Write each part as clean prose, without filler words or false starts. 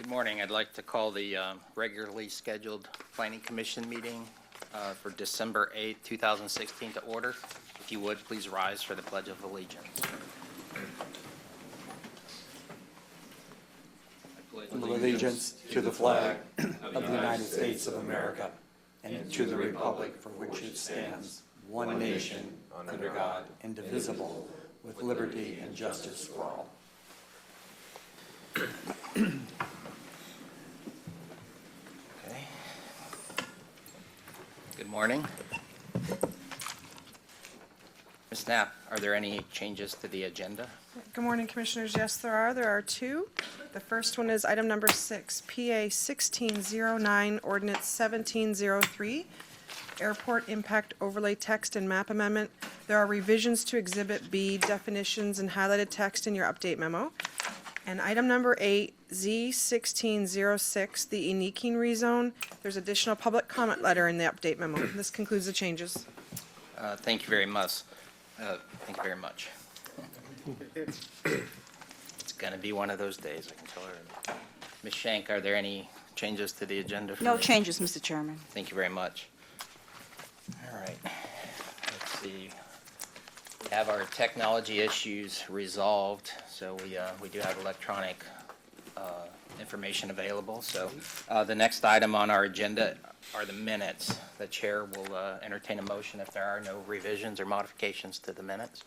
Good morning. I'd like to call the regularly scheduled Planning Commission meeting for December 8th, 2016 to order. If you would, please rise for the Pledge of Allegiance. Allegiance to the flag of the United States of America and to the republic for which it stands, one nation, under God, indivisible, with liberty and justice for all. Okay. Good morning. Ms. Knapp, are there any changes to the agenda? Good morning, Commissioners. Yes, there are. There are two. The first one is item number 6, PA 1609, Ordinance 1703, Airport Impact Overlay Text and Map Amendment. There are revisions to Exhibit B, definitions and highlighted text in your update memo. And item number 8, Z1606, the Iniquine rezone. There's additional public comment letter in the update memo. This concludes the changes. Thank you very much. Thank you very much. It's going to be one of those days, I can tell her. Ms. Shank, are there any changes to the agenda? No changes, Mr. Chairman. Thank you very much. All right. Let's see. We have our technology issues resolved, so we do have electronic information available. So the next item on our agenda are the minutes. The chair will entertain a motion if there are no revisions or modifications to the minutes.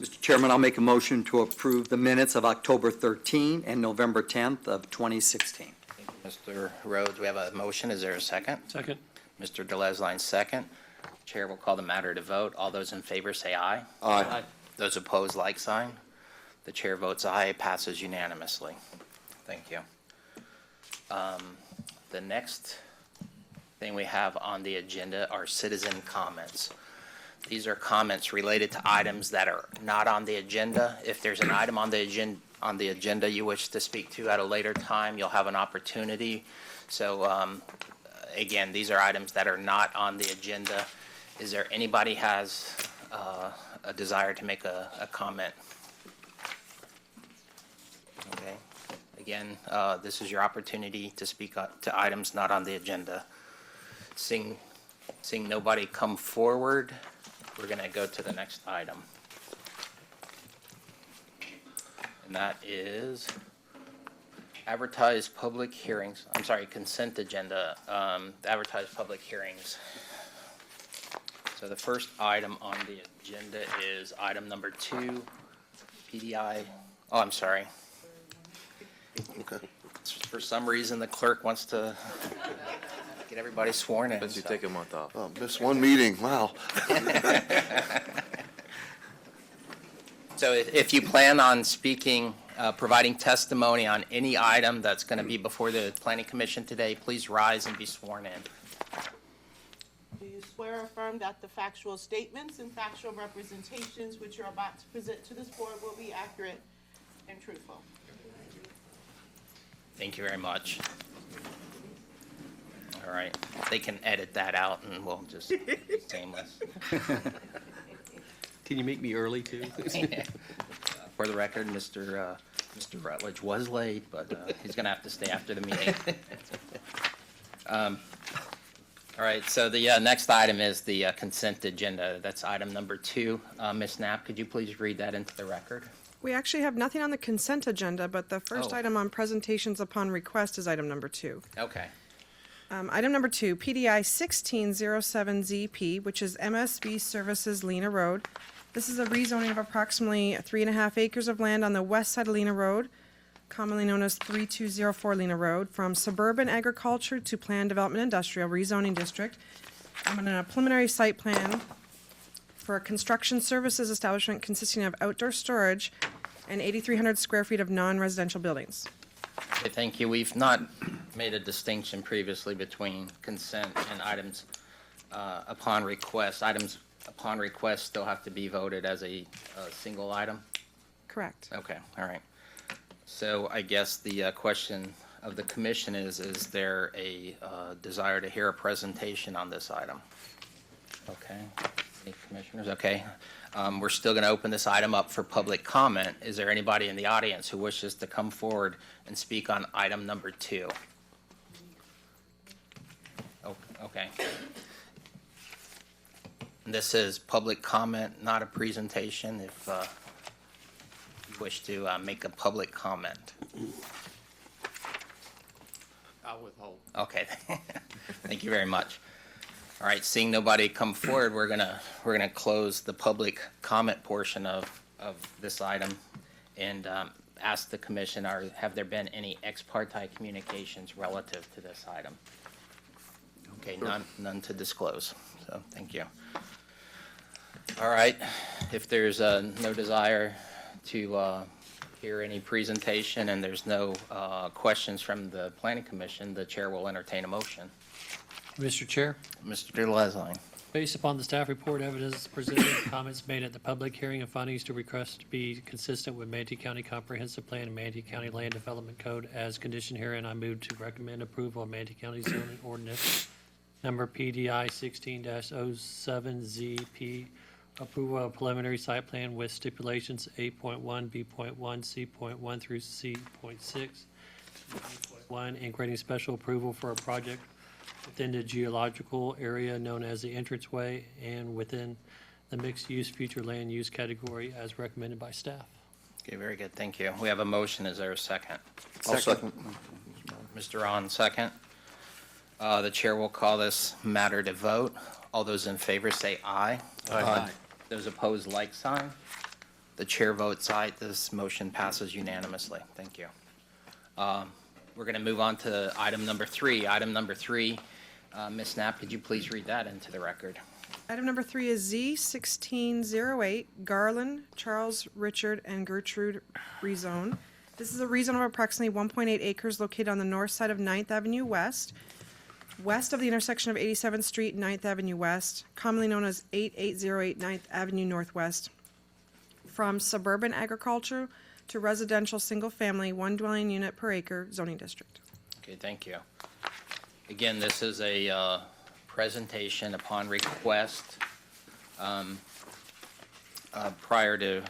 Mr. Chairman, I'll make a motion to approve the minutes of October 13 and November 10th of 2016. Thank you, Mr. Rhodes. We have a motion. Is there a second? Second. Mr. Delesline, second. Chair will call the matter to vote. All those in favor say aye. Aye. Those opposed, like sign. The chair votes aye. It passes unanimously. Thank you. The next thing we have on the agenda are citizen comments. These are comments related to items that are not on the agenda. If there's an item on the agenda you wish to speak to at a later time, you'll have an opportunity. So again, these are items that are not on the agenda. Is there anybody has a desire to make a comment? Okay. Again, this is your opportunity to speak to items not on the agenda. Seeing nobody come forward, we're going to go to the next item. And that is advertised public hearings. I'm sorry, consent agenda, advertised public hearings. So the first item on the agenda is item number 2, PDI. Oh, I'm sorry. Okay. For some reason, the clerk wants to get everybody sworn in. Let you so. take a month off. Oh, missed one meeting, wow. So if you plan on speaking, providing testimony on any item that's going to be before the Planning Commission today, please rise and be sworn in. Do you swear or affirm that the factual statements and factual representations which you're about to present to this board will be accurate and truthful? Thank you very much. All right, they can edit that out and we'll just seamless. Can you make me early, too? For the record, Mr. Rutledge was late, but he's going to have to stay after the meeting. All right, so the next item is the consent agenda. That's item number 2. Ms. Knapp, could you please read that into the record? We actually have nothing on the consent agenda, but the first item on presentations upon request is item number 2. Okay. Item number 2, PDI 1607ZP, which is MSB Services Lena Road. This is a rezoning of approximately 3.5 acres of land on the west side of Lena Road, commonly known as 3204 Lena Road, from suburban agriculture to planned development industrial rezoning district. I'm in a preliminary site plan for a construction services establishment consisting of outdoor storage and 8,300 square feet of non-residential buildings. Okay, thank you. We've not made a distinction previously between consent and items upon request. Items upon request still have to be voted as a single item? Correct. Okay, all right. So I guess the question of the commission is there a desire to hear a presentation on this item? Okay. Any commissioners? Okay. We're still going to open this item up for public comment. Is there anybody in the audience who wishes to come forward and speak on item number 2? Oh, okay. This is public comment, not a presentation. If you wish to make a public comment. I'll withhold. Okay, thank you very much. All right, seeing nobody come forward, we're gonna close the public comment portion of this item and ask the commission, have there been any ex parte communications relative to this item? Okay, none to disclose, so thank you. All right, if there's no desire to hear any presentation and there's no questions from the planning commission, the chair will entertain a motion. Mr. Chair, Mr. Leslie. based upon the staff report, evidence presented, comments made at the public hearing, and findings to request to be consistent with Manatee County Comprehensive Plan and Manatee County Land Development Code as conditioned herein, I move to recommend approval of Manatee County zoning ordinance number PDI 16-07ZP, approval of preliminary site plan with stipulations 8.1, B.1, C.1 through C.6, 1, and granting special approval for a project within the geological area known as the entranceway and within the mixed-use future land use category as recommended by staff. Okay, very good, thank you. We have a motion, is there a second? I'll second. Mr. Ron, second. The chair will call this matter to vote. All those in favor say aye. Aye. Those opposed, like sign. The chair votes aye. This motion passes unanimously. Thank you. We're going to move on to item number 3. Item number 3, Ms. Knapp, could you please read that into the record? Item number 3 is Z1608, Garland, Charles, Richard, and Gertrude rezone. This is a rezone of approximately 1.8 acres located on the north side of 9th Avenue West, west of the intersection of 87th Street and 9th Avenue West, commonly known as 8808 9th Avenue Northwest, from suburban agriculture to residential single-family, one dwelling unit per acre zoning district. Okay, thank you. Again, this is a presentation upon request. Prior to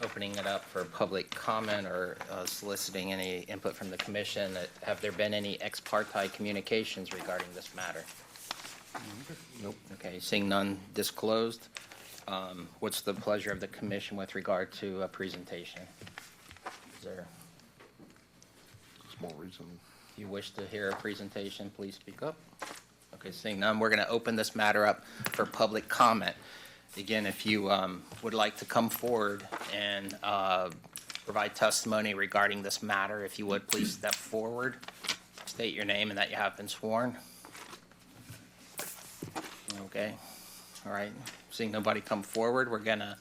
opening it up for public comment or soliciting any input from the commission, have there been any ex parte communications regarding this matter? Nope. Okay, seeing none disclosed, what's the pleasure of the commission with regard to a presentation? Is there, Small reason. if you wish to hear a presentation, please speak up. Okay, seeing none, we're going to open this matter up for public comment. Again, if you would like to come forward and provide testimony regarding this matter, if you would, please step forward, state your name and that you have been sworn. Okay, all right. Seeing nobody come forward, we're going to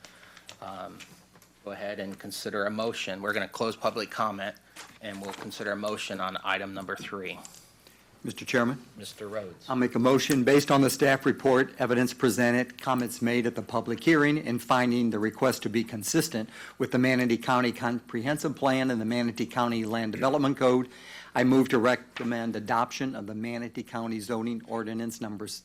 go ahead and consider a motion. We're going to close public comment, and we'll consider a motion on item number 3. Mr. Chairman, Mr. Rhodes. I'll make a motion based on the staff report, evidence presented, comments made at the public hearing, and finding the request to be consistent with the Manatee County Comprehensive Plan and the Manatee County Land Development Code. I move to recommend adoption of the Manatee County zoning ordinance numbers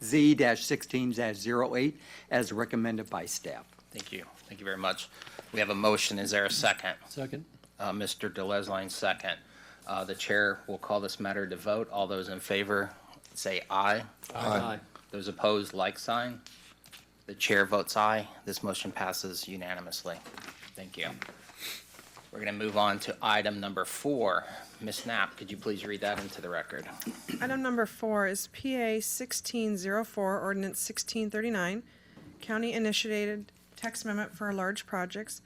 Z-16-08 as recommended by staff. Thank you. Thank you very much. We have a motion. Is there a second? Second. Mr. DeLesline, second. The chair will call this matter to vote. All those in favor say aye. Aye. Those opposed, like sign. The chair votes aye. This motion passes unanimously. Thank you. We're going to move on to item number 4. Ms. Knapp, could you please read that into the record? Item number 4 is PA 1604, Ordinance 1639, County Initiated Text Amendment for Large Projects.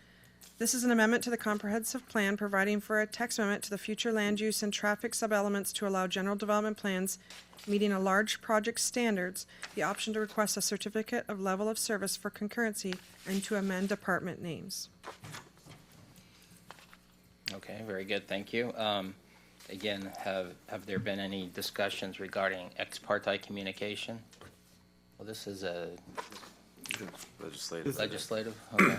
This is an amendment to the comprehensive plan providing for a text amendment to the future land use and traffic subelements to allow general development plans meeting a large project standards the option to request a certificate of level of service for concurrency and to amend department names. Okay, very good. Thank you. Again, have there been any discussions regarding ex parte communication? Well, this is a legislative, okay.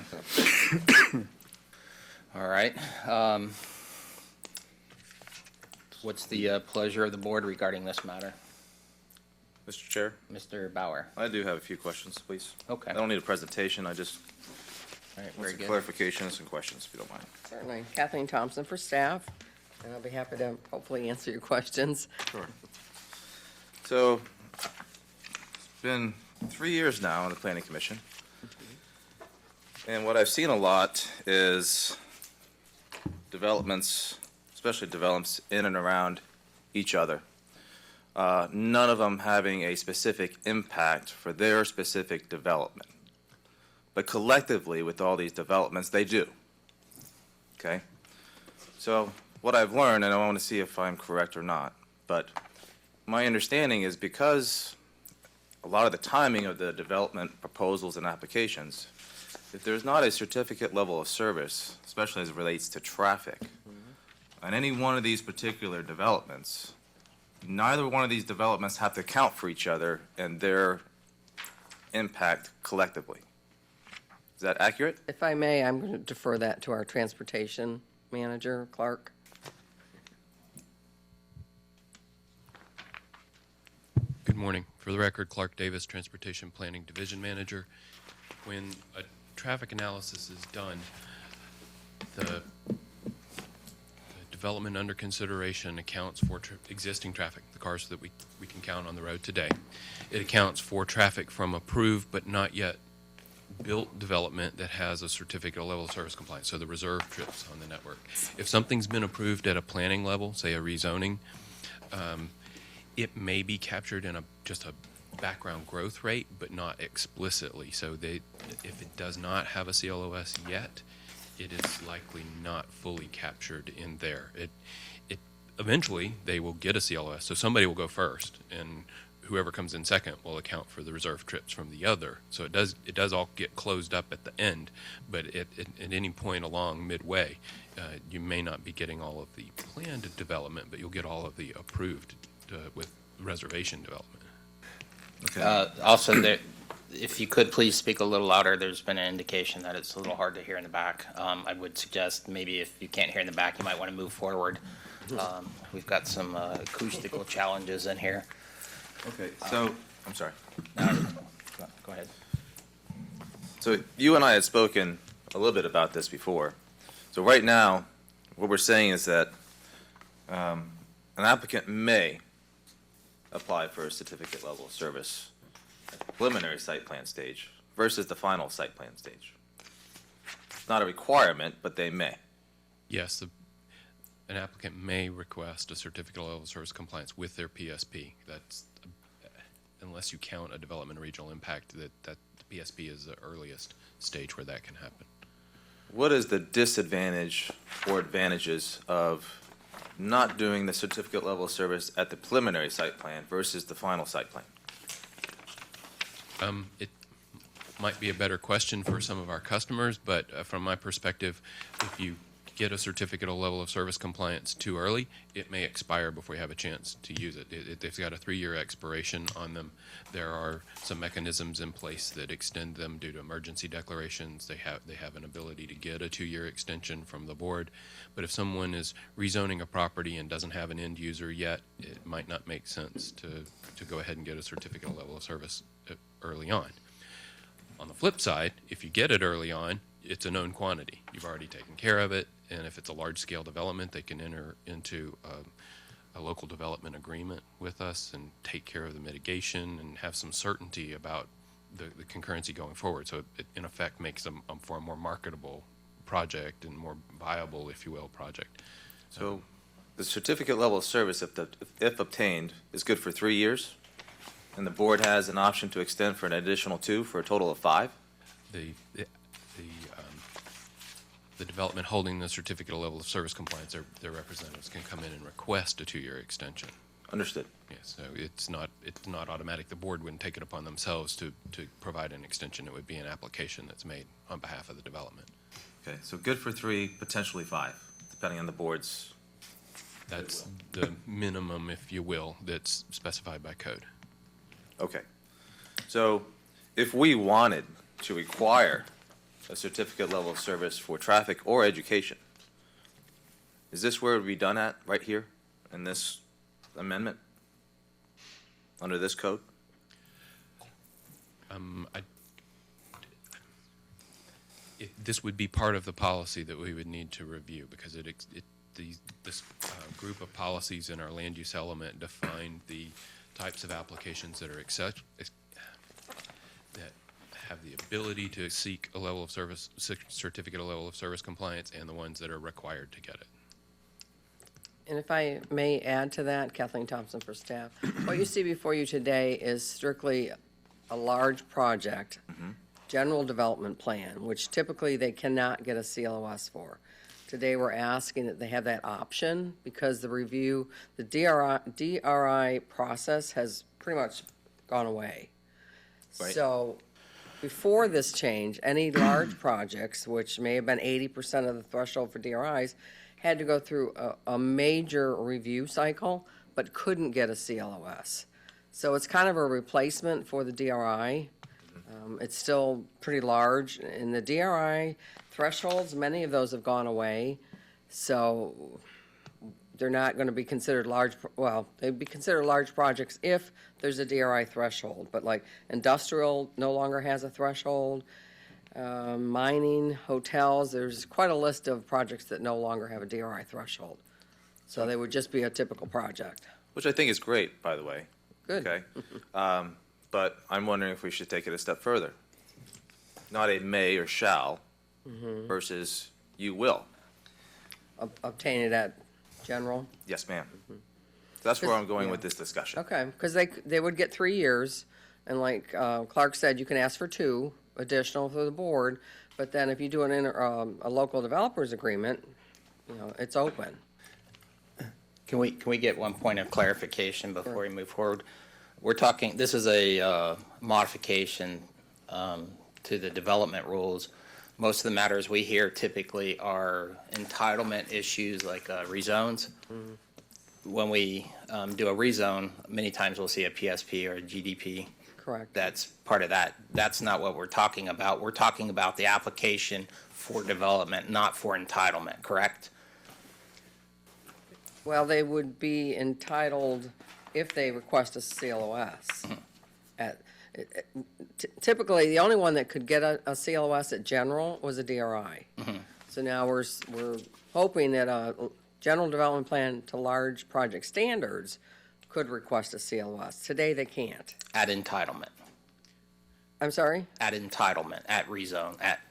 All right. What's the pleasure of the board regarding this matter? Mr. Chair, Mr. Bauer. I do have a few questions, please. Okay. I don't need a presentation, I just All right, want very some good. clarifications and questions, if you don't mind. Certainly. Kathleen Thompson for staff, and I'll be happy to hopefully answer your questions. Sure. So, it's been 3 years now on the Planning Commission. And what I've seen a lot is developments, especially developments in and around each other. None of them having a specific impact for their specific development. But collectively, with all these developments, they do. Okay? So, what I've learned, and I want to see if I'm correct or not, but my understanding is because a lot of the timing of the development proposals and applications, if there's not a certificate level of service, especially as it relates to traffic, on any one of these particular developments, neither one of these developments have to account for each other and their impact collectively. Is that accurate? If I may, I'm going to defer that to our transportation manager, Clark. Good morning. For the record, Clark Davis, Transportation Planning Division Manager. When a traffic analysis is done, the development under consideration accounts for existing traffic, the cars that we can count on the road today. It accounts for traffic from approved but not yet built development that has a certificate of level of service compliance, so the reserve trips on the network. If something's been approved at a planning level, say a rezoning, it may be captured in just a background growth rate, but not explicitly. So if it does not have a CLOS yet, it is likely not fully captured in there. It eventually they will get a CLOS, so somebody will go first, and whoever comes in second will account for the reserve trips from the other. So it does all get closed up at the end, but at any point along midway, you may not be getting all of the planned development, but you'll get all of the approved with reservation development. Also, if you could please speak a little louder, there's been an indication that it's a little hard to hear in the back. I would suggest maybe if you can't hear in the back, you might want to move forward. We've got some acoustical challenges in here. Okay, so, I'm sorry. Go ahead. So you and I had spoken a little bit about this before. So right now, what we're saying is that an applicant may apply for a certificate level of service at the preliminary site plan stage versus the final site plan stage. It's not a requirement, but they may. Yes, an applicant may request a certificate of level of service compliance with their PSP. That's unless you count a development regional impact, that the PSP is the earliest stage where that can happen. What is the disadvantage or advantages of not doing the certificate level of service at the preliminary site plan versus the final site plan? It might be a better question for some of our customers, but from my perspective, if you get a certificate of level of service compliance too early, it may expire before you have a chance to use it. They've got a 3-year expiration on them. There are some mechanisms in place that extend them due to emergency declarations. They have an ability to get a 2-year extension from the board. But if someone is rezoning a property and doesn't have an end user yet, it might not make sense to go ahead and get a certificate of level of service early on. On the flip side, if you get it early on, it's a known quantity. You've already taken care of it, and if it's a large-scale development, they can enter into a local development agreement with us and take care of the mitigation and have some certainty about the concurrency going forward. So it in effect makes them for a more marketable project and more viable, if you will, project. So the certificate level of service, if obtained, is good for 3 years, and the board has an option to extend for an additional 2 for a total of 5? The development holding the certificate of level of service compliance, their representatives can come in and request a 2-year extension. Understood. Yes, so it's not automatic. The board wouldn't take it upon themselves to provide an extension. It would be an application that's made on behalf of the development. Okay, so good for 3, potentially 5, depending on the board's. That's the minimum, if you will, that's specified by code. Okay. So if we wanted to require a certificate level of service for traffic or education, is this where it would be done at, right here, in this amendment, under this code? This would be part of the policy that we would need to review, because this group of policies in our land use element define the types of applications that are that have the ability to seek a level of service, certificate of level of service compliance, and the ones that are required to get it. And if I may add to that, Kathleen Thompson for staff, what you see before you today is strictly a large project, general development plan, which typically they cannot get a CLOS for. Today, we're asking that they have that option because the review, the DRI process has pretty much gone away. Right. So before this change, any large projects, which may have been 80% of the threshold for DRIs, had to go through a major review cycle, but couldn't get a CLOS. So it's kind of a replacement for the DRI. It's still pretty large. In the DRI thresholds, many of those have gone away. So they're not going to be considered large, well, they'd be considered large projects if there's a DRI threshold. But like industrial no longer has a threshold. Mining, hotels, there's quite a list of projects that no longer have a DRI threshold. So they would just be a typical project. Which I think is great, by the way. Good. Okay. But I'm wondering if we should take it a step further. Not a may or shall versus you will. Obtain it at general. Yes, ma'am. That's where I'm going with this discussion. Okay, because they would get 3 years, and like Clark said, you can ask for 2 additional for the board, but then if you do a local developers agreement, you know, it's open. Can we get one point of clarification before we move forward? We're talking, this is a modification to the development rules. Most of the matters we hear typically are entitlement issues like rezones. When we do a rezone, many times we'll see a PSP or a GDP. Correct. That's part of that. That's not what we're talking about. We're talking about the application for development, not for entitlement, correct? Well, they would be entitled if they request a CLOS. Typically, the only one that could get a CLOS at general was a DRI. So now we're hoping that a general development plan to large project standards could request a CLOS. Today, they can't. At entitlement, I'm sorry? at entitlement, at rezone, at,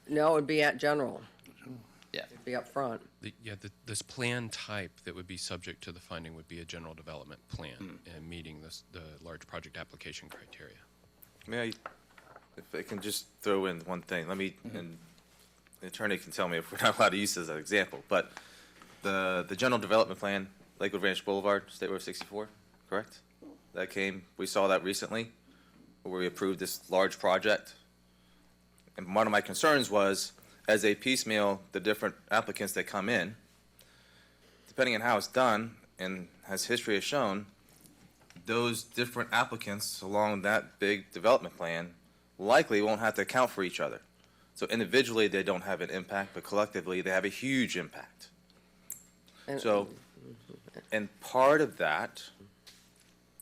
No, it would be at general. yeah. It'd be up front. This plan type that would be subject to the finding would be a general development plan and meeting the large project application criteria. May I, if I can just throw in one thing, and the attorney can tell me if we're not allowed to use this as an example, but the general development plan, Lakewood Ranch Boulevard, State Road 64, correct? We saw that recently, where we approved this large project. And one of my concerns was, as they piecemeal the different applicants that come in, depending on how it's done, and as history has shown, those different applicants along that big development plan likely won't have to account for each other. So individually, they don't have an impact, but collectively, they have a huge impact. So, and part of that,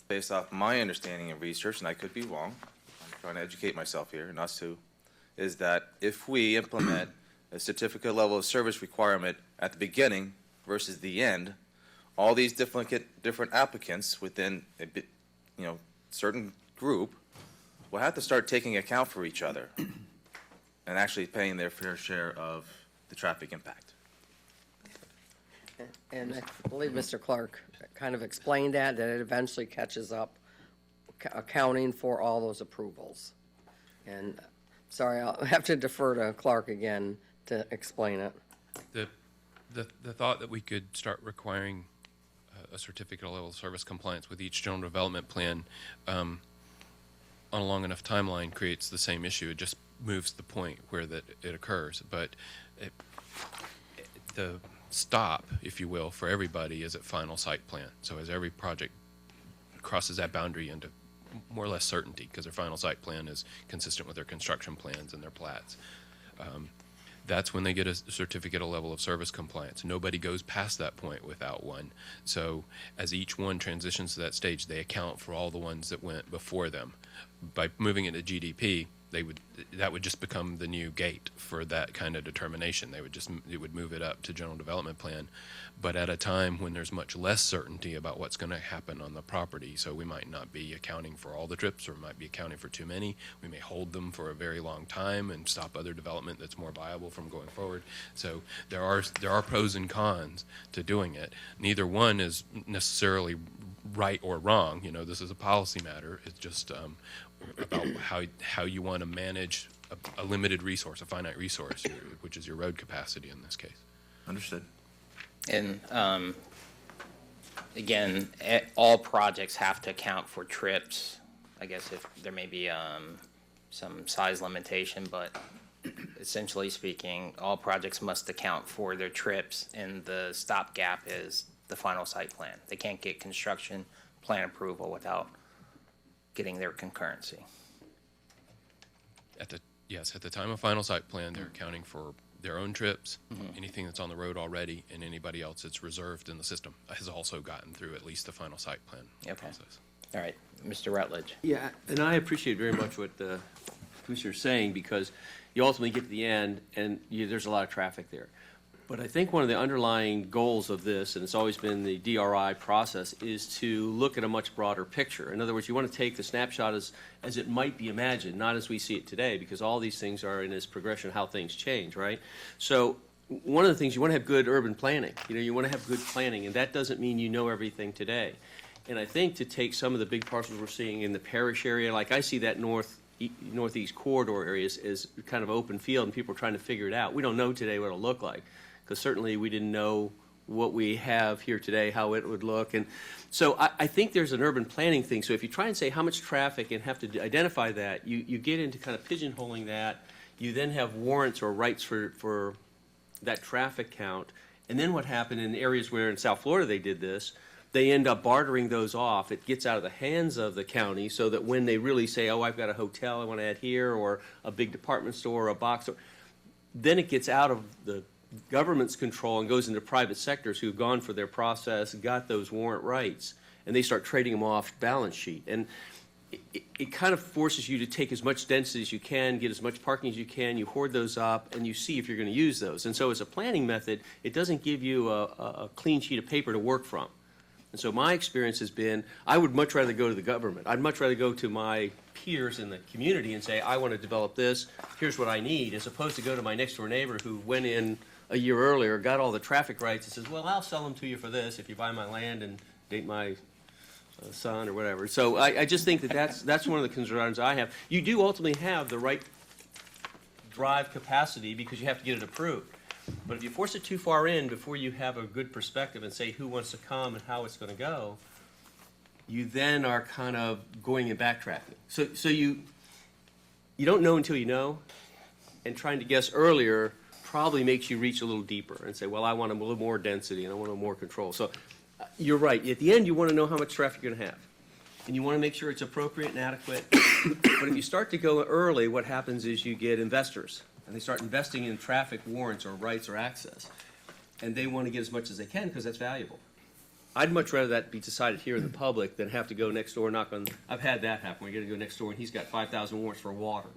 based off my understanding and research, and I could be wrong, I'm trying to educate myself here, and us too, is that if we implement a certificate level of service requirement at the beginning versus the end, all these different applicants within a bit, certain group will have to start taking account for each other and actually paying their fair share of the traffic impact. And I believe Mr. Clark kind of explained that it eventually catches up, accounting for all those approvals. And, sorry, I'll have to defer to Clark again to explain it. The thought that we could start requiring a certificate of level of service compliance with each general development plan on a long enough timeline creates the same issue. It just moves the point where that it occurs. But the stop, if you will, for everybody is at final site plan. So as every project crosses that boundary into more or less certainty, because their final site plan is consistent with their construction plans and their plats, that's when they get a certificate of level of service compliance. Nobody goes past that point without one. So as each one transitions to that stage, they account for all the ones that went before them. By moving it to GDP, that would just become the new gate for that kind of determination. It would move it up to general development plan, but at a time when there's much less certainty about what's going to happen on the property. So we might not be accounting for all the trips, or might be accounting for too many. We may hold them for a very long time and stop other development that's more viable from going forward. So there are pros and cons to doing it. Neither one is necessarily right or wrong. This is a policy matter. It's just about how you want to manage a limited resource, a finite resource, which is your road capacity in this case. Understood. And again, all projects have to account for trips. I guess if there may be some size limitation, but essentially speaking, all projects must account for their trips, and the stopgap is the final site plan. They can't get construction plan approval without getting their concurrency. At the time of final site plan, they're accounting for their own trips, anything that's on the road already, and anybody else that's reserved in the system has also gotten through at least the final site plan Okay. process. All right, Mr. Rutledge. Yeah, and I appreciate very much what the Commissioner's saying, because you ultimately get to the end and there's a lot of traffic there. But I think one of the underlying goals of this, and it's always been the DRI process, is to look at a much broader picture. In other words, you want to take the snapshot as it might be imagined, not as we see it today, because all these things are in this progression of how things change, right? So one of the things, you want to have good urban planning. You want to have good planning, and that doesn't mean you know everything today. And I think to take some of the big parcels we're seeing in the parish area, like I see that northeast corridor areas is kind of open field, and people are trying to figure it out. We don't know today what it'll look like, because certainly we didn't know what we have here today, how it would look. And so I think there's an urban planning thing. So if you try and say how much traffic and have to identify that, you get into kind of pigeonholing that. You then have warrants or rights for that traffic count. And then what happened in areas where in South Florida they did this, they end up bartering those off. It gets out of the hands of the county, so that when they really say, oh, I've got a hotel I want to add here, or a big department store, or a box store, then it gets out of the government's control and goes into private sectors who've gone for their process, got those warrant rights, and they start trading them off balance sheet. And it kind of forces you to take as much density as you can, get as much parking as you can, you hoard those up, and you see if you're going to use those. And so as a planning method, it doesn't give you a clean sheet of paper to work from. And so my experience has been, I would much rather go to the government. I'd much rather go to my peers in the community and say, I want to develop this, here's what I need, as opposed to go to my next door neighbor who went in a year earlier, got all the traffic rights, and says, well, I'll sell them to you for this if you buy my land and date my son or whatever. So I just think that's one of the concerns I have. You do ultimately have the right drive capacity because you have to get it approved. But if you force it too far in before you have a good perspective and say who wants to come and how it's going to go, you then are kind of going and backtracking. So you don't know until you know, and trying to guess earlier probably makes you reach a little deeper and say, well, I want a little more density and I want a little more control. So you're right. At the end, you want to know how much traffic you're going to have. And you want to make sure it's appropriate and adequate. But if you start to go early, what happens is you get investors. And they start investing in traffic warrants or rights or access. And they want to get as much as they can because that's valuable. I'd much rather that be decided here in the public than have to go next door and knock on. I've had that happen. We're going to go next door and he's got 5,000 warrants for water.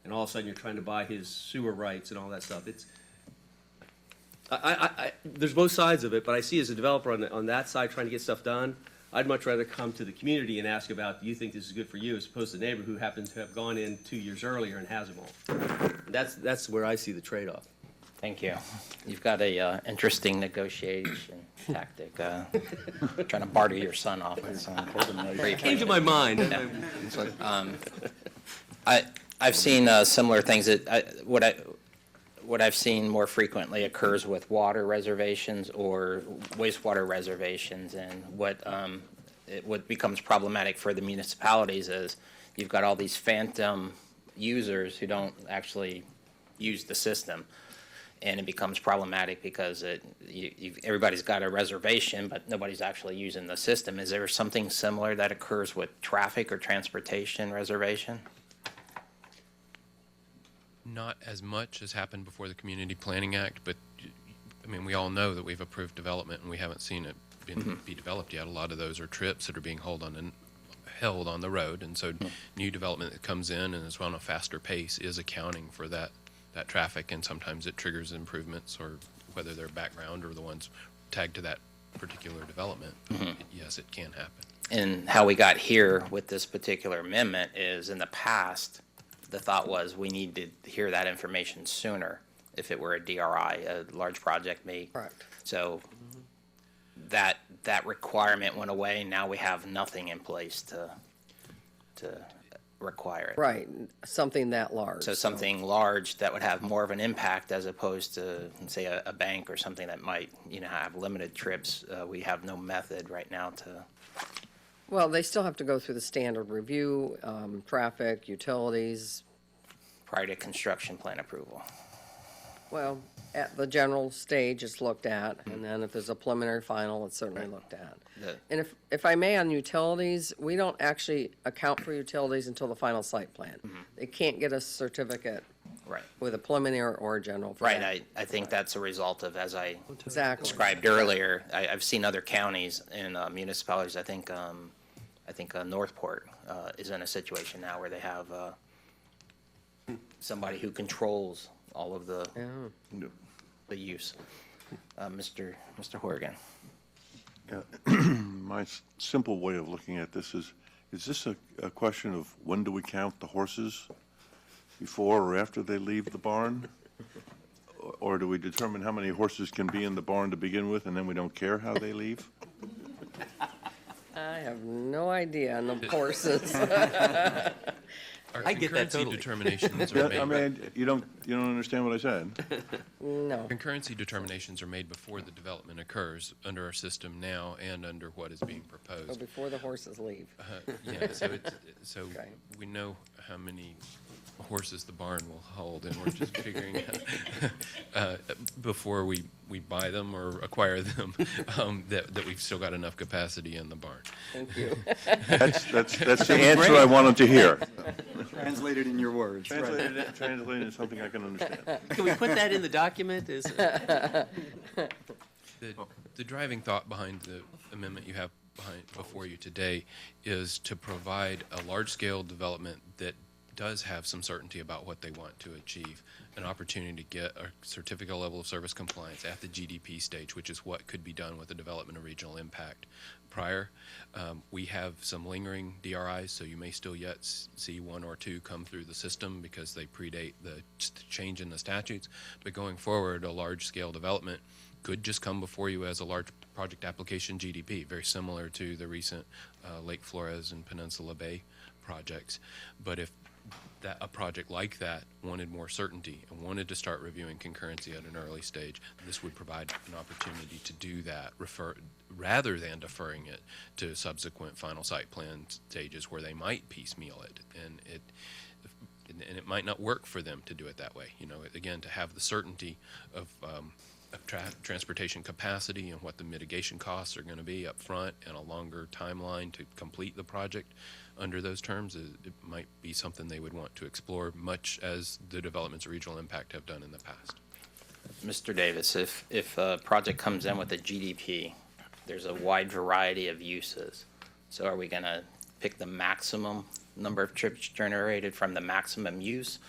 And all of a sudden you're trying to buy his sewer rights and all that stuff. There's both sides of it, but I see as a developer on that side trying to get stuff done, I'd much rather come to the community and ask about, do you think this is good for you, as opposed to the neighbor who happens to have gone in 2 years earlier and has them all. That's where I see the trade-off. Thank you. You've got a interesting negotiation tactic, trying to barter your son off with some. It came to my mind. I've seen similar things what I've seen more frequently occurs with water reservations or wastewater reservations, and what becomes problematic for the municipalities is you've got all these phantom users who don't actually use the system, and it becomes problematic because everybody's got a reservation, but nobody's actually using the system. Is there something similar that occurs with traffic or transportation reservation? Not as much as happened before the Community Planning Act, but, I mean, we all know that we've approved development and we haven't seen it be developed yet. A lot of those are trips that are being held on the road, and so new development that comes in and is on a faster pace is accounting for that traffic, and sometimes it triggers improvements, or whether they're background or the ones tagged to that particular development. Yes, it can happen. And how we got here with this particular amendment is, in the past, the thought was we need to hear that information sooner if it were a DRI, a large project may. Correct. So that requirement went away. Now we have nothing in place to require it. Right, something that large. So something large that would have more of an impact as opposed to, say, a bank or something that might, have limited trips. We have no method right now to. Well, they still have to go through the standard review, traffic, utilities. Prior to construction plan approval. Well, at the general stage, it's looked at, and then if there's a preliminary final, it's certainly looked at. The- And if I may, on utilities, we don't actually account for utilities until the final site plan. They can't get a certificate Right. with a preliminary or a general. for Right, that. I think that's a result of, as I Exactly. described earlier, I've seen other counties and municipalities, I think Northport is in a situation now where they have somebody who controls all of the use. Mr. Horgan. My simple way of looking at this is this a question of when do we count the horses? Before or after they leave the barn? Or do we determine how many horses can be in the barn to begin with, and then we don't care how they leave? I have no idea on the horses. Our I get that concurrency totally. determinations Yeah, are made. I mean, you don't understand what I said? No. Concurrency determinations are made before the development occurs under our system now and under what is being So proposed. before the horses leave. Yeah, so Okay. we know how many horses the barn will hold, and we're just figuring out before we buy them or acquire them, that we've still got enough capacity in the barn. Thank you. That's the answer I wanted to hear. Translated in your words. Translated into something I can understand. Can we put that in the document? The driving thought behind the amendment you have before you today is to provide a large-scale development that does have some certainty about what they want to achieve, an opportunity to get a certificate level of service compliance at the GDP stage, which is what could be done with the development of regional impact. Prior, we have some lingering DRIs, so you may still yet see one or two come through the system because they predate the change in the statutes. But going forward, a large-scale development could just come before you as a large project application GDP, very similar to the recent Lake Flores and Peninsula Bay projects. But if a project like that wanted more certainty and wanted to start reviewing concurrency at an early stage, this would provide an opportunity to do that, rather than deferring it to subsequent final site plan stages where they might piecemeal it, and it might not work for them to do it that way. Again, to have the certainty of transportation capacity and what the mitigation costs are going to be up front, and a longer timeline to complete the project under those terms, it might be something they would want to explore, much as the developments of regional impact have done in the past. Mr. Davis, if a project comes in with a GDP, there's a wide variety of uses. So are we going to pick the maximum number of trips generated from the maximum use?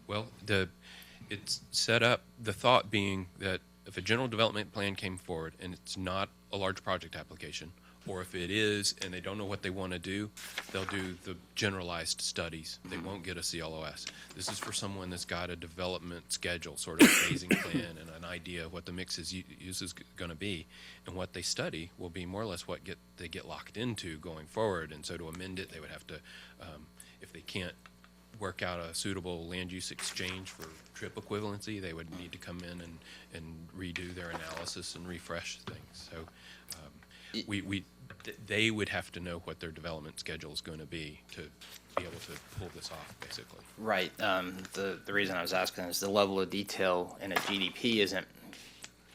Well, it's set up, the thought being that if a general development plan came forward and it's not a large project application, or if it is and they don't know what they want to do, they'll do the generalized studies. They won't get a CLOS. This is for someone that's got a development schedule, sort of a phasing plan, and an idea of what the mix use is going to be. And what they study will be more or less what they get locked into going forward. And so to amend it, they would have to, if they can't work out a suitable land use exchange for trip equivalency, they would need to come in and redo their analysis and refresh things. So they would have to know what their development schedule is going to be to be able to pull this off, basically. Right. The reason I was asking is the level of detail in a GDP isn't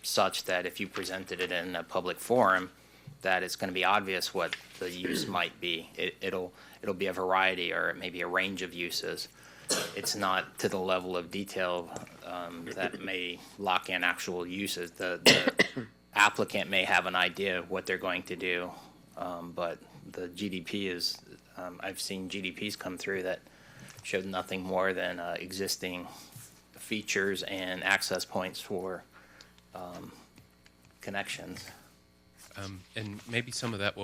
such that if you presented it in a public forum, that it's going to be obvious what the use might be. It'll be a variety or maybe a range of uses. It's not to the level of detail that may lock in actual uses. The applicant may have an idea of what they're going to do, but the GDP is, I've seen GDPs come through that showed nothing more than existing features and access points for connections. And maybe some of that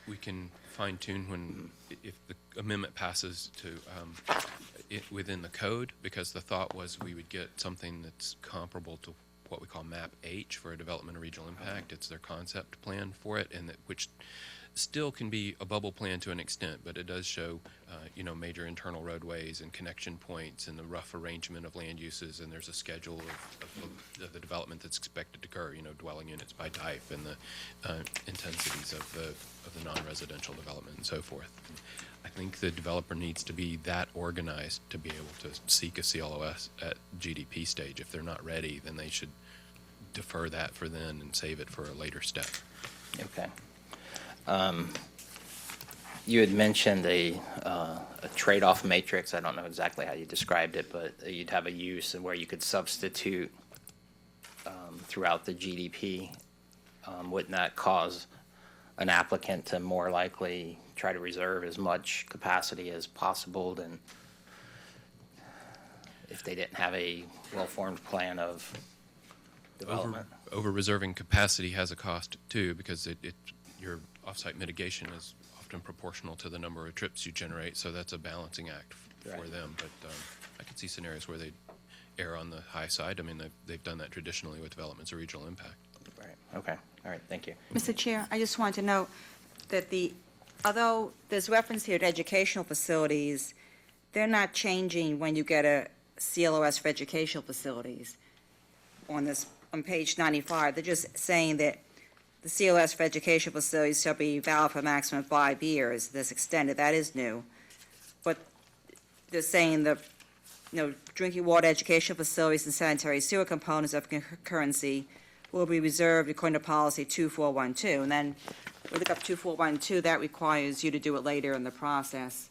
we can fine tune when, if the amendment passes to, within the code, because the thought was we would get something that's comparable to what we call MAP H for a development of regional impact. It's their concept plan for it, and which still can be a bubble plan to an extent, but it does show, major internal roadways and connection points and the rough arrangement of land uses, and there's a schedule of the development that's expected to occur, dwelling units by type and the intensities of the non-residential development and so forth. I think the developer needs to be that organized to be able to seek a CLOS at GDP stage. If they're not ready, then they should defer that for then and save it for a later step. Okay. You had mentioned a trade-off matrix. I don't know exactly how you described it, but you'd have a use where you could substitute throughout the GDP. Wouldn't that cause an applicant to more likely try to reserve as much capacity as possible than if they didn't have a well-formed plan of development? Over-reserving capacity has a cost too, because your offsite mitigation is often proportional to the number of trips you generate, so that's a balancing act for Right. them. But I could see scenarios where they err on the high side. I mean, they've done that traditionally with developments of regional impact. Right, okay, all right, thank you. Mr. Chair, I just wanted to note that although there's reference here to educational facilities, they're not changing when you get a CLOS for educational facilities. On page 95, they're just saying that the CLOS for educational facilities shall be valid for a maximum of 5 years. This extended, that is new. But they're saying drinking water, educational facilities, and sanitary sewer components of concurrency will be reserved according to policy 2412. And then we look up 2412, that requires you to do it later in the process.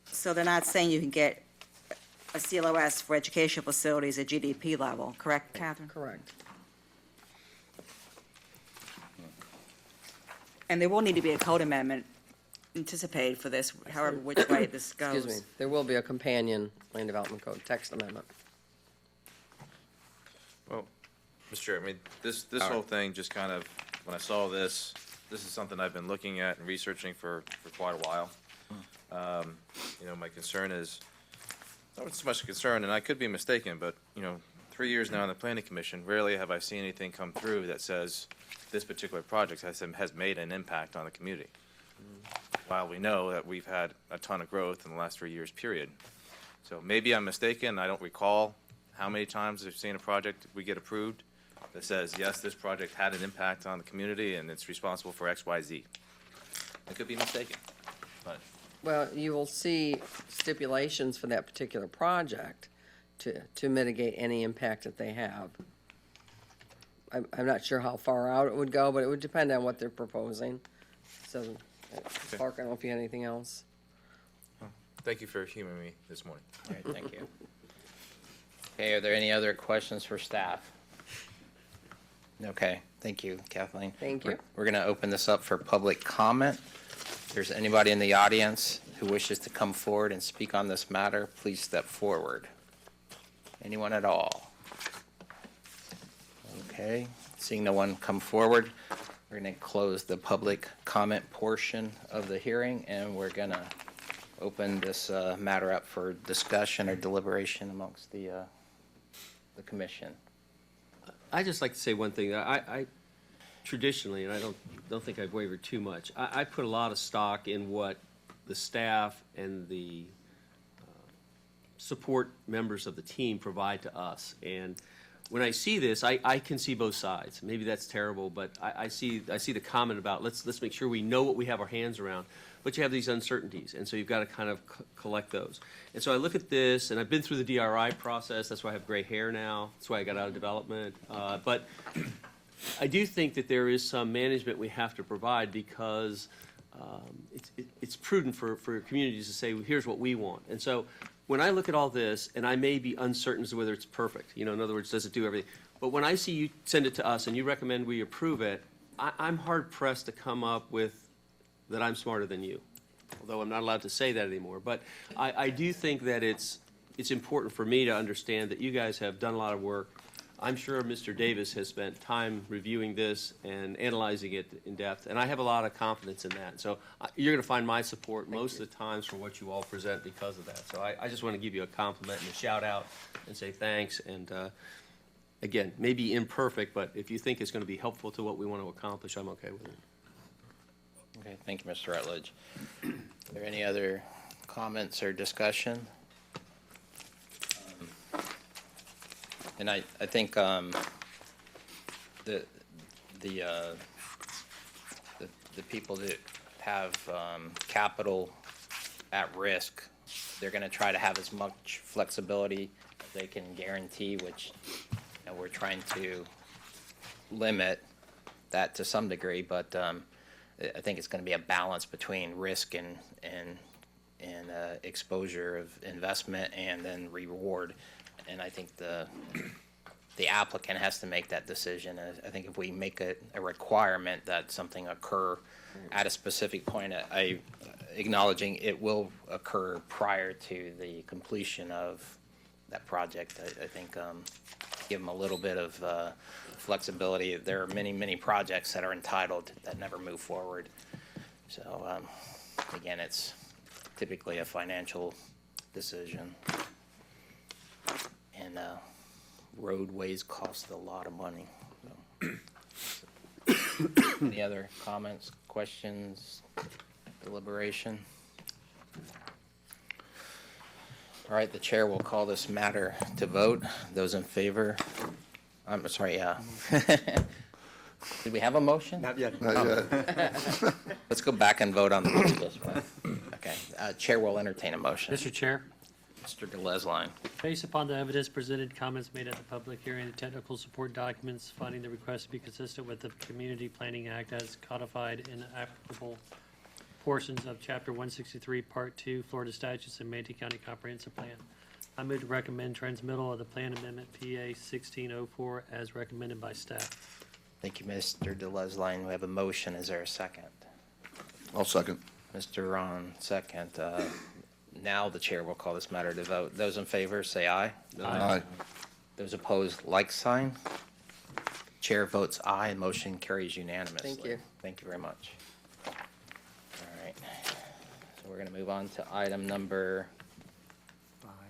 So they're not saying you can get a CLOS for educational facilities at GDP level, correct, Catherine? Correct. And there will need to be a code amendment anticipated for this, however, which way this goes. Excuse me, there will be a companion land development code text amendment. Well, Mr. Chair, I mean, this whole thing just kind of, when I saw this is something I've been looking at and researching for quite a while. My concern is, not so much a concern, and I could be mistaken, but, 3 years now on the Planning Commission, rarely have I seen anything come through that says this particular project has made an impact on the community. While we know that we've had a ton of growth in the last 3 years, period. So maybe I'm mistaken, I don't recall how many times I've seen a project we get approved that says, yes, this project had an impact on the community and it's responsible for X, Y, Z. I could be mistaken, but. Well, you will see stipulations for that particular project to mitigate any impact that they have. I'm not sure how far out it would go, but it would depend on what they're proposing. So, Clark, I don't know if you had anything else. Thank you for humoring me this morning. All right, thank you. Okay, are there any other questions for staff? Okay, thank you, Kathleen. Thank you. We're going to open this up for public comment. If there's anybody in the audience who wishes to come forward and speak on this matter, please step forward. Anyone at all? Okay, seeing no one come forward, we're going to close the public comment portion of the hearing, and we're going to open this matter up for discussion or deliberation amongst the commission. I'd just like to say one thing. I traditionally, and I don't think I've wavered too much, I put a lot of stock in what the staff and the support members of the team provide to us. And when I see this, I can see both sides. Maybe that's terrible, but I see the comment about let's make sure we know what we have our hands around. But you have these uncertainties, and so you've got to kind of collect those. And so I look at this, and I've been through the DRI process. That's why I have gray hair now. That's why I got out of development. But I do think that there is some management we have to provide because it's prudent for communities to say, well, here's what we want. And so when I look at all this, and I may be uncertain as to whether it's perfect, in other words, does it do everything? But when I see you send it to us and you recommend we approve it, I'm hard pressed to come up with that I'm smarter than you, although I'm not allowed to say that anymore. But I do think that it's important for me to understand that you guys have done a lot of work. I'm sure Mr. Davis has spent time reviewing this and analyzing it in depth, and I have a lot of confidence in that. So you're going to find my support most of the times for what you all present because of that. So I just want to give you a compliment and a shout out and say thanks. And again, maybe imperfect, but if you think it's going to be helpful to what we want to accomplish, I'm okay with it. Okay, thank you, Mr. Rutledge. Are there any other comments or discussion? And I think the people that have capital at risk, they're going to try to have as much flexibility as they can guarantee, which we're trying to limit that to some degree, but I think it's going to be a balance between risk and exposure of investment and then reward. And I think the applicant has to make that decision. I think if we make a requirement that something occur at a specific point, acknowledging it will occur prior to the completion of that project, I think give them a little bit of flexibility. There are many, many projects that are entitled that never move forward. So again, it's typically a financial decision. And roadways cost a lot of money. So. Any other comments, questions, deliberation? All right, the chair will call this matter to vote. Those in favor? I'm sorry, yeah. Did we have a motion? Not yet. Let's go back and vote on the this one. Okay, chair will entertain a motion. Mr. Chair, Mr. DeLesline. based upon the evidence presented, comments made at the public hearing, the technical support documents, finding the request to be consistent with the Community Planning Act as codified in applicable portions of Chapter 163, Part 2, Florida Statutes and Manatee County Comprehensive Plan. I move to recommend transmittal of the plan amendment PA 1604 as recommended by staff. Thank you, Mr. DeLesline. We have a motion. Is there a second? I'll second. Mr. Ron, second. Now the chair will call this matter to vote. Those in favor, say aye. Aye. Those opposed, like sign. Chair votes aye, and motion carries unanimously. Thank you. Thank you very much. All right. So we're going to move on to item number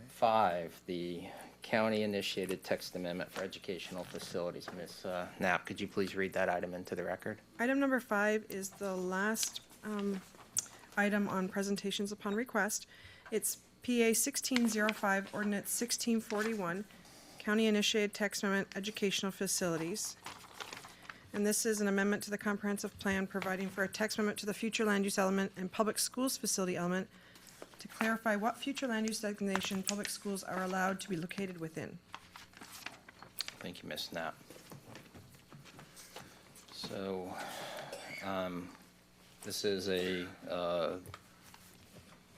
5, the county-initiated text amendment for educational facilities. Ms. Knapp, could you please read that item into the record? Item number 5 is the last item on presentations upon request. It's PA 1605, Ordinance 1641, County-Initiated Text Amendment Educational Facilities. And this is an amendment to the comprehensive plan providing for a text amendment to the future land use element and public schools facility element to clarify what future land use designation public schools are allowed to be located within. Thank you, Ms. Knapp. So, this is a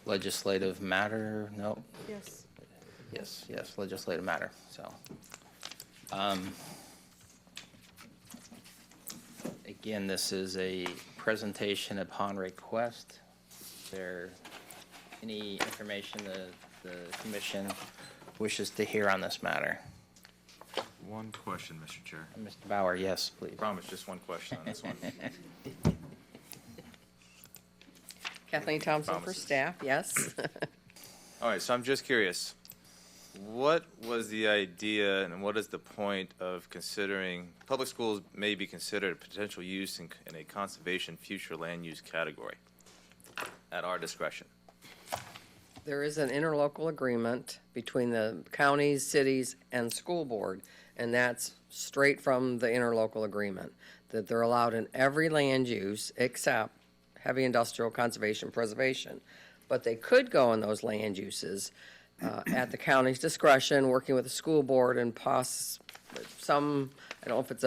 legislative matter, no? Yes. Yes, legislative matter, so. Again, this is a presentation upon request. Is there any information the commission wishes to hear on this matter? One question, Mr. Chair. Mr. Bauer, yes, please. Promise, just one question on this one. Kathleen Thompson for Promises. staff, yes. All right, so I'm just curious, what was the idea and what is the point of considering, public schools may be considered a potential use in a conservation future land use category at our discretion? There is an interlocal agreement between the counties, cities, and school board, and that's straight from the interlocal agreement, that they're allowed in every land use except heavy industrial conservation preservation. But they could go in those land uses at the county's discretion, working with the school board and some, I don't know if it's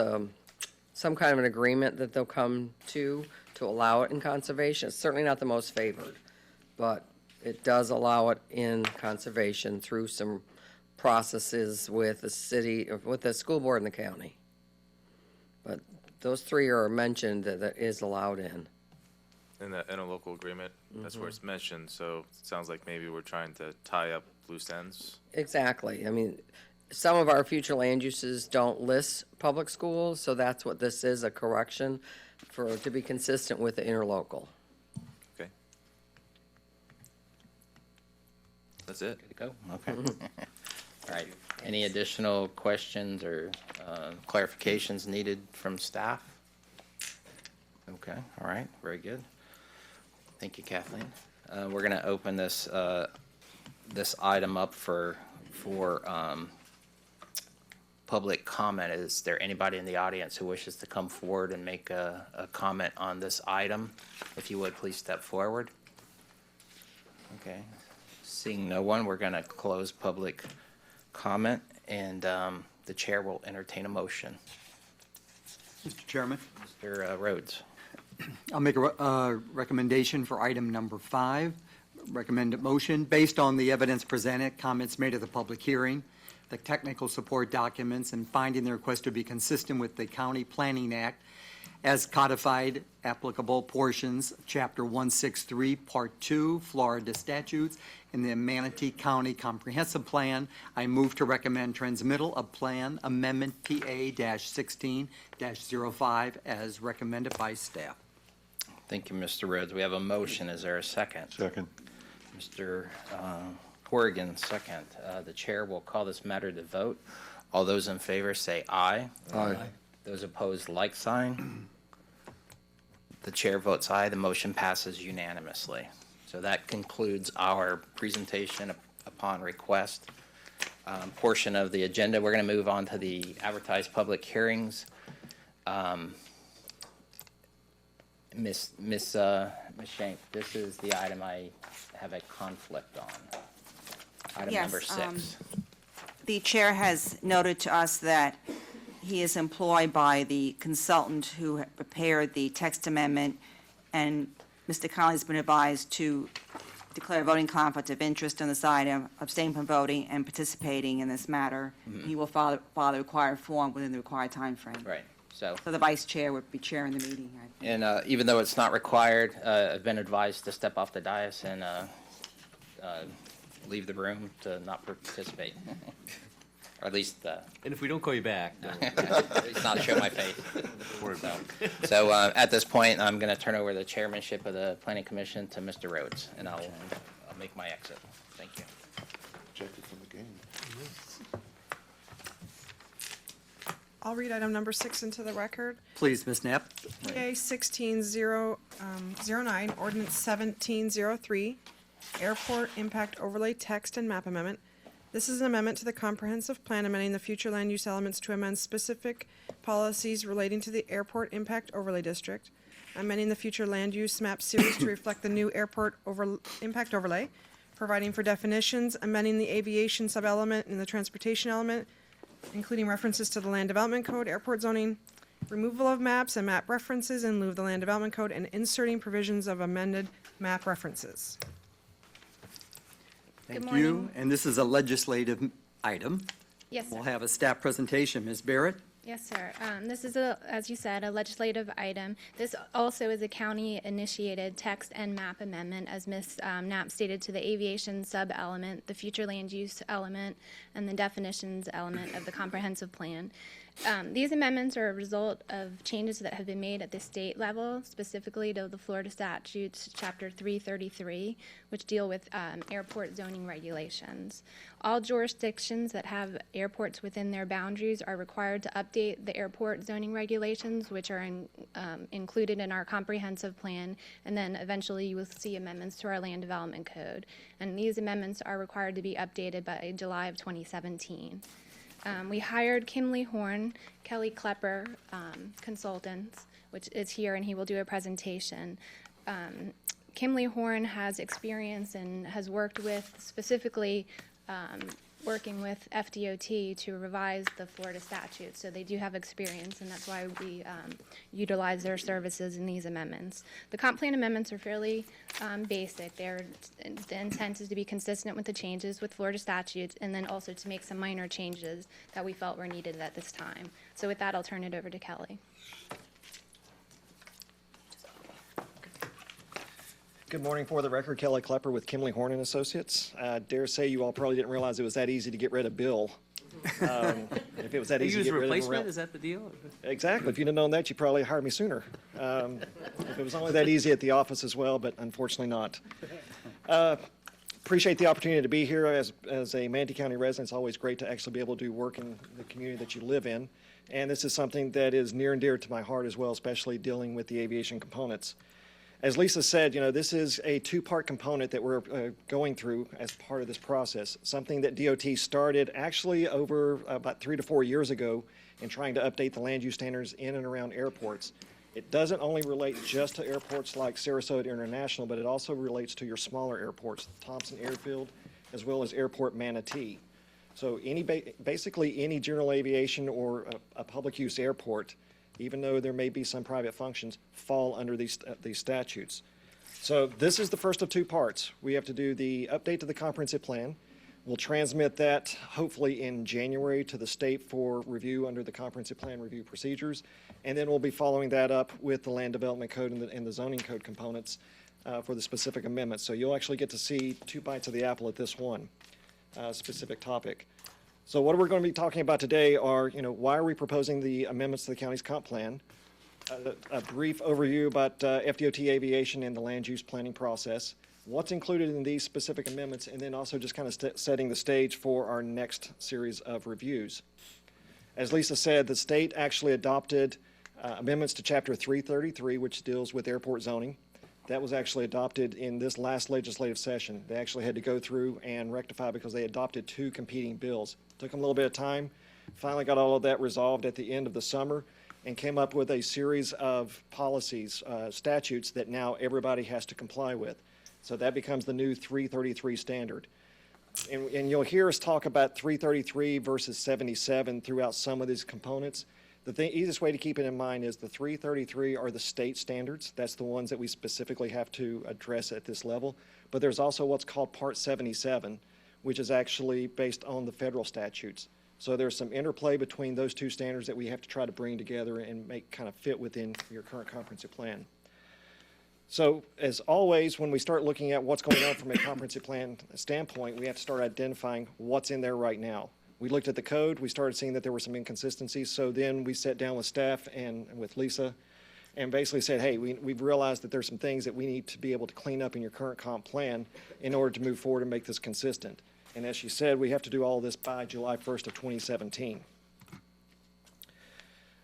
some kind of an agreement that they'll come to allow it in conservation. It's certainly not the most favored, but it does allow it in conservation through some processes with the city, with the school board and the county. But those three are mentioned that is allowed in. In a local agreement, that's where it's mentioned, so it sounds like maybe we're trying to tie up loose ends. Exactly. I mean, some of our future land uses don't list public schools, so that's what this is, a correction to be consistent with the interlocal. Okay. That's it. Good to go? Okay. All right. Any additional questions or clarifications needed from staff? Okay, all right, very good. Thank you, Kathleen. We're going to open this item up for public comment. Is there anybody in the audience who wishes to come forward and make a comment on this item? If you would, please step forward. Okay. Seeing no one, we're going to close public comment, and the chair will entertain a motion. Mr. Chairman, Mr. Rhodes. I'll make a recommendation for item number 5. Recommended motion, based on the evidence presented, comments made at the public hearing, the technical support documents, and finding the request to be consistent with the County Planning Act as codified applicable portions of Chapter 163, Part 2, Florida statutes, in the Manatee County Comprehensive Plan, I move to recommend transmittal of Plan Amendment PA-16-05 as recommended by staff. Thank you, Mr. Rhodes. We have a motion. Is there a second? Second. Mr. Corrigan, second. The chair will call this matter to vote. All those in favor say aye. Aye. Those opposed, like sign. The chair votes aye. The motion passes unanimously. So that concludes our presentation upon request portion of the agenda. We're going to move on to the advertised public hearings. Ms. Shank, this is the item I have a conflict on. Item Yes, number 6. The chair has noted to us that he is employed by the consultant who prepared the text amendment, and Mr. Connolly's been advised to declare voting conflict of interest on this item, abstain from voting and participating in this matter. He will follow the required form within the required timeframe. Right. So the vice chair would be chairing the meeting. And even though it's not required, I've been advised to step off the dais and leave the room to not participate. Or at least, And if we don't call you back, at least not show my face. So at this point, I'm going to turn over the chairmanship of the Planning Commission to Mr. Rhodes, and I'll make my exit. Thank you. Ejected from the game. I'll read item number 6 into the record. Please, Ms. Knapp. PA 1609, ordinance 1703, airport impact overlay text and map amendment. This is an amendment to the comprehensive plan amending the future land use elements to amend specific policies relating to the airport impact overlay district, amending the future land use map series to reflect the new airport impact overlay, providing for definitions, amending the aviation sub-element and the transportation element, including references to the land development code, airport zoning, removal of maps and map references in lieu of the land development code, and inserting provisions of amended map references. Thank morning. you. And this is a legislative item. Yes, We'll sir. have a staff presentation. Ms. Barrett? Yes, sir. This is, as you said, a legislative item. This also is a county-initiated text and map amendment, as Ms. Knapp stated, to the aviation sub-element, the future land use element, and the definitions element of the comprehensive plan. These amendments are a result of changes that have been made at the state level, specifically to the Florida statutes, Chapter 333, which deal with airport zoning regulations. All jurisdictions that have airports within their boundaries are required to update the airport zoning regulations, which are included in our comprehensive plan, and then eventually you will see amendments to our land development code. And these amendments are required to be updated by July of 2017. We hired Kimley Horn, Kelly Klepper Consultants, which is here, and he will do a presentation. Kimley Horn has experience and has worked with specifically working with FDOT to revise the Florida statute. So they do have experience, and that's why we utilize their services in these amendments. The comp plan amendments are fairly basic. The intent is to be consistent with the changes with Florida statutes, and then also to make some minor changes that we felt were needed at this time. So with that, I'll turn it over to Kelly. Good morning. For the record, Kelly Klepper with Kimley Horn and Associates. I dare say you all probably didn't realize it was that easy to get rid of Bill. If it was that They easy to use get rid of him. replacement, is that the deal? Exactly. If you'd have known that, you probably hired me sooner. If it was only that easy at the office as well, but unfortunately not. Appreciate the opportunity to be here. As a Manatee County resident, it's always great to actually be able to do work in the community that you live in. And this is something that is near and dear to my heart as well, especially dealing with the aviation components. As Lisa said, this is a two-part component that we're going through as part of this process, something that DOT started actually over about 3 to 4 years ago in trying to update the land use standards in and around airports. It doesn't only relate just to airports like Sarasota International, but it also relates to your smaller airports, Thompson Airfield, as well as Airport Manatee. So basically any general aviation or a public use airport, even though there may be some private functions, fall under these statutes. So this is the first of two parts. We have to do the update to the comprehensive plan. We'll transmit that hopefully in January to the state for review under the comprehensive plan review procedures. And then we'll be following that up with the land development code and the zoning code components for the specific amendments. So you'll actually get to see two bites of the apple at this one specific topic. So what we're going to be talking about today are, why are we proposing the amendments to the county's comp plan? A brief overview about FDOT aviation and the land use planning process. What's included in these specific amendments, and then also just kind of setting the stage for our next series of reviews. As Lisa said, the state actually adopted amendments to Chapter 333, which deals with airport zoning. That was actually adopted in this last legislative session. They actually had to go through and rectify because they adopted two competing bills. Took them a little bit of time, finally got all of that resolved at the end of the summer, and came up with a series of policies, statutes that now everybody has to comply with. So that becomes the new 333 standard. And you'll hear us talk about 333 versus 77 throughout some of these components. The easiest way to keep it in mind is the 333 are the state standards. That's the ones that we specifically have to address at this level. But there's also what's called Part 77, which is actually based on the federal statutes. So there's some interplay between those two standards that we have to try to bring together and make kind of fit within your current comprehensive plan. So as always, when we start looking at what's going on from a comprehensive plan standpoint, we have to start identifying what's in there right now. We looked at the code, we started seeing that there were some inconsistencies, so then we sat down with staff and with Lisa and basically said, hey, we've realized that there's some things that we need to be able to clean up in your current comp plan in order to move forward and make this consistent. And as she said, we have to do all of this by July 1st of 2017.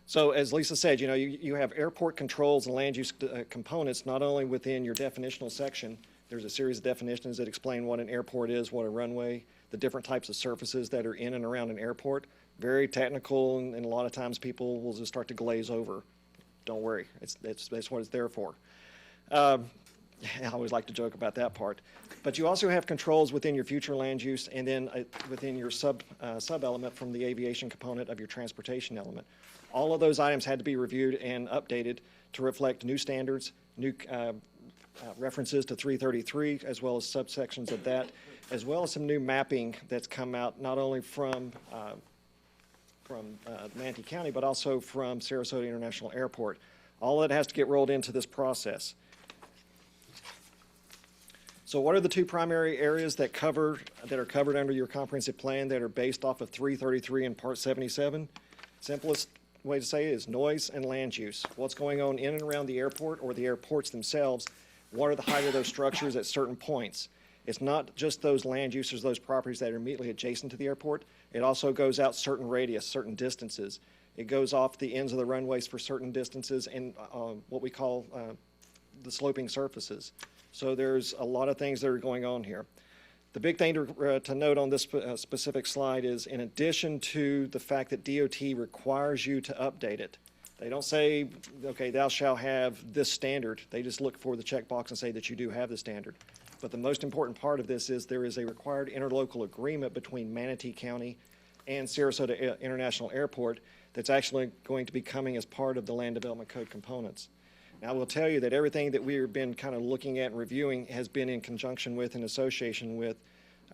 So as Lisa said, you have airport controls and land use components not only within your definitional section. There's a series of definitions that explain what an airport is, what a runway, the different types of surfaces that are in and around an airport. Very technical, and a lot of times people will just start to glaze over. Don't worry, that's what it's there for. I always like to joke about that part. But you also have controls within your future land use and then within your sub-element from the aviation component of your transportation element. All of those items had to be reviewed and updated to reflect new standards, new references to 333, as well as subsections of that, as well as some new mapping that's come out not only from Manatee County, but also from Sarasota International Airport. All of it has to get rolled into this process. So what are the two primary areas that are covered under your comprehensive plan that are based off of 333 and Part 77? Simplest way to say it is noise and land use. What's going on in and around the airport or the airports themselves? What are the height of those structures at certain points? It's not just those land uses, those properties that are immediately adjacent to the airport. It also goes out certain radius, certain distances. It goes off the ends of the runways for certain distances and what we call the sloping surfaces. So there's a lot of things that are going on here. The big thing to note on this specific slide is in addition to the fact that DOT requires you to update it, they don't say, okay, thou shalt have this standard. They just look for the checkbox and say that you do have the standard. But the most important part of this is there is a required interlocal agreement between Manatee County and Sarasota International Airport that's actually going to be coming as part of the Land Development Code components. Now, I will tell you that everything that we've been kind of looking at and reviewing has been in conjunction with and association with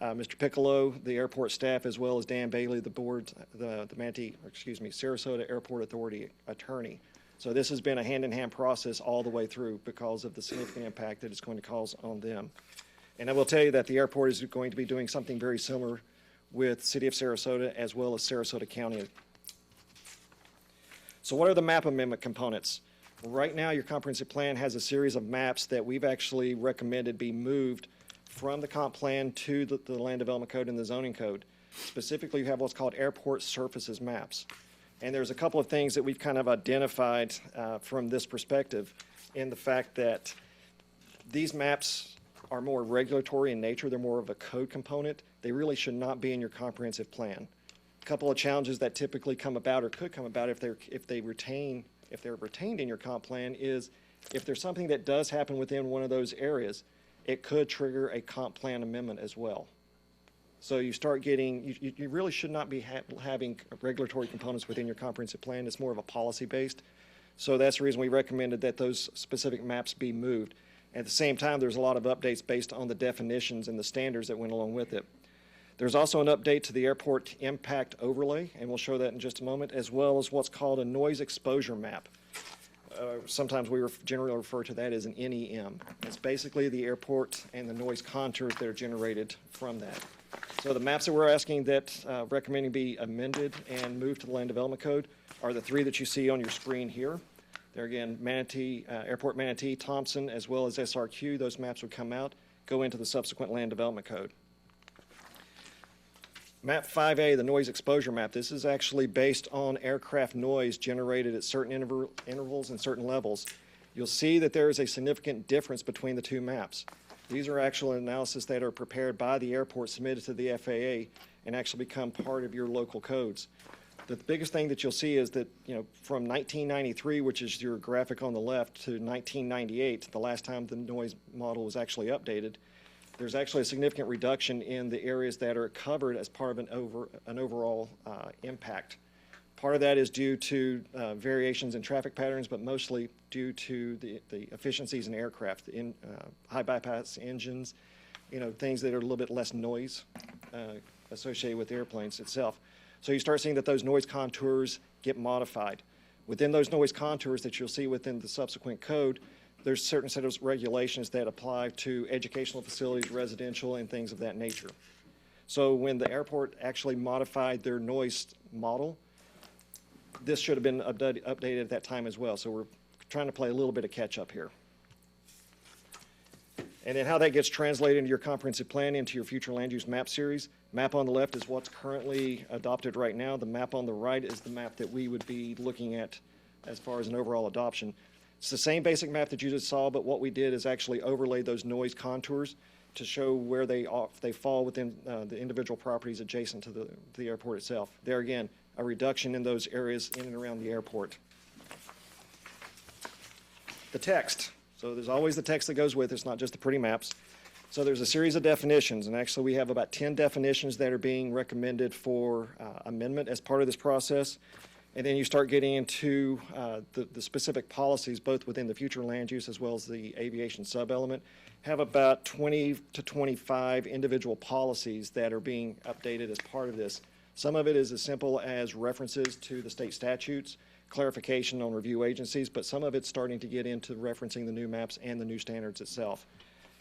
Mr. Piccolo, the airport staff, as well as Dan Bailey, the board, the Sarasota Airport Authority attorney. So this has been a hand-in-hand process all the way through because of the significant impact that it's going to cause on them. And I will tell you that the airport is going to be doing something very similar with City of Sarasota as well as Sarasota County. So what are the map amendment components? Right now, your comprehensive plan has a series of maps that we've actually recommended be moved from the comp plan to the Land Development Code and the zoning code. Specifically, you have what's called airport surfaces maps. And there's a couple of things that we've kind of identified from this perspective in the fact that these maps are more regulatory in nature. They're more of a code component. They really should not be in your comprehensive plan. A couple of challenges that typically come about or could come about if they're retained in your comp plan is if there's something that does happen within one of those areas, it could trigger a comp plan amendment as well. So you start getting, you really should not be having regulatory components within your comprehensive plan. It's more of a policy-based. So that's the reason we recommended that those specific maps be moved. At the same time, there's a lot of updates based on the definitions and the standards that went along with it. There's also an update to the airport impact overlay, and we'll show that in just a moment, as well as what's called a noise exposure map. Sometimes we generally refer to that as an NEM. It's basically the airport and the noise contours that are generated from that. So the maps that we're asking that recommending be amended and moved to the Land Development Code are the three that you see on your screen here. They're again Manatee, Airport Manatee, Thompson, as well as SRQ. Those maps would come out, go into the subsequent Land Development Code. Map 5A, the noise exposure map, this is actually based on aircraft noise generated at certain intervals and certain levels. You'll see that there is a significant difference between the two maps. These are actual analysis that are prepared by the airport, submitted to the FAA, and actually become part of your local codes. The biggest thing that you'll see is that, from 1993, which is your graphic on the left, to 1998, the last time the noise model was actually updated, there's actually a significant reduction in the areas that are covered as part of an overall impact. Part of that is due to variations in traffic patterns, but mostly due to the efficiencies in aircraft, in high bypass engines, things that are a little bit less noise associated with the airplanes itself. So you start seeing that those noise contours get modified. Within those noise contours that you'll see within the subsequent code, there's certain set of regulations that apply to educational facilities, residential, and things of that nature. So when the airport actually modified their noise model, this should have been updated at that time as well. So we're trying to play a little bit of catch up here. And then how that gets translated into your comprehensive plan, into your future land use map series. Map on the left is what's currently adopted right now. The map on the right is the map that we would be looking at as far as an overall adoption. It's the same basic map that you just saw, but what we did is actually overlay those noise contours to show where they fall within the individual properties adjacent to the airport itself. There again, a reduction in those areas in and around the airport. The text. So there's always the text that goes with it. It's not just the pretty maps. So there's a series of definitions, and actually we have about 10 definitions that are being recommended for amendment as part of this process. And then you start getting into the specific policies, both within the future land use as well as the aviation sub-element. Have about 20 to 25 individual policies that are being updated as part of this. Some of it is as simple as references to the state statutes, clarification on review agencies, but some of it's starting to get into referencing the new maps and the new standards itself.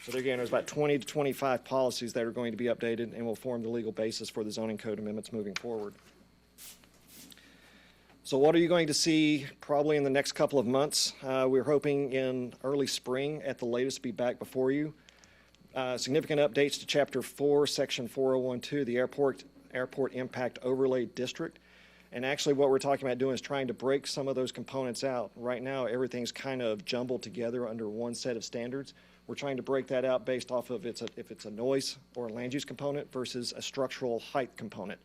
So again, there's about 20 to 25 policies that are going to be updated and will form the legal basis for the zoning code amendments moving forward. So what are you going to see probably in the next couple of months? We're hoping in early spring at the latest to be back before you. Significant updates to Chapter 4, Section 4012, the Airport Impact Overlay District. And actually what we're talking about doing is trying to break some of those components out. Right now, everything's kind of jumbled together under one set of standards. We're trying to break that out based off of if it's a noise or a land use component versus a structural height component.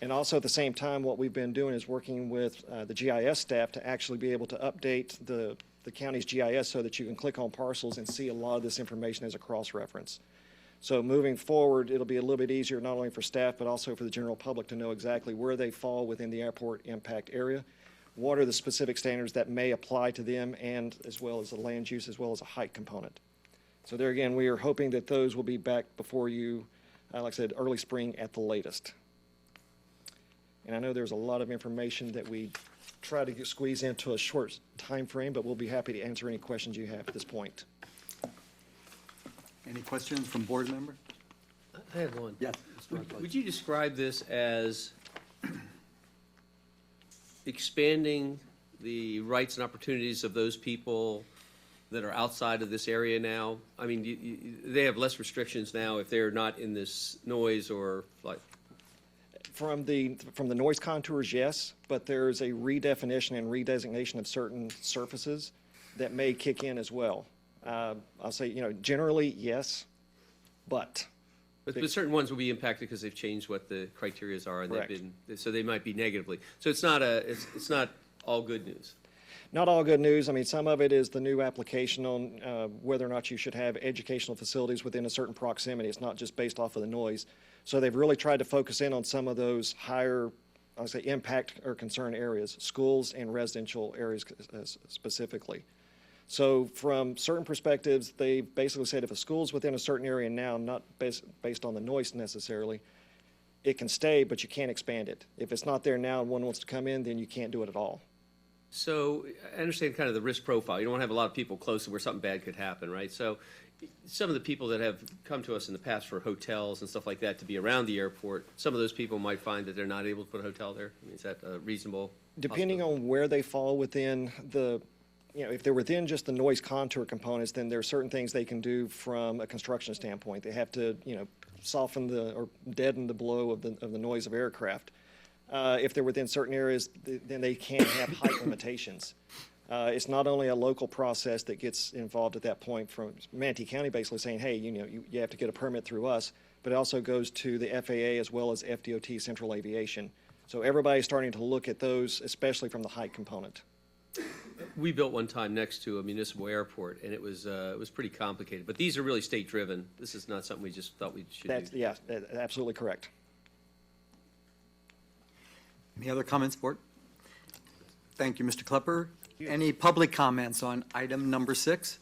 And also at the same time, what we've been doing is working with the GIS staff to actually be able to update the the county's GIS so that you can click on parcels and see a lot of this information as a cross-reference. So moving forward, it'll be a little bit easier not only for staff, but also for the general public to know exactly where they fall within the airport impact area. What are the specific standards that may apply to them, and as well as the land use, as well as a height component. So there again, we are hoping that those will be back before you, like I said, early spring at the latest. And I know there's a lot of information that we try to squeeze into a short time frame, but we'll be happy to answer any questions you have at this point. Any questions from board members? I have one. Yes. Would you describe this as expanding the rights and opportunities of those people that are outside of this area now? I mean, they have less restrictions now if they're not in this noise or like. From the noise contours, yes, but there's a redefinition and redesignation of certain surfaces that may kick in as well. I'll say, generally, yes, but. But certain ones will be impacted because they've changed what the criterias are, and Correct. so they might be negatively. So it's not all good news. Not all good news. I mean, some of it is the new application on whether or not you should have educational facilities within a certain proximity. It's not just based off of the noise. So they've really tried to focus in on some of those higher, I would say, impact or concern areas, schools and residential areas specifically. So from certain perspectives, they basically said if a school's within a certain area now, not based on the noise necessarily, it can stay, but you can't expand it. If it's not there now and one wants to come in, then you can't do it at all. So I understand kind of the risk profile. You don't want to have a lot of people close to where something bad could happen, right? So some of the people that have come to us in the past for hotels and stuff like that to be around the airport, some of those people might find that they're not able to put a hotel there. I mean, is that a reasonable? Depending on where they fall within the, if they're within just the noise contour components, then there are certain things they can do from a construction standpoint. They have to, soften or deaden the blow of the noise of aircraft. If they're within certain areas, then they can have height limitations. It's not only a local process that gets involved at that point from Manatee County basically saying, hey, you have to get a permit through us, but it also goes to the FAA as well as FDOT Central Aviation. So everybody's starting to look at those, especially from the height component. We built one time next to a municipal airport, and it was pretty complicated. But these are really state-driven. This is not something we just thought we should do. Yeah, absolutely correct. Any other comments, board? Thank you, Mr. Klepper. Any public comments on item number 6?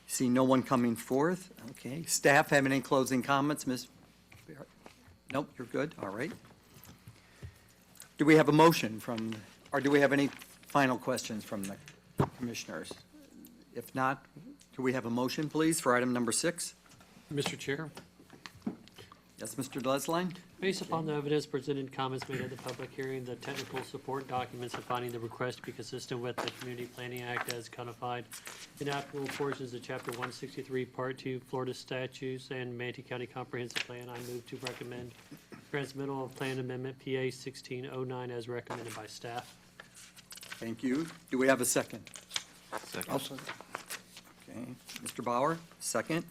See no one coming forth. Okay. Staff have any closing comments, Ms.? Nope, you're good. All right. Do we have a motion or do we have any final questions from the commissioners? If not, do we have a motion, please, for item number 6? Mr. Chair, Yes, Mr. Lesline? based upon the evidence presented, comments made at the public hearing, the technical support documents, and finding the request to be consistent with the Community Planning Act as codified in applicable portions of Chapter 163, Part 2, Florida statutes, and Manatee County Comprehensive Plan, I move to recommend transmittal of Plan Amendment PA 1609 as recommended by staff. Thank you. Do we have a second? Second. Okay. Mr. Bauer, second.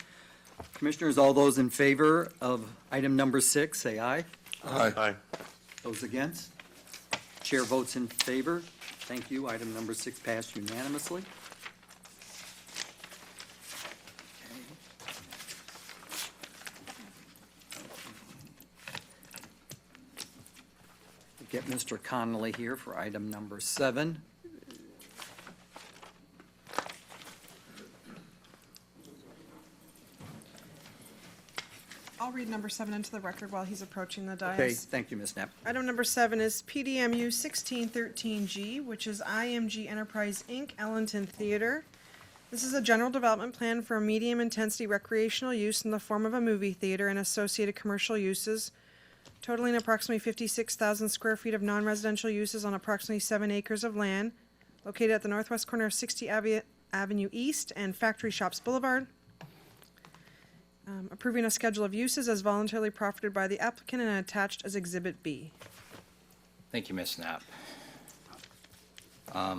Commissioners, all those in favor of item number 6, say aye. Aye. Those against? Chair votes in favor. Thank you. Item number 6 passed unanimously. Get Mr. Connolly here for item number 7. I'll read number 7 into the record while he's approaching the dais. Okay, thank you, Ms. Knapp. Item number 7 is PDMU 1613G, which is IMG Enterprise, Inc., Ellington Theater. This is a general development plan for a medium-intensity recreational use in the form of a movie theater and associated commercial uses, totaling approximately 56,000 square feet of non-residential uses on approximately 7 acres of land, located at the northwest corner of 60 Avenue East and Factory Shops Boulevard. Approving a schedule of uses as voluntarily profited by the applicant and attached as Exhibit B. Thank you, Ms. Knapp. Are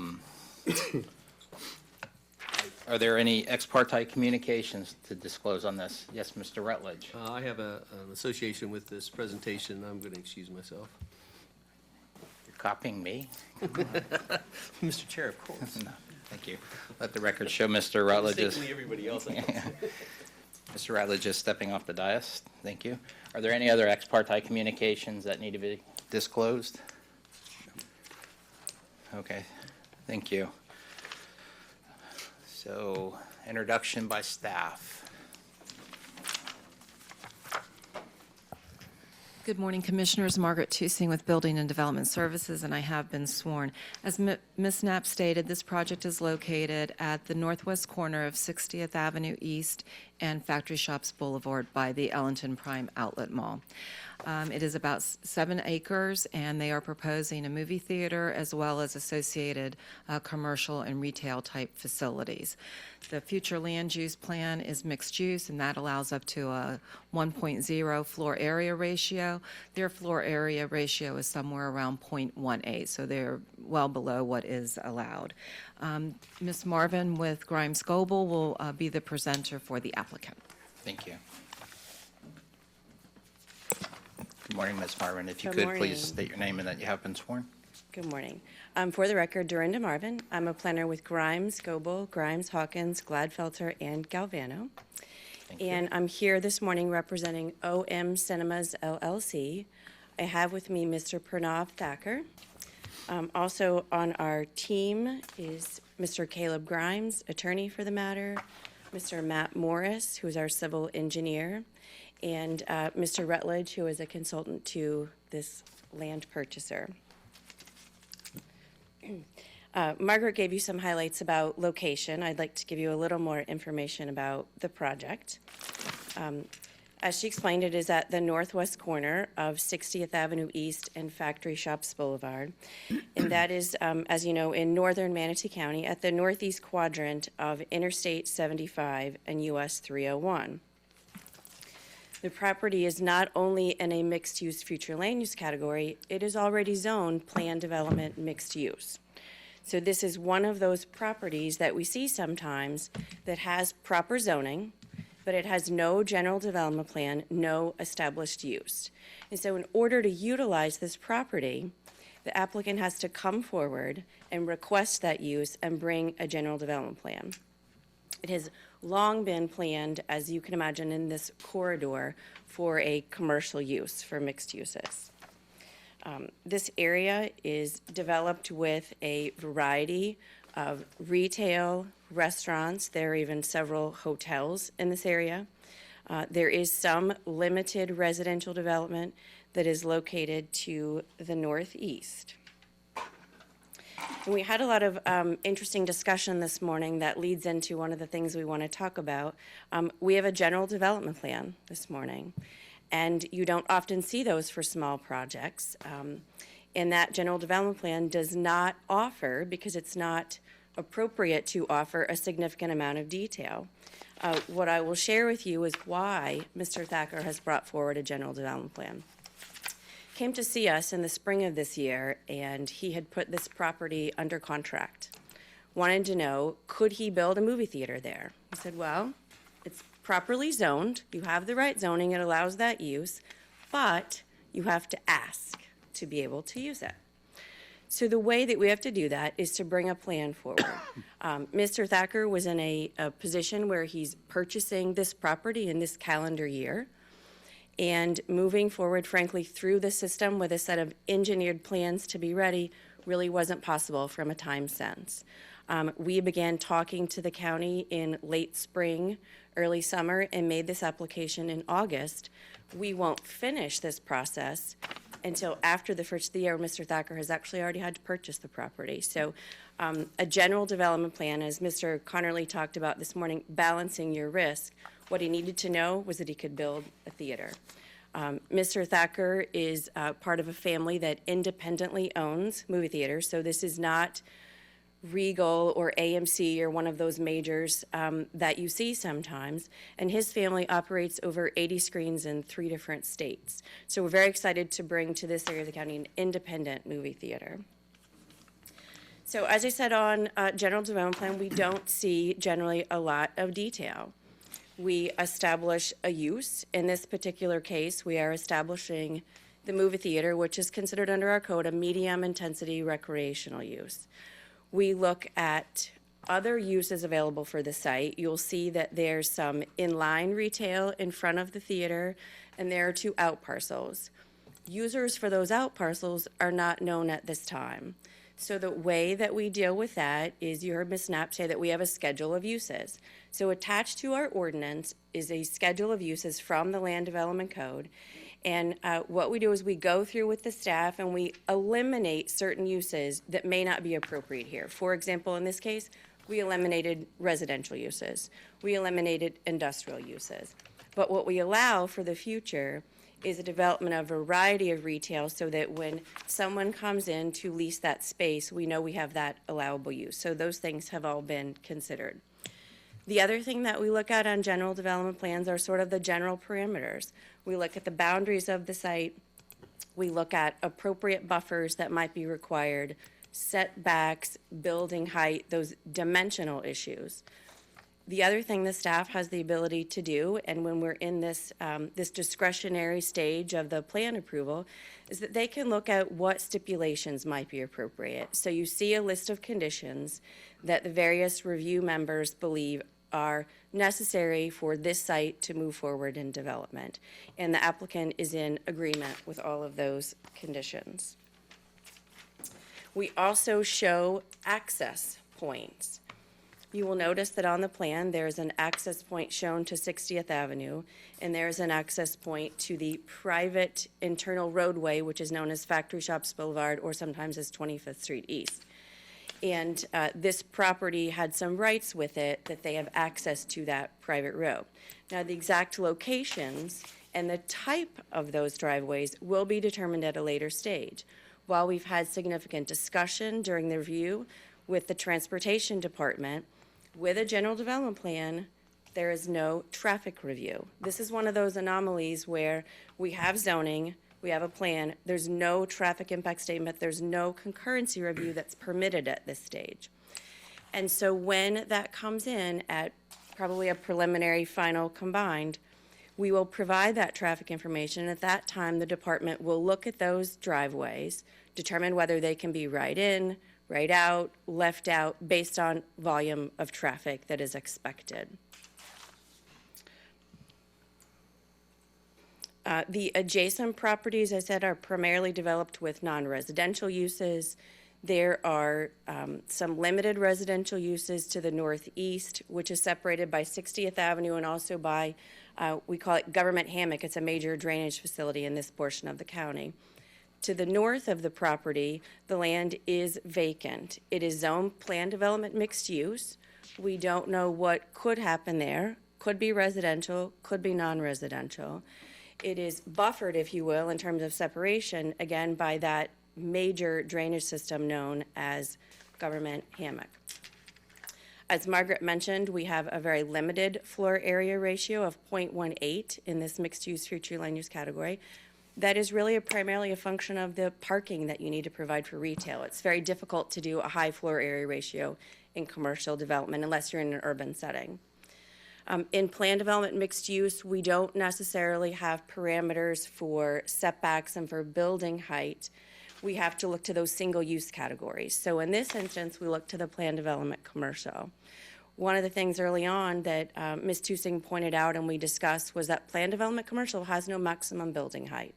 there any ex parte communications to disclose on this? Yes, Mr. Rutledge. I have an association with this presentation. I'm going to excuse myself. Copying me? Mr. Chair, of course. No, thank you. Let the record show Mr. Rutledge is, Mistakenly everybody else, I guess. Mr. Rutledge is stepping off the dais. Thank you. Are there any other ex parte communications that need to be disclosed? Okay, thank you. So, introduction by staff. Good morning, Commissioners. Margaret Tusing with Building and Development Services, and I have been sworn. As Ms. Knapp stated, this project is located at the northwest corner of 60th Avenue East and Factory Shops Boulevard by the Ellington Prime Outlet Mall. It is about 7 acres, and they are proposing a movie theater as well as associated commercial and retail-type facilities. The future land use plan is mixed use, and that allows up to a 1.0 floor area ratio. Their floor area ratio is somewhere around 0.18, so they're well below what is allowed. Ms. Marvin with Grimes Goebel will be the presenter for the applicant. Thank you. Good morning, Ms. Marvin. If you Good could, morning. please state your name and that you have been sworn. Good morning. For the record, Dorinda Marvin. I'm a planner with Grimes, Goebel, Grimes, Hawkins, Gladfelter, and Galvano. And I'm here this morning representing OM Cinemas LLC. I have with me Mr. Pranav Thacker. Also on our team is Mr. Caleb Grimes, attorney for the matter, Mr. Matt Morris, who is our civil engineer, and Mr. Rutledge, who is a consultant to this land purchaser. Margaret gave you some highlights about location. I'd like to give you a little more information about the project. As she explained, it is at the northwest corner of 60th Avenue East and Factory Shops Boulevard. And that is, as you know, in northern Manatee County at the northeast quadrant of Interstate 75 and US 301. The property is not only in a mixed-use future land use category, it is already zoned planned development mixed use. So this is one of those properties that we see sometimes that has proper zoning, but it has no general development plan, no established use. And so in order to utilize this property, the applicant has to come forward and request that use and bring a general development plan. It has long been planned, as you can imagine, in this corridor for a commercial use, for mixed uses. This area is developed with a variety of retail, restaurants. There are even several hotels in this area. There is some limited residential development that is located to the northeast. And we had a lot of interesting discussion this morning that leads into one of the things we want to talk about. We have a general development plan this morning, and you don't often see those for small projects. And that general development plan does not offer, because it's not appropriate to offer, a significant amount of detail. What I will share with you is why Mr. Thacker has brought forward a general development plan. Came to see us in the spring of this year, and he had put this property under contract. Wanted to know, could he build a movie theater there? I said, well, it's properly zoned. You have the right zoning. It allows that use, but you have to ask to be able to use it. So the way that we have to do that is to bring a plan forward. Mr. Thacker was in a position where he's purchasing this property in this calendar year. And moving forward, frankly, through the system with a set of engineered plans to be ready really wasn't possible from a time sense. We began talking to the county in late spring, early summer, and made this application in August. We won't finish this process until after the first of the year. Mr. Thacker has actually already had to purchase the property. So a general development plan, as Mr. Connerly talked about this morning, balancing your risk. What he needed to know was that he could build a theater. Mr. Thacker is part of a family that independently owns movie theaters, so this is not Regal or AMC or one of those majors that you see sometimes. And his family operates over 80 screens in 3 different states. So we're very excited to bring to this area of the county an independent movie theater. So as I said on general development plan, we don't see generally a lot of detail. We establish a use. In this particular case, we are establishing the movie theater, which is considered under our code a medium-intensity recreational use. We look at other uses available for the site. You'll see that there's some inline retail in front of the theater, and there are 2 out parcels. Users for those out parcels are not known at this time. So the way that we deal with that is, you heard Ms. Knapp say that we have a schedule of uses. So attached to our ordinance is a schedule of uses from the Land Development Code. And what we do is we go through with the staff and we eliminate certain uses that may not be appropriate here. For example, in this case, we eliminated residential uses. We eliminated industrial uses. But what we allow for the future is a development of a variety of retail, so that when someone comes in to lease that space, we know we have that allowable use. So those things have all been considered. The other thing that we look at on general development plans are sort of the general parameters. We look at the boundaries of the site. We look at appropriate buffers that might be required, setbacks, building height, those dimensional issues. The other thing the staff has the ability to do, and when we're in this, this discretionary stage of the plan approval, is that they can look at what stipulations might be appropriate. So you see a list of conditions that the various review members believe are necessary for this site to move forward in development. And the applicant is in agreement with all of those conditions. We also show access points. You will notice that on the plan, there's an access point shown to 60th Avenue, and there's an access point to the private internal roadway, which is known as Factory Shops Boulevard, or sometimes as 25th Street East. And this property had some rights with it that they have access to that private road. Now, the exact locations and the type of those driveways will be determined at a later stage. While we've had significant discussion during the review with the Transportation Department, with a general development plan, there is no traffic review. This is one of those anomalies where we have zoning, we have a plan, there's no traffic impact statement, there's no concurrency review that's permitted at this stage. And so when that comes in at probably a preliminary final combined, we will provide that traffic information. At that time, the department will look at those driveways, determine whether they can be right in, right out, left out, based on volume of traffic that is expected. The adjacent properties, I said, are primarily developed with non-residential uses. There are some limited residential uses to the northeast, which is separated by 60th Avenue and also by, we call it Government Hammock. It's a major drainage facility in this portion of the county. To the north of the property, the land is vacant. It is zoned plan development mixed use. We don't know what could happen there. Could be residential, could be non-residential. It is buffered, if you will, in terms of separation, again, by that major drainage system known as Government Hammock. As Margaret mentioned, we have a very limited floor area ratio of 0.18 in this mixed-use future land use category. That is really primarily a function of the parking that you need to provide for retail. It's very difficult to do a high floor area ratio in commercial development unless you're in an urban setting. In plan development mixed use, we don't necessarily have parameters for setbacks and for building height. We have to look to those single use categories. So in this instance, we look to the plan development commercial. One of the things early on that Ms. Tusing pointed out and we discussed was that plan development commercial has no maximum building height.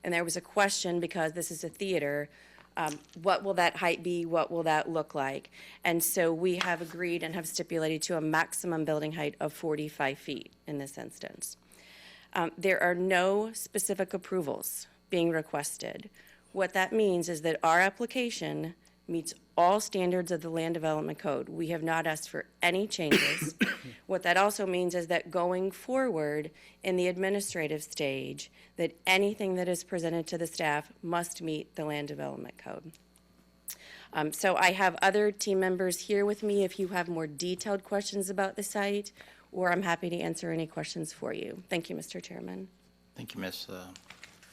And there was a question, because this is a theater, what will that height be? What will that look like? And so we have agreed and have stipulated to a maximum building height of 45 feet in this instance. There are no specific approvals being requested. What that means is that our application meets all standards of the Land Development Code. We have not asked for any changes. What that also means is that going forward in the administrative stage, that anything that is presented to the staff must meet the Land Development Code. So I have other team members here with me if you have more detailed questions about the site, or I'm happy to answer any questions for you. Thank you, Mr. Chairman. Thank you, Ms.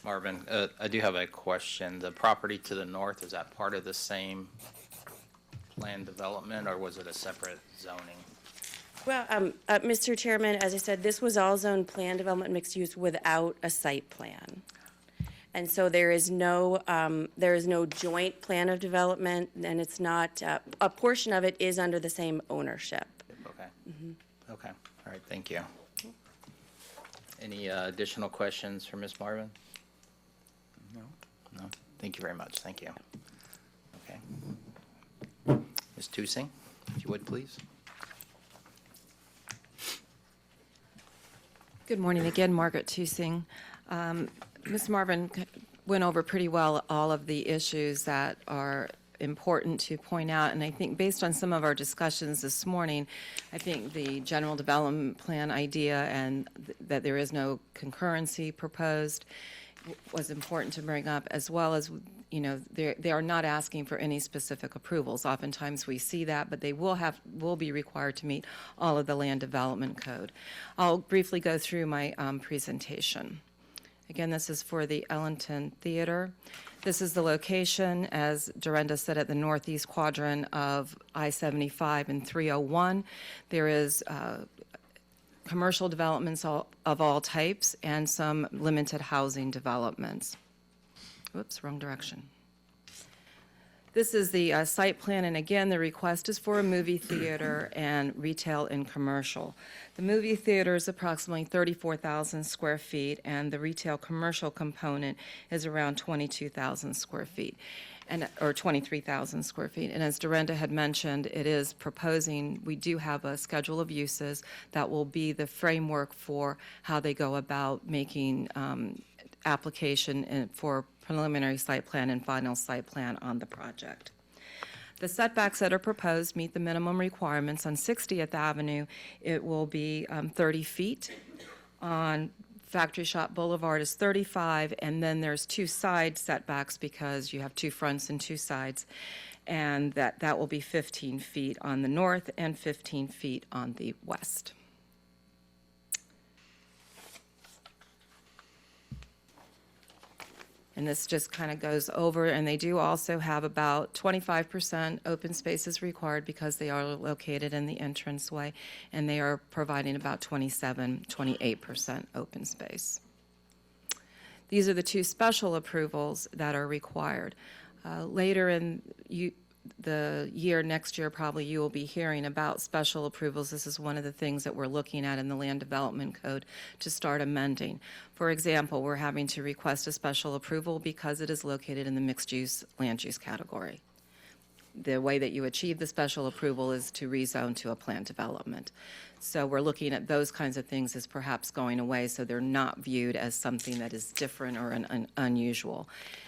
Marvin. I do have a question. The property to the north, is that part of the same plan development, or was it a separate zoning? Well, Mr. Chairman, as I said, this was all zone plan development mixed use without a site plan. And so there is no joint plan of development, and it's not, a portion of it is under the same ownership. Okay. Okay, all right, thank you. Any additional questions for Ms. Marvin? No? No? Thank you very much, thank you. Okay. Ms. Tusing, if you would, please. Good morning again, Margaret Tusing. Ms. Marvin went over pretty well all of the issues that are important to point out, and I think based on some of our discussions this morning, I think the general development plan idea and that there is no concurrency proposed was important to bring up, as well as, you know, they are not asking for any specific approvals. Oftentimes we see that, but they will be required to meet all of the land development code. I'll briefly go through my presentation. Again, this is for the Ellington Theater. This is the location, as Dorinda said, at the northeast quadrant of I-75 and 301. There is commercial developments of all types and some limited housing developments. Whoops, wrong direction. This is the site plan, and again, the request is for a movie theater and retail and commercial. The movie theater is approximately 34,000 square feet, and the retail commercial component is around 22,000 square feet, or 23,000 square feet. And as Dorinda had mentioned, it is proposing, we do have a schedule of uses that will be the framework for how they go about making application for preliminary site plan and final site plan on the project. The setbacks that are proposed meet the minimum requirements. On 60th Avenue, it will be 30 feet. On Factory Shop Boulevard is 35, and then there's two side setbacks because you have two fronts and two sides, and that will be 15 feet on the north and 15 feet on the west. And this just kind of goes over, and they do also have about 25% open spaces required because they are located in the entranceway, and they are providing about 28% open space. These are the two special approvals that are required. Later in the year, next year, probably you will be hearing about special approvals. This is one of the things that we're looking at in the Land Development Code to start amending. For example, we're having to request a special approval because it is located in the mixed-use land use category. The way that you achieve the special approval is to rezone to a planned development. So we're looking at those kinds of things as perhaps going away, so they're not viewed as something that is different or unusual.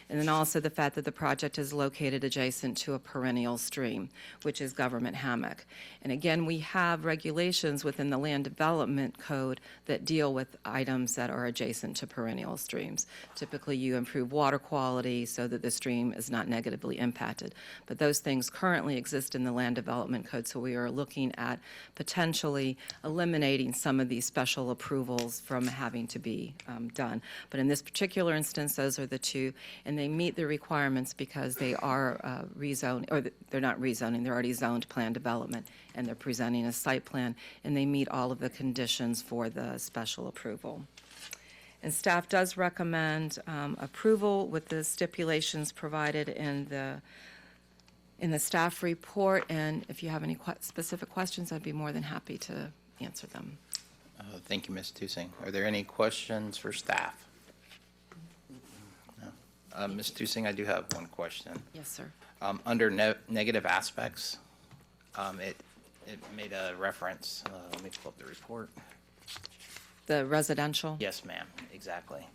And then also the fact that the project is located adjacent to a perennial stream, which is Government Hammock. And again, we have regulations within the Land Development Code that deal with items that are adjacent to perennial streams. Typically, you improve water quality so that the stream is not negatively impacted. But those things currently exist in the Land Development Code, so we are looking at potentially eliminating some of these special approvals from having to be done. But in this particular instance, those are the two, and they meet the requirements because they are rezoned, or they're not rezoning, they're already zoned plan development, and they're presenting a site plan, and they meet all of the conditions for the special approval. And staff does recommend approval with the stipulations provided in the staff report, and if you have any specific questions, I'd be more than happy to answer them. Thank you, Ms. Tusing. Are there any questions for staff? No. Ms. Tusing, I do have one question. Yes, sir. Under negative aspects, it made a reference, let me pull up the report. The residential? Yes, ma'am, exactly.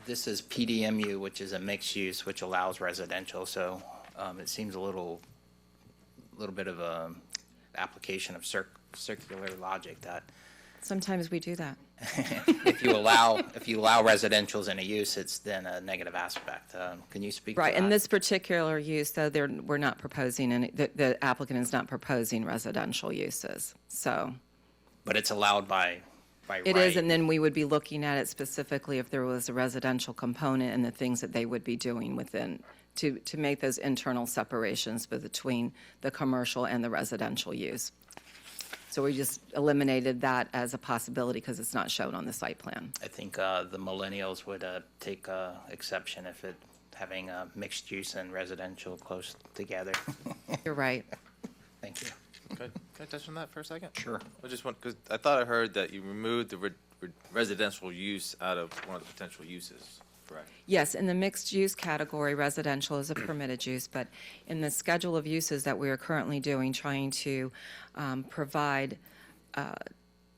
This is PDMU, which is a mixed use, which allows residential, so it seems a little bit of a application of circular logic that Sometimes we do that. if you allow residentials in a use, it's then a negative aspect. Can you speak to Right, that? in this particular use, though, we're not proposing any, the applicant is not proposing residential uses, so. But it's allowed by right. It is, and then we would be looking at it specifically if there was a residential component and the things that they would be doing within, to make those internal separations between the commercial and the residential use. So we just eliminated that as a possibility because it's not shown on the site plan. I think the millennials would take exception if it having mixed use and residential close together. You're right. Thank you. Can I touch on that for a second? Sure. I just want, because I thought I heard that you removed the residential use out of one of the potential uses, correct? Yes, in the mixed-use category, residential is a permitted use, but in the schedule of uses that we are currently doing, trying to provide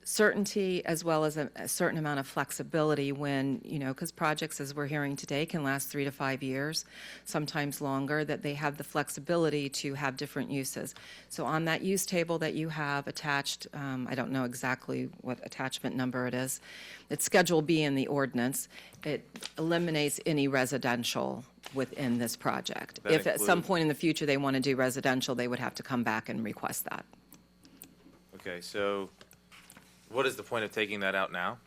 certainty as well as a certain amount of flexibility when, because projects, as we're hearing today, can last 3 to 5 years, sometimes longer, that they have the flexibility to have different uses. So on that use table that you have attached, I don't know exactly what attachment number it is, it's Schedule B in the ordinance. It eliminates any residential within this project. That If at some include- point in the future they want to do residential, they would have to come back and request that. Okay, so what is the point of taking that out now?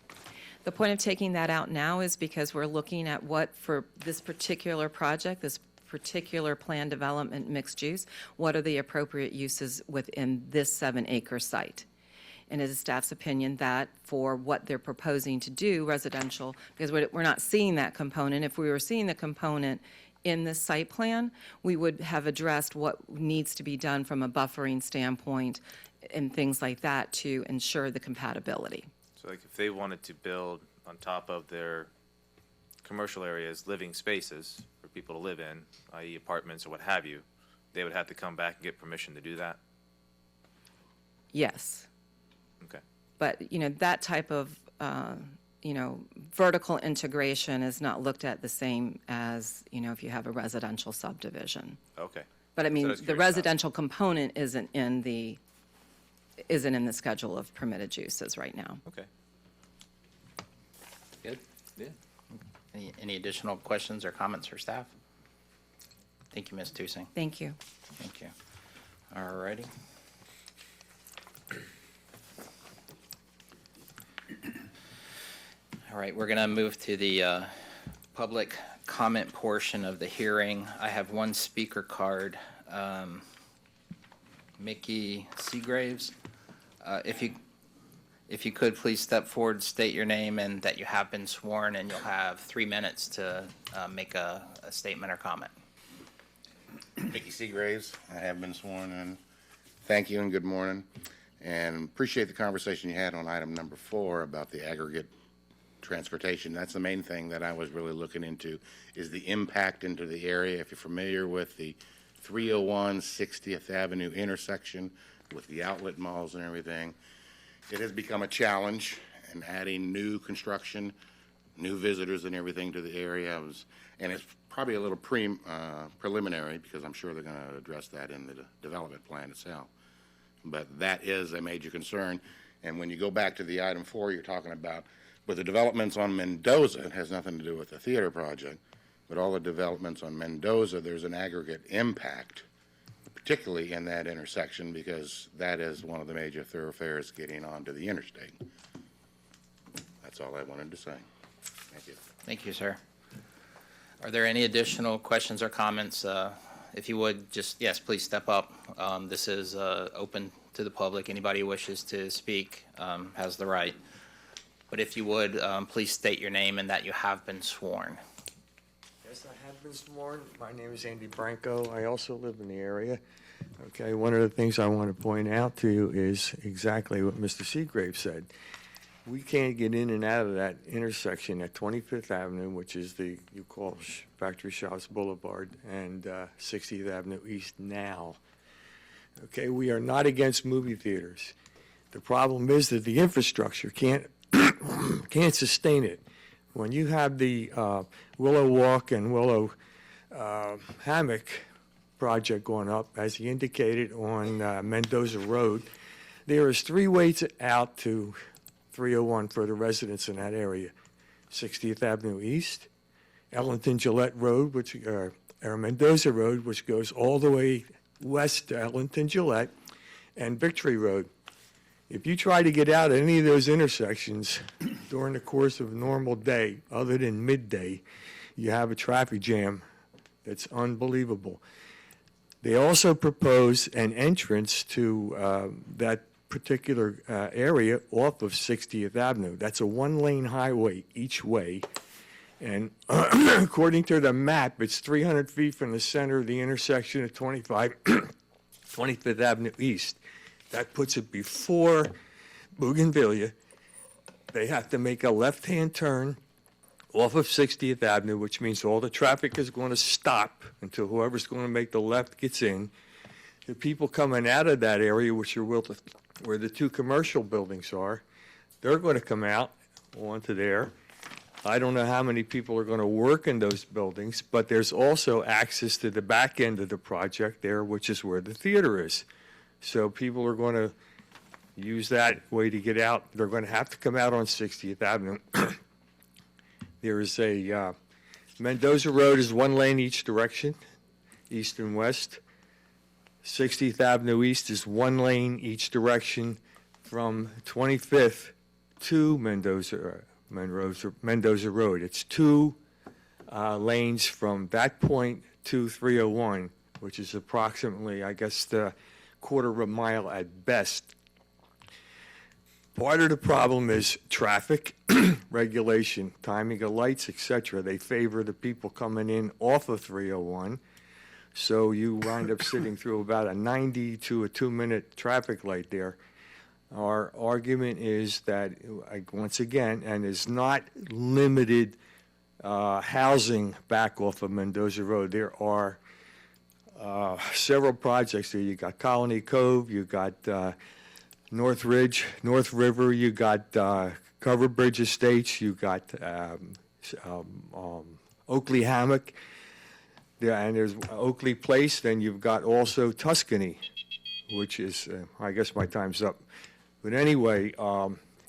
The point of taking that out now is because we're looking at what, for this particular project, this particular plan development mixed use, what are the appropriate uses within this 7-acre site? And it is staff's opinion that for what they're proposing to do, residential, because we're not seeing that component. If we were seeing the component in this site plan, we would have addressed what needs to be done from a buffering standpoint and things like that to ensure the compatibility. So like if they wanted to build on top of their commercial areas, living spaces for people to live in, i.e. apartments or what have you, they would have to come back and get permission to do that? Yes. Okay. But, that type of, vertical integration is not looked at the same as, if you have a residential subdivision. Okay. But I So mean, that's the curious about. residential component isn't in the schedule of permitted uses right now. Okay. Good? Yeah. Any additional questions or comments for staff? Thank you, Ms. Tusing. Thank you. Thank you. All righty. All right, we're going to move to the public comment portion of the hearing. I have one speaker card. Mickey Seagraves, if you could please step forward, state your name and that you have been sworn, and you'll have 3 minutes to make a statement or comment. Mickey Seagraves, I have been sworn in. Thank you and good morning. And appreciate the conversation you had on item number 4 about the aggregate transportation. That's the main thing that I was really looking into, is the impact into the area. If you're familiar with the 301 60th Avenue intersection with the outlet malls and everything, it has become a challenge, and adding new construction, new visitors and everything to the area and it's probably a little preliminary, because I'm sure they're going to address that in the development plan itself. But that is a major concern. And when you go back to the item 4, you're talking about, with the developments on Mendoza, it has nothing to do with the theater project, but all the developments on Mendoza, there's an aggregate impact, particularly in that intersection, because that is one of the major thoroughfares getting onto the interstate. That's all I wanted to say. Thank you. Thank you, sir. Are there any additional questions or comments? If you would, yes, please step up. This is open to the public. Anybody who wishes to speak has the right. But if you would, please state your name and that you have been sworn. Yes, I have been sworn. My name is Andy Branco. I also live in the area. Okay, one of the things I want to point out to you is exactly what Mr. Seagrave said. We can't get in and out of that intersection at 25th Avenue, which is you call Factory Shops Boulevard, and 60th Avenue East now. Okay, we are not against movie theaters. The problem is that the infrastructure can't sustain it. When you have the Willow Walk and Willow Hammock project going up, as he indicated on Mendoza Road, there is 3 ways out to 301 for the residents in that area. 60th Avenue East, Ellington Gillette Road, or Mendoza Road, which goes all the way west to Ellington Gillette, and Victory Road. If you try to get out at any of those intersections during the course of a normal day, other than midday, you have a traffic jam that's unbelievable. They also propose an entrance to that particular area off of 60th Avenue. That's a one-lane highway each way. And according to the map, it's 300 feet from the center of the intersection of 25th Avenue East. That puts it before Bougainvillea. They have to make a left-hand turn off of 60th Avenue, which means all the traffic is going to stop until whoever's going to make the left gets in. The people coming out of that area, which are where the two commercial buildings are, they're going to come out onto there. I don't know how many people are going to work in those buildings, but there's also access to the back end of the project there, which is where the theater is. So people are going to use that way to get out. They're going to have to come out on 60th Avenue. There is a Mendoza Road is one lane each direction, east and west. 60th Avenue East is one lane each direction from 25th to Mendoza Road. It's two lanes from that point to 301, which is approximately, I guess, the quarter of a mile at best. Part of the problem is traffic, regulation, timing of lights, etc. They favor the people coming in off of 301. So you wind up sitting through about a 90 to a 2-minute traffic light there. Our argument is that, once again, and is not limited housing back off of Mendoza Road. There are several projects there. You got Colony Cove, you got North Ridge, North River, you got Cover Bridge Estates, you got Oakley Hammock. Yeah, and there's Oakley Place, then you've got also Tuscany, which is, I guess my time's up. But anyway,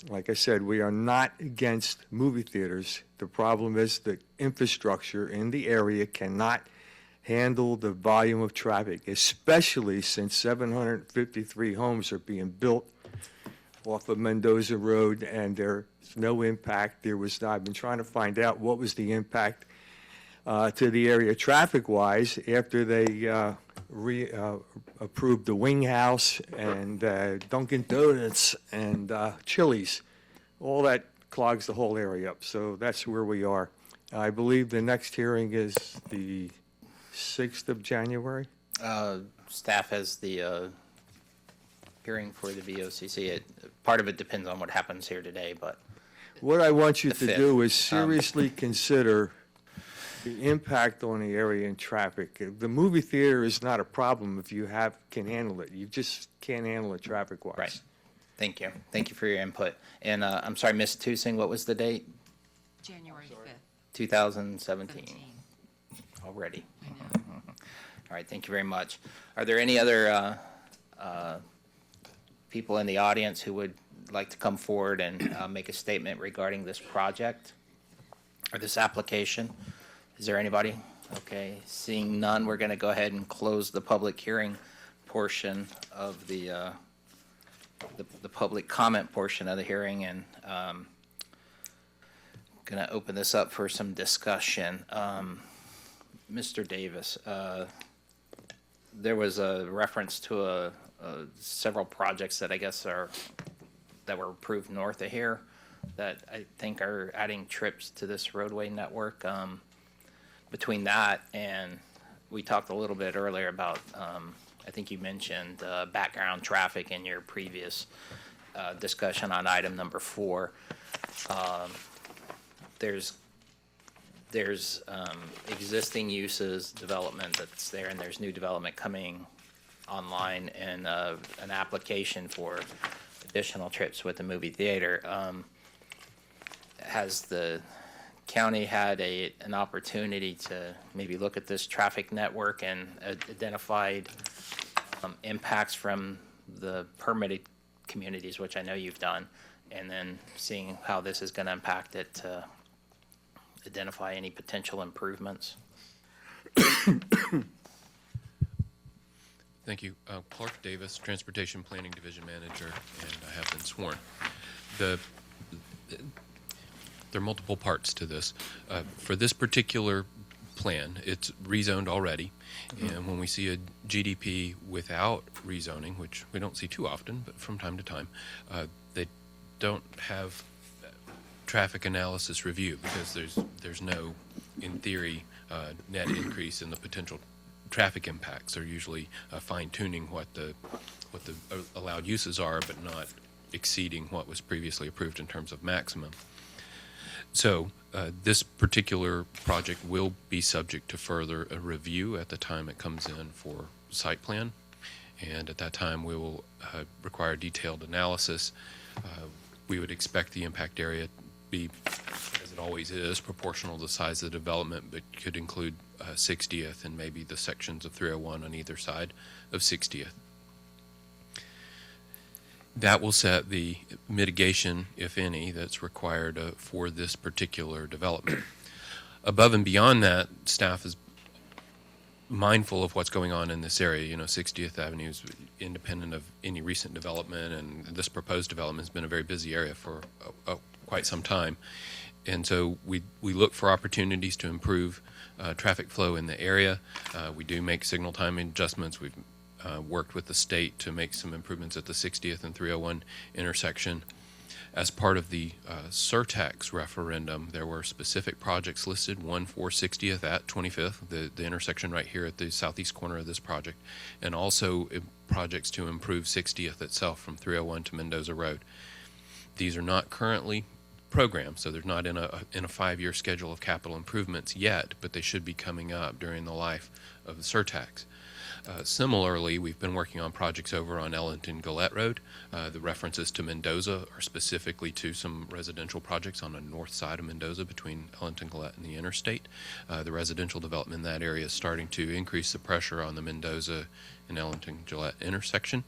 like I said, we are not against movie theaters. The problem is the infrastructure in the area cannot handle the volume of traffic, especially since 753 homes are being built off of Mendoza Road, and there's no impact. I've been trying to find out what was the impact to the area traffic-wise after they approved the Wing House and Dunkin' Donuts and Chili's. All that clogs the whole area up, so that's where we are. I believe the next hearing is the 6th of January. Staff has the hearing for the VOCC. Part of it depends on what happens here today, but What I want you The to fifth. do is seriously consider the impact on the area and traffic. The movie theater is not a problem if you can handle it. You just can't handle it traffic-wise. Right. Thank you. Thank you for your input. And I'm sorry, Ms. Tusing, what was the date? January 5th. 2017. Already. All right, thank you very much. Are there any other people in the audience who would like to come forward and make a statement regarding this project or this application? Is there anybody? Okay, seeing none, we're going to go ahead and close the public hearing portion of the public comment portion of the hearing, and going to open this up for some discussion. Mr. Davis, there was a reference to several projects that I guess that were approved north of here that I think are adding trips to this roadway network. Between that and we talked a little bit earlier about, I think you mentioned background traffic in your previous discussion on item number 4. There's existing uses, development that's there, and there's new development coming online, and an application for additional trips with the movie theater. Has the county had an opportunity to maybe look at this traffic network and identified impacts from the permitted communities, which I know you've done, and then seeing how this is going to impact it to identify any potential improvements? Thank you. Clark Davis, Transportation Planning Division Manager, and I have been sworn. There are multiple parts to this. For this particular plan. It's rezoned already. And when we see a GDP without rezoning, which we don't see too often, but from time to time, they don't have traffic analysis review because there's no, in theory, net increase in the potential traffic impacts. They're usually fine-tuning what the allowed uses are, but not exceeding what was previously approved in terms of maximum. So this particular project will be subject to further review at the time it comes in for site plan. And at that time, we will require detailed analysis. We would expect the impact area to be, as it always is, proportional to the size of the development, but could include 60th and maybe the sections of 301 on either side of 60th. That will set the mitigation, if any, that's required for this particular development. Above and beyond that, staff is mindful of what's going on in this area. You know, 60th Avenue is independent of any recent development, and this proposed development has been a very busy area for quite some time. And so we look for opportunities to improve traffic flow in the area. We do make signal timing adjustments. We've worked with the state to make some improvements at the 60th and 301 intersection. As part of the surtax referendum, there were specific projects listed, one for 60th at 25th, the intersection right here at the southeast corner of this project, and also projects to improve 60th itself from 301 to Mendoza Road. These are not currently programmed, so they're not in a 5-year schedule of capital improvements yet, but they should be coming up during the life of the surtax. Similarly, we've been working on projects over on Ellington-Gillette Road. The references to Mendoza are specifically to some residential projects on the north side of Mendoza between Ellington-Gillette and the interstate. The residential development in that area is starting to increase the pressure on the Mendoza and Ellington-Gillette intersection.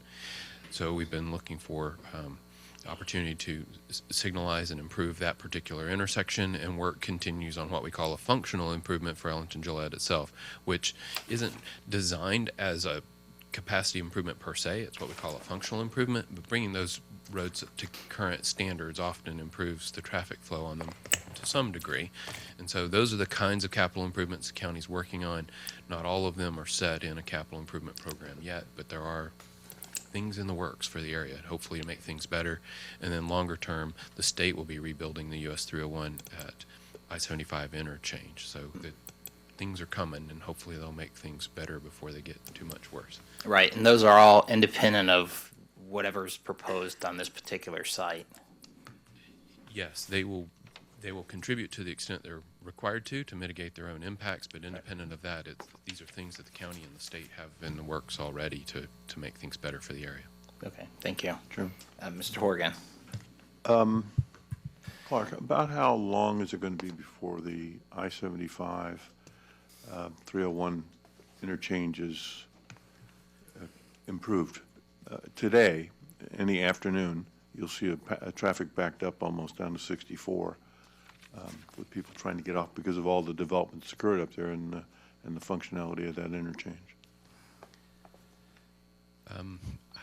So we've been looking for opportunity to signalize and improve that particular intersection, and work continues on what we call a functional improvement for Ellington-Gillette itself, which isn't designed as a capacity improvement per se. It's what we call a functional improvement, but bringing those roads to current standards often improves the traffic flow on them to some degree. And so those are the kinds of capital improvements the county's working on. Not all of them are set in a capital improvement program yet, but there are things in the works for the area, hopefully to make things better. And then longer term, the state will be rebuilding the US 301 at I-75 interchange. So that things are coming, and hopefully they'll make things better before they get too much worse. Right, and those are all independent of whatever's proposed on this particular site. Yes, they will contribute to the extent they're required to mitigate their own impacts, but independent of that, these are things that the county and the state have in the works already to make things better for the area. Okay, thank you. Sure. Mr. Horgan. Clark, about how long is it going to be before the I-75, 301 interchange is improved? Today, in the afternoon, you'll see a traffic backed up almost down to 64 with people trying to get off because of all the development that's occurred up there and the functionality of that interchange.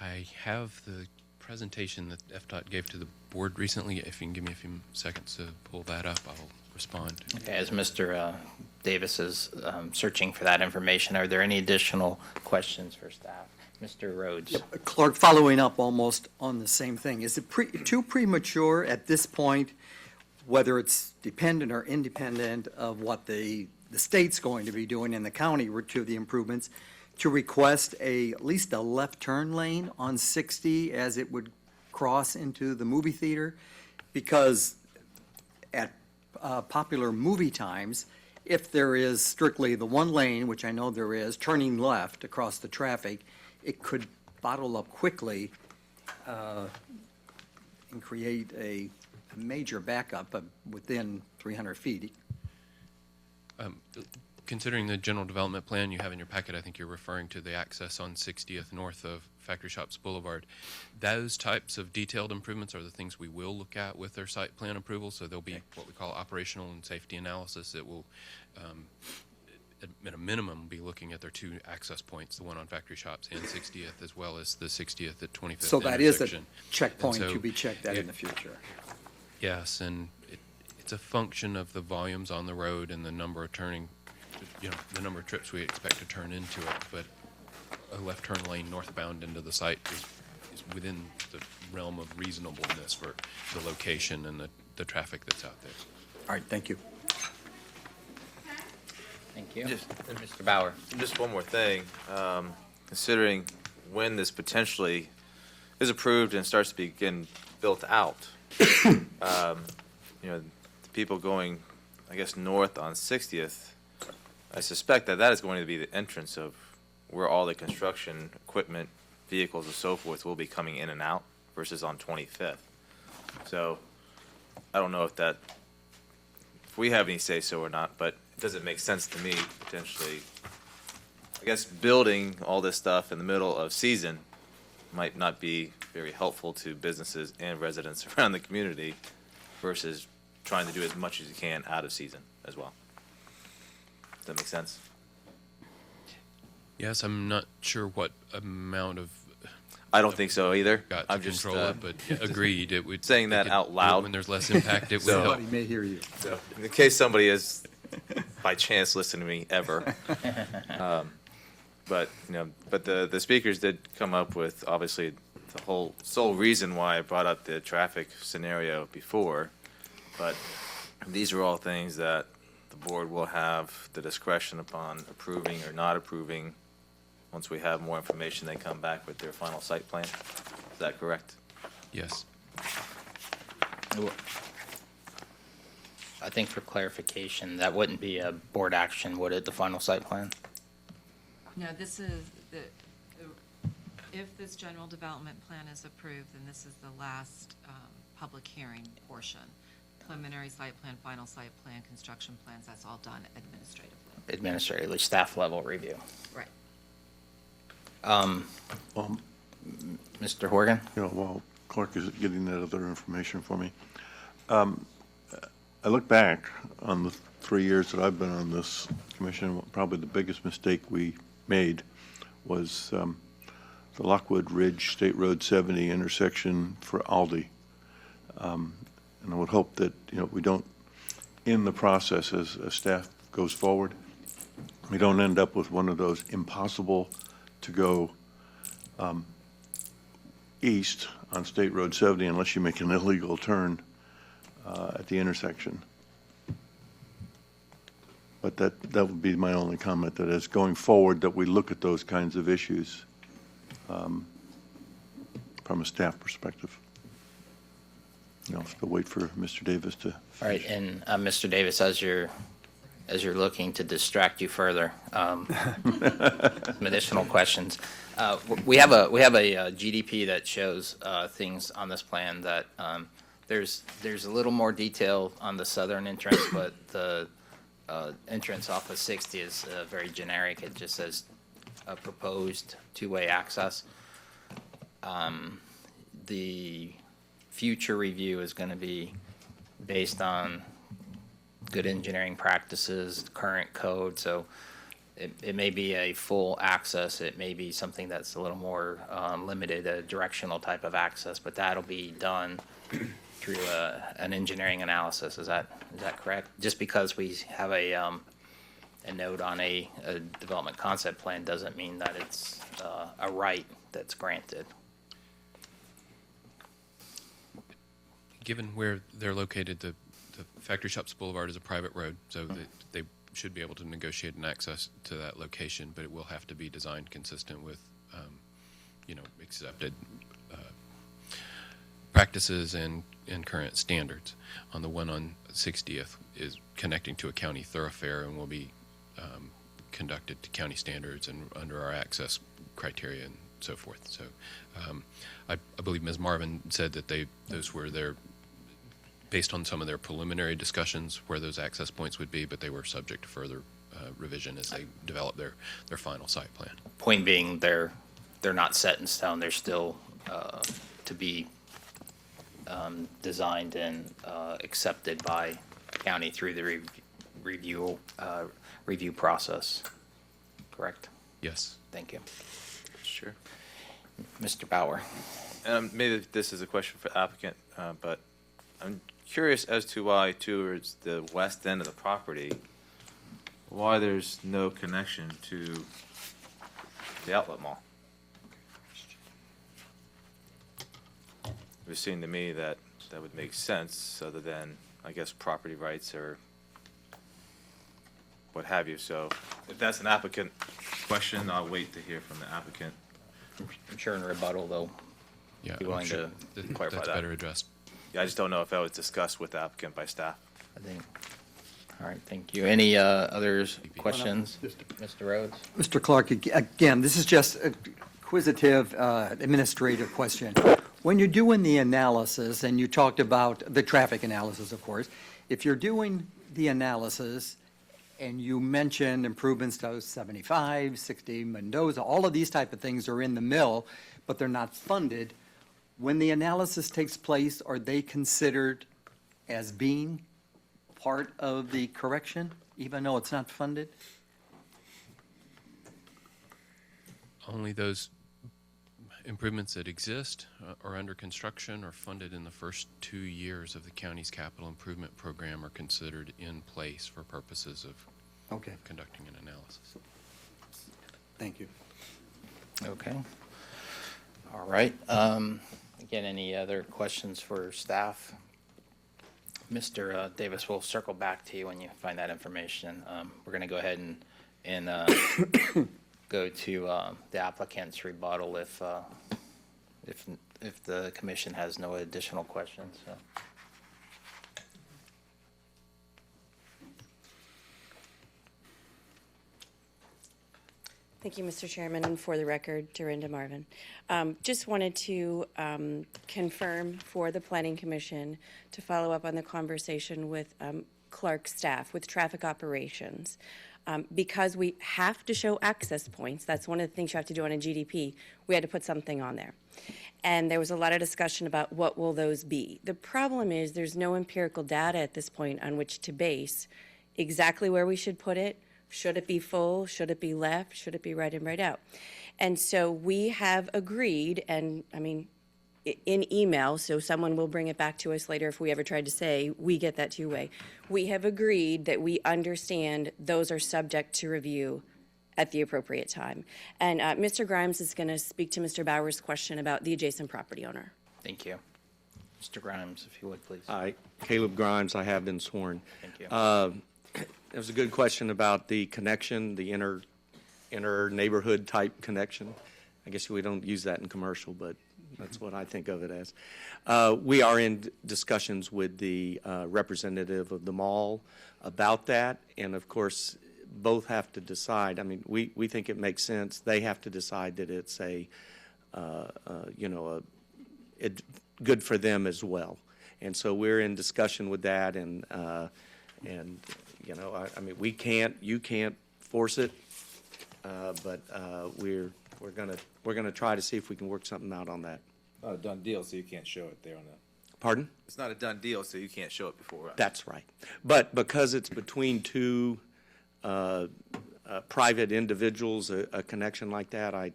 I have the presentation that FDOT gave to the board recently. If you can give me a few seconds to pull that up, I'll respond. Okay, as Mr. Davis is searching for that information, are there any additional questions for staff? Mr. Rhodes. Clark, following up almost on the same thing, is it too premature at this point, whether it's dependent or independent of what the state's going to be doing in the county to the improvements, to request at least a left turn lane on 60 as it would cross into the movie theater? Because at popular movie times, if there is strictly the one lane, which I know there is, turning left across the traffic, it could bottle up quickly and create a major backup within 300 feet. Considering the general development plan you have in your packet, I think you're referring to the access on 60th north of Factory Shops Boulevard. Those types of detailed improvements are the things we will look at with their site plan approval. So there'll be what we call operational and safety analysis. It will, at a minimum, be looking at their two access points, the one on Factory Shops and 60th, as well as the 60th at 25th So that is a intersection. checkpoint And so to be checked at in the future. Yes, and it's a function of the volumes on the road and the number of turning the number of trips we expect to turn into it, but a left turn lane northbound into the site is within the realm of reasonableness for the location and the traffic that's out there. All right, thank you. Thank you. Just- Mr. Bauer. Just one more thing. Considering when this potentially is approved and starts to begin built out, the people going, I guess, north on 60th, I suspect that that is going to be the entrance of where all the construction equipment, vehicles, and so forth will be coming in and out versus on 25th. So I don't know if we have any say-so or not, but it doesn't make sense to me potentially. I guess building all this stuff in the middle of season might not be very helpful to businesses and residents around the community versus trying to do as much as you can out of season as well. Does that make sense? Yes, I'm not sure what amount of I don't think so either. got to I'm just control it, but agreed, it would. saying that it could- out loud. When there's less impact, it would So- help. may hear you. So, in case somebody is by chance listening to me ever. But the speakers did come up with obviously the whole sole reason why I brought up the traffic scenario before. But these are all things that the board will have the discretion upon approving or not approving. Once we have more information, they come back with their final site plan. Is that correct? Yes. I think for clarification, that wouldn't be a board action, would it, the final site plan? No, this is, if this general development plan is approved, then this is the last public hearing portion. Preliminary site plan, final site plan, construction plans, that's all done administratively. Administratively, staff level review. Right. Mr. Horgan? While Clark is getting that other information for me, I look back on the 3 years that I've been on this commission, probably the biggest mistake we made was the Lockwood Ridge State Road 70 intersection for Aldi. And I would hope that, we don't, in the process, as staff goes forward, we don't end up with one of those impossible to go east on State Road 70 unless you make an illegal turn at the intersection. But that would be my only comment, that as going forward, that we look at those kinds of issues from a staff perspective. I'll have to wait for Mr. Davis to. All right, and Mr. Davis, as you're looking to distract you further, some additional questions. We have a GDP that shows things on this plan that there's a little more detail on the southern entrance, but the entrance off of 60 is very generic. It just says a proposed two-way access. The future review is going to be based on good engineering practices, current code, so it may be a full access, it may be something that's a little more limited, a directional type of access, but that'll be done through an engineering analysis. Is that correct? Just because we have a note on a development concept plan doesn't mean that it's a right that's granted. Given where they're located, the Factory Shops Boulevard is a private road, so they should be able to negotiate an access to that location, but it will have to be designed consistent with, accepted practices and current standards. On the one on 60th is connecting to a county thoroughfare and will be conducted to county standards and under our access criteria and so forth. So I believe Ms. Marvin said that those were their, based on some of their preliminary discussions where those access points would be, but they were subject to further revision as they develop their final site plan. Point being, they're not set in stone. They're still to be designed and accepted by county through the review process. Correct? Yes. Thank you. Sure. Mr. Bauer. Maybe this is a question for the applicant, but I'm curious as to why towards the west end of the property, why there's no connection to the outlet mall. It would seem to me that that would make sense, other than, I guess, property rights or what have you. So if that's an applicant question, I'll wait to hear from the applicant. I'm sure in rebuttal, they'll Yeah, be I'm willing sure to clarify that's that. better addressed. Yeah, I just don't know if that was discussed with the applicant by staff. I think. All right, thank you. Any others questions? Mr. Rhodes? Mr. Clark, again, this is just a quizzitive administrative question. When you're doing the analysis, and you talked about the traffic analysis, of course, if you're doing the analysis and you mentioned improvements to 75, 60 Mendoza, all of these type of things are in the mill, but they're not funded, when the analysis takes place, are they considered as being part of the correction, even though it's not funded? Only those improvements that exist or under construction or funded in the first 2 years of the county's capital improvement program are considered in place for purposes of Okay. conducting an analysis. Thank you. Okay. All right. Again, any other questions for staff? Mr. Davis, we'll circle back to you when you find that information. We're going to go ahead and go to the applicant's rebuttal if the commission has no additional questions. So. Thank you, Mr. Chairman, and for the record, Dorinda Marvin. Just wanted to confirm for the Planning Commission to follow up on the conversation with Clark's staff, with traffic operations. Because we have to show access points, that's one of the things you have to do on a GDP, we had to put something on there. And there was a lot of discussion about what will those be. The problem is there's no empirical data at this point on which to base exactly where we should put it. Should it be full? Should it be left? Should it be right in, right out? And so we have agreed, and I mean, in email, so someone will bring it back to us later if we ever tried to say, we get that two-way. We have agreed that we understand those are subject to review at the appropriate time. And Mr. Grimes is going to speak to Mr. Bauer's question about the adjacent property owner. Thank you. Mr. Grimes, if you would, please. Hi, Caleb Grimes, I have been sworn. Thank you. It was a good question about the connection, the inner neighborhood type connection. I guess we don't use that in commercial, but that's what I think of it as. We are in discussions with the representative of the mall about that, and of course, both have to decide. I mean, we think it makes sense. They have to decide that it's good for them as well. And so we're in discussion with that, and you know, I mean, you can't force it, but we're gonna try to see if we can work something out on that. Not a done deal, so you can't show it there on the. Pardon? It's not a done deal, so you can't show it before. That's right. But because it's between two private individuals, a connection like that, I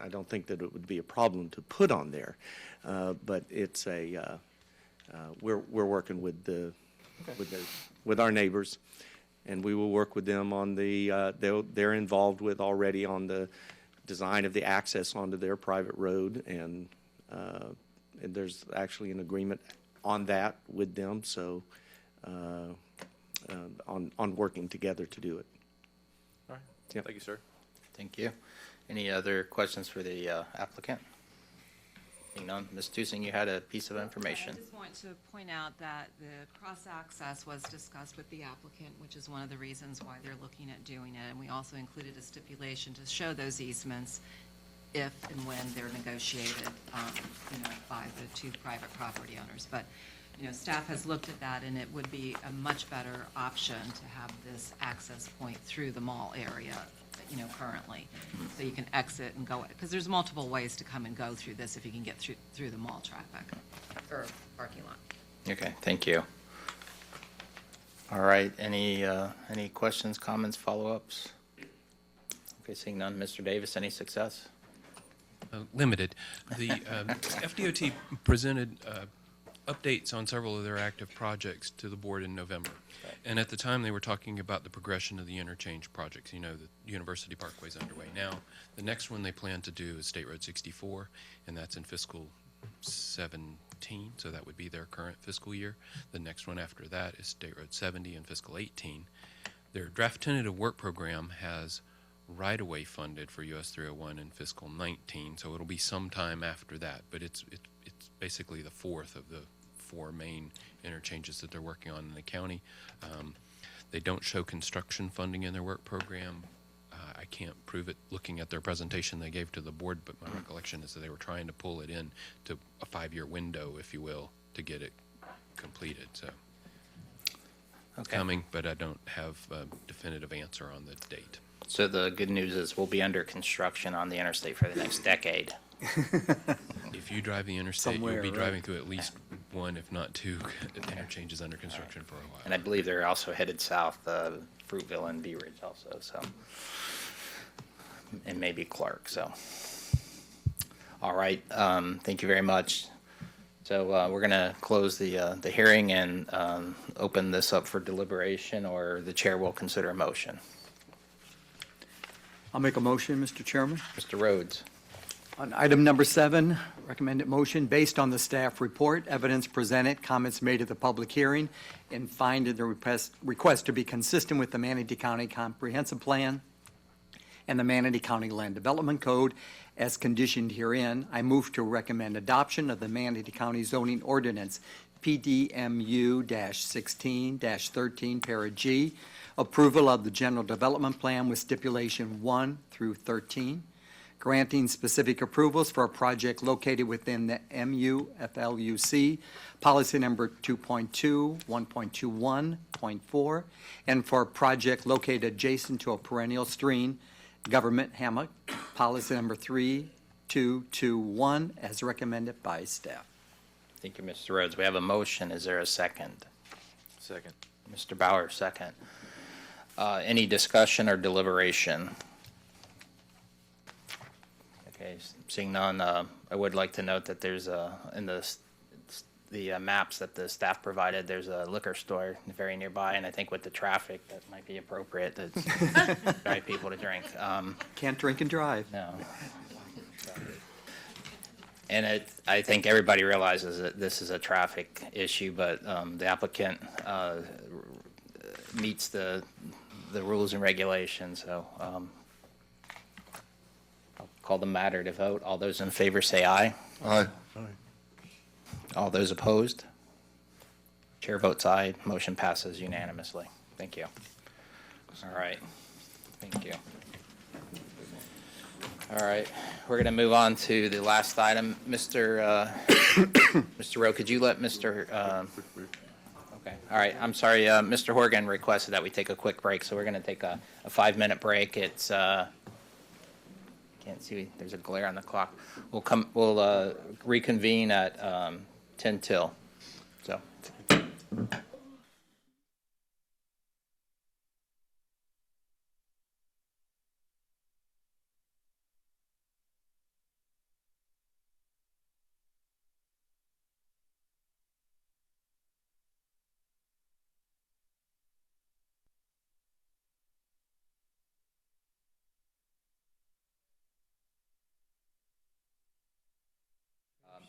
don't think that it would be a problem to put on there. But it's we're working with our neighbors, and we will work with them on they're involved with already on the design of the access onto their private road, and there's actually an agreement on that with them, so on working together to do it. All right. Yep. Thank you, sir. Thank you. Any other questions for the applicant? Seeing none. Ms. Tusing, you had a piece of information. I just want to point out that the cross-access was discussed with the applicant, which is one of the reasons why they're looking at doing it. And we also included a stipulation to show those easements if and when they're negotiated, by the two private property owners. But, staff has looked at that, and it would be a much better option to have this access point through the mall area, currently. So you can exit and go, because there's multiple ways to come and go through this if you can get through the mall traffic or parking lot. Okay, thank you. All right, any questions, comments, follow-ups? Okay, seeing none. Mr. Davis, any success? Limited. The FDOT presented updates on several of their active projects to the board in November. And at the time, they were talking about the progression of the interchange projects. You know, the University Parkway is underway now. The next one they plan to do is State Road 64, and that's in fiscal 17, so that would be their current fiscal year. The next one after that is State Road 70 in fiscal 18. Their draft tentative work program has right-of-way funded for US 301 in fiscal 19, so it'll be sometime after that, but it's basically the fourth of the four main interchanges that they're working on in the county. They don't show construction funding in their work program. I can't prove it looking at their presentation they gave to the board, but my recollection is that they were trying to pull it in to a 5-year window, if you will, to get it completed. So Okay. coming, but I don't have a definitive answer on the date. So the good news is we'll be under construction on the interstate for the next decade. If you drive the interstate, Somewhere, you'll be right? driving through at least one, if not two, interchanges under construction for a while. And I believe they're also headed south, Fruitville and Bee Ridge also, so. And maybe Clark, so. All right, thank you very much. So we're going to close the hearing and open this up for deliberation, or the chair will consider a motion. I'll make a motion, Mr. Chairman. Mr. Rhodes. On item number 7, recommended motion based on the staff report, evidence presented, comments made at the public hearing, and finding the request to be consistent with the Manatee County Comprehensive Plan and the Manatee County Land Development Code as conditioned herein, I move to recommend adoption of the Manatee County zoning ordinance PDMU-16-13, para G, approval of the general development plan with stipulation 1 through 13, granting specific approvals for a project located within the MU-FLUC, policy number 2.2, 1.21.4, and for a project located adjacent to a perennial stream, government hammock, policy number 3221, as recommended by staff. Thank you, Mr. Rhodes. We have a motion. Is there a second? Second. Mr. Bauer, second. Any discussion or deliberation? Okay, seeing none, I would like to note that there's in the maps that the staff provided, there's a liquor store very nearby, and I think with the traffic, that might be appropriate to drive people to drink. Can't drink and drive. No. And I think everybody realizes that this is a traffic issue, but the applicant meets the rules and regulations, so I'll call the matter to vote. All those in favor say aye. Aye. All those opposed? Chair votes aye. Motion passes unanimously. Thank you. All right. Thank you. All right. We're going to move on to the last item. Mr. Rowe, could you let Mr. Okay. All right. I'm sorry. Mr. Horgan requested that we take a quick break, so we're going to take a 5-minute break. It's can't see. There's a glare on the clock. We'll reconvene at 10 till. So.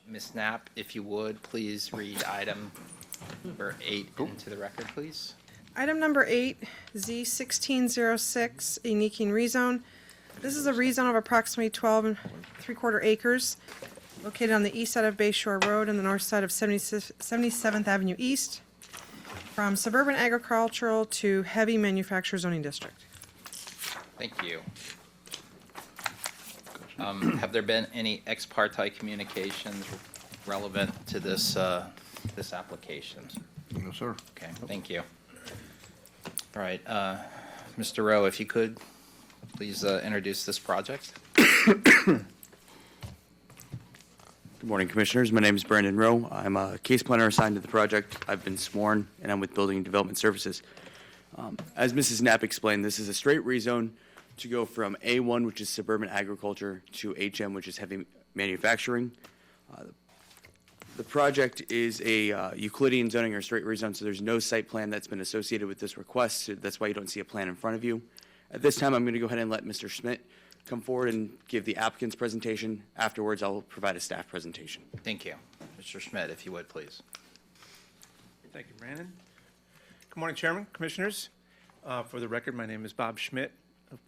Ms. Knapp, if you would, please read item number 8 into the record, please. Item number 8, Z1606, a Neking rezone. This is a rezone of approximately 12 3/4 acres located on the east side of Bay Shore Road and the north side of 77th Avenue East, from suburban agricultural to heavy manufacturer zoning district. Thank you. Have there been any ex parte communications relevant to this application? No, sir. Okay, thank you. All right, Mr. Rowe, if you could, please introduce this project. Good morning, Commissioners. My name is Brandon Rowe. I'm a case planner assigned to the project. I've been sworn, and I'm with Building and Development Services. As Mrs. Knapp explained, this is a straight rezone to go from A1, which is suburban agriculture, to HM, which is heavy manufacturing. The project is a Euclidean zoning or straight rezone, so there's no site plan that's been associated with this request. So that's why you don't see a plan in front of you. At this time, I'm going to go ahead and let Mr. Schmidt come forward and give the applicant's presentation. Afterwards, I'll provide a staff presentation. Thank you. Mr. Schmidt, if you would, please. Thank you, Brandon. Good morning, Chairman, Commissioners. For the record, my name is Bob Schmidt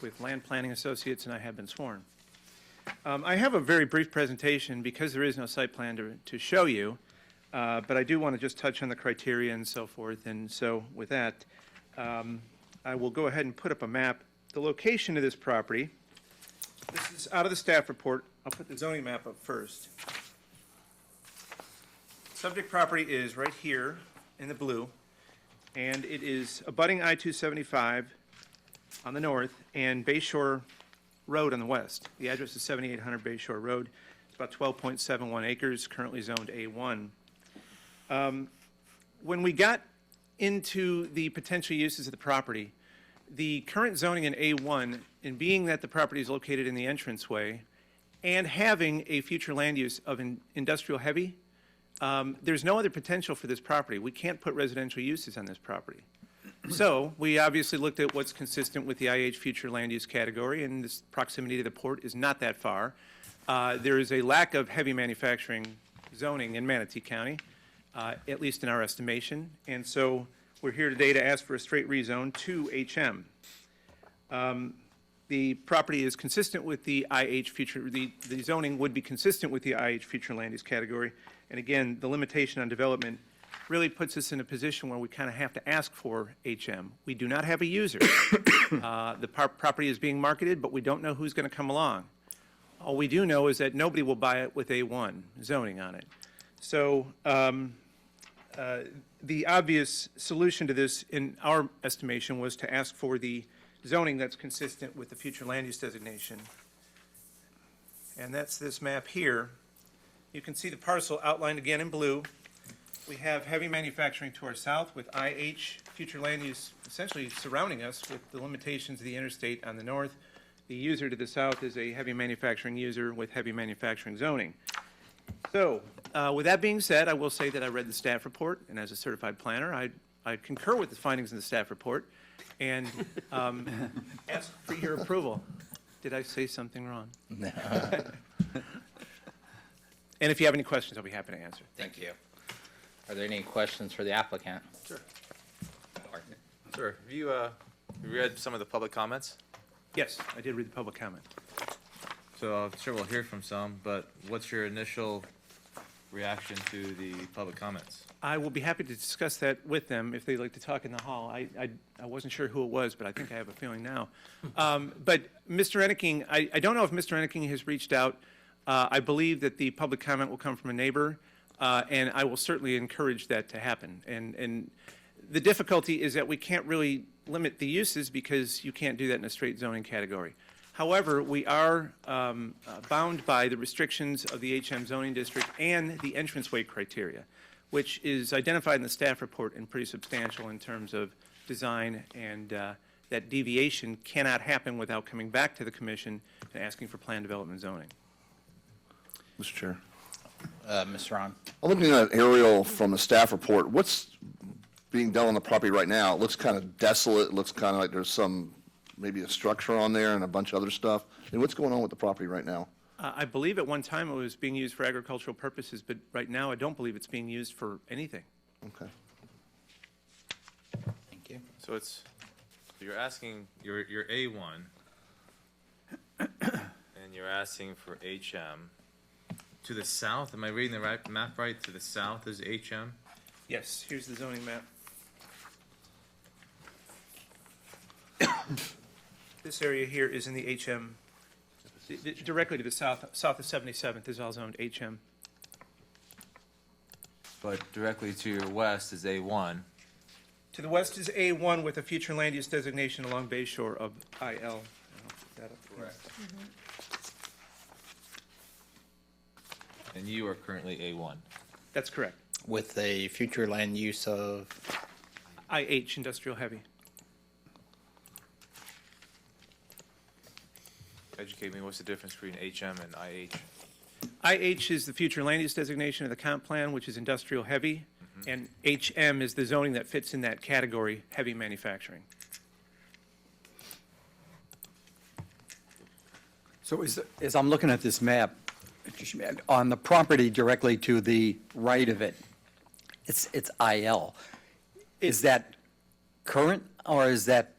with Land Planning Associates, and I have been sworn. I have a very brief presentation because there is no site plan to show you, but I do want to just touch on the criteria and so forth. And so with that, I will go ahead and put up a map. The location of this property, this is out of the staff report. I'll put the zoning map up first. Subject property is right here in the blue, and it is abutting I-275 on the north and Bay Shore Road on the west. The address is 7800 Bay Shore Road. It's about 12.71 acres, currently zoned A1. When we got into the potential uses of the property, the current zoning in A1, in being that the property is located in the entranceway and having a future land use of industrial heavy, there's no other potential for this property. We can't put residential uses on this property. So we obviously looked at what's consistent with the IH future land use category, and this proximity to the port is not that far. There is a lack of heavy manufacturing zoning in Manatee County, at least in our estimation. And so we're here today to ask for a straight rezone to HM. The property is consistent with the IH future, the zoning would be consistent with the IH future land use category. And again, the limitation on development really puts us in a position where we kind of have to ask for HM. We do not have a user. The property is being marketed, but we don't know who's going to come along. All we do know is that nobody will buy it with A1 zoning on it. So the obvious solution to this, in our estimation, was to ask for the zoning that's consistent with the future land use designation. And that's this map here. You can see the parcel outlined again in blue. We have heavy manufacturing to our south with IH future land use essentially surrounding us with the limitations of the interstate on the north. The user to the south is a heavy manufacturing user with heavy manufacturing zoning. So with that being said, I will say that I read the staff report, and as a certified planner, I concur with the findings in the staff report and ask for your approval. Did I say something wrong? No. And if you have any questions, I'll be happy to answer. Thank you. Are there any questions for the applicant? Sure. Sir, have you read some of the public comments? Yes, I did read the public comment. So I'm sure we'll hear from some, but what's your initial reaction to the public comments? I will be happy to discuss that with them if they'd like to talk in the hall. I wasn't sure who it was, but I think I have a feeling now. But Mr. Enneking, I don't know if Mr. Enneking has reached out. I believe that the public comment will come from a neighbor, and I will certainly encourage that to happen. And the difficulty is that we can't really limit the uses because you can't do that in a straight zoning category. However, we are bound by the restrictions of the HM zoning district and the entranceway criteria, which is identified in the staff report and pretty substantial in terms of design, and that deviation cannot happen without coming back to the commission and asking for plan development zoning. Mr. Chair. Mr. Ron. I'm looking at an aerial from the staff report. What's being done on the property right now? It looks kind of desolate. It looks kind of like there's some, maybe a structure on there and a bunch of other stuff. And what's going on with the property right now? I believe at one time it was being used for agricultural purposes, but right now I don't believe it's being used for anything. Okay. Thank you. So it's, you're asking, you're A1, and you're asking for HM. To the south, am I reading the right map right? To the south is HM? Yes, here's the zoning map. This area here is in the HM. Directly to the south of 77th is all zoned HM. But directly to your west is A1. To the west is A1 with a future land use designation along Bay Shore of IL. And I'll put that up for us. And you are currently A1. That's correct. With a future land use of? IH, industrial heavy. Educate me, what's the difference between HM and IH? IH is the future land use designation of the comp plan, which is industrial heavy, and HM is the zoning that fits in that category, heavy manufacturing. So as I'm looking at this map, on the property directly to the right of it, it's IL. Is that current, or is that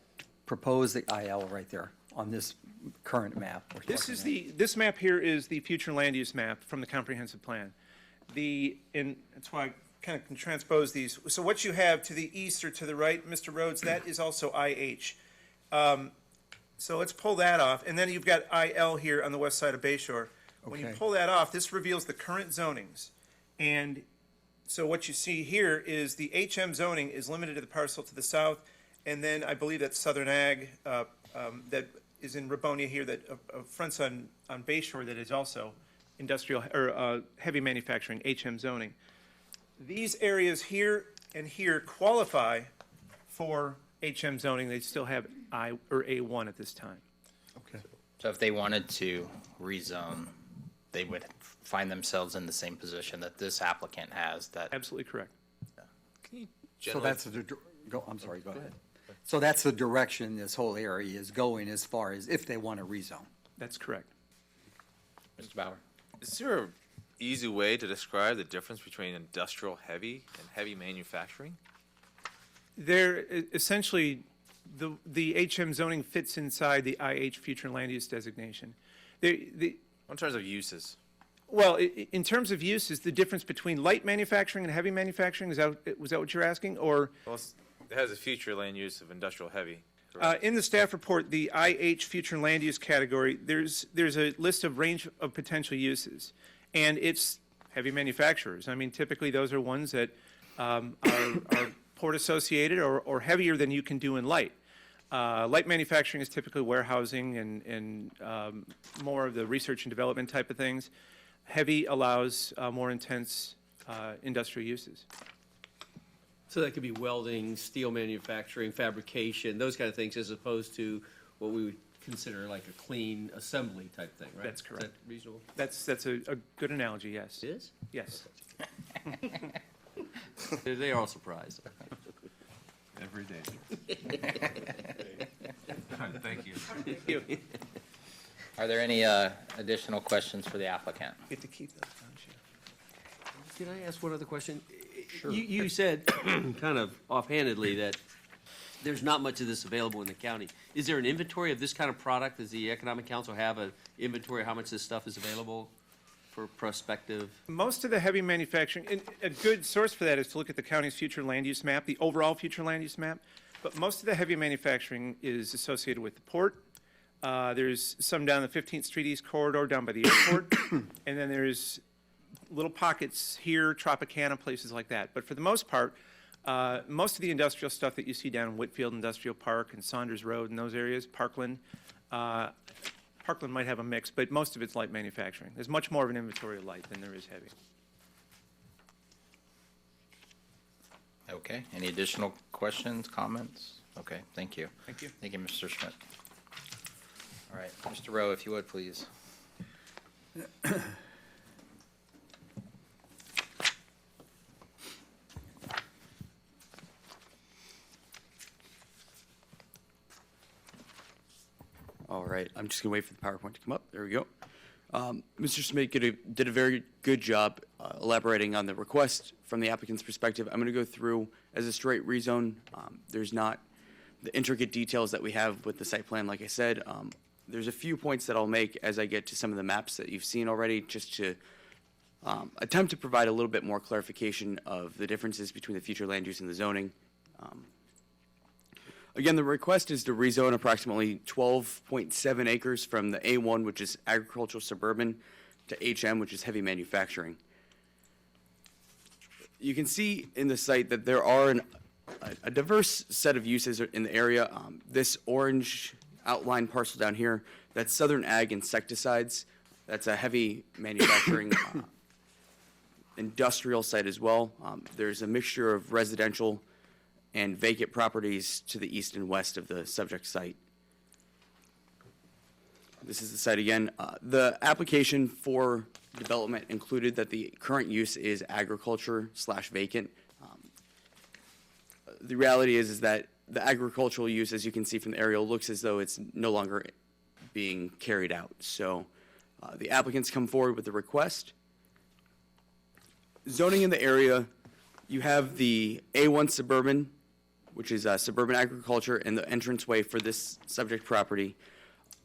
proposed IL right there on this current map? This map here is the future land use map from the comprehensive plan. That's why I kind of can transpose these. So what you have to the east or to the right, Mr. Rhodes, that is also IH. So let's pull that off, and then you've got IL here on the west side of Bayshore. When you Okay. pull that off, this reveals the current zonings. And so what you see here is the HM zoning is limited to the parcel to the south, and then I believe that's Southern Ag that is in Rabonia here that fronts on Bayshore that is also industrial or heavy manufacturing HM zoning. These areas here and here qualify for HM zoning. They still have I or A1 at this time. Okay. So if they wanted to rezone, they would find themselves in the same position that this applicant has, that. Absolutely correct. So that's I'm sorry, go ahead. So that's the direction this whole area is going as far as if they want to rezone. That's correct. Mr. Bauer? Is there an easy way to describe the difference between industrial heavy and heavy manufacturing? They're essentially, the HM zoning fits inside the IH future land use designation. In terms of uses. Well, in terms of uses, the difference between light manufacturing and heavy manufacturing, was that what you're asking, or? Well, it has a future land use of industrial heavy. correct? In the staff report, the IH future land use category, there's a list of range of potential uses, and it's heavy manufacturers. I mean, typically those are ones that are port associated or heavier than you can do in light. Light manufacturing is typically warehousing and more of the research and development type of things. Heavy allows more intense industrial uses. So that could be welding, steel manufacturing, fabrication, those kind of things, as opposed to what we would consider like a clean assembly type thing, right? That's correct. Is that reasonable? That's a good analogy, yes. It is? Yes. They are all surprised. Every day. Thank you. Thank you. Are there any additional questions for the applicant? Get to keep those, don't you? Can I ask one other question? Sure. You said, kind of offhandedly, that there's not much of this available in the county. Is there an inventory of this kind of product? Does the Economic Council have an inventory of how much this stuff is available for prospective? Most of the heavy manufacturing, and a good source for that is to look at the county's future land use map, the overall future land use map. But most of the heavy manufacturing is associated with the port. There's some down the 15th Street East corridor down by the airport. And then there's little pockets here, Tropicana, places like that. But for the most part, most of the industrial stuff that you see down in Whitfield Industrial Park and Saunders Road and those areas, Parkland, Parkland might have a mix, but most of it's light manufacturing. There's much more of an inventory of light than there is heavy. Okay, any additional questions, comments? Okay, thank you. Thank you. Thank you, Mr. Schmidt. All right, Mr. Rowe, if you would, please. All right, I'm just gonna wait for the PowerPoint to come up. There we go. Mr. Smith did a very good job elaborating on the request from the applicant's perspective. I'm gonna go through as a straight rezone. There's not the intricate details that we have with the site plan, like I said. There's a few points that I'll make as I get to some of the maps that you've seen already, just to attempt to provide a little bit more clarification of the differences between the future land use and the zoning. Again, the request is to rezone approximately 12.7 acres from the A1, which is agricultural suburban, to HM, which is heavy manufacturing. You can see in the site that there are a diverse set of uses in the area. This orange outline parcel down here, that's Southern Ag Insecticides. That's a heavy manufacturing industrial site as well. There's a mixture of residential and vacant properties to the east and west of the subject site. This is the site again. The application for development included that the current use is agriculture/vacant. The reality is that the agricultural use, as you can see from the aerial, looks as though it's no longer being carried out. So the applicants come forward with the request. Zoning in the area, you have the A1 suburban, which is suburban agriculture, and the entranceway for this subject property.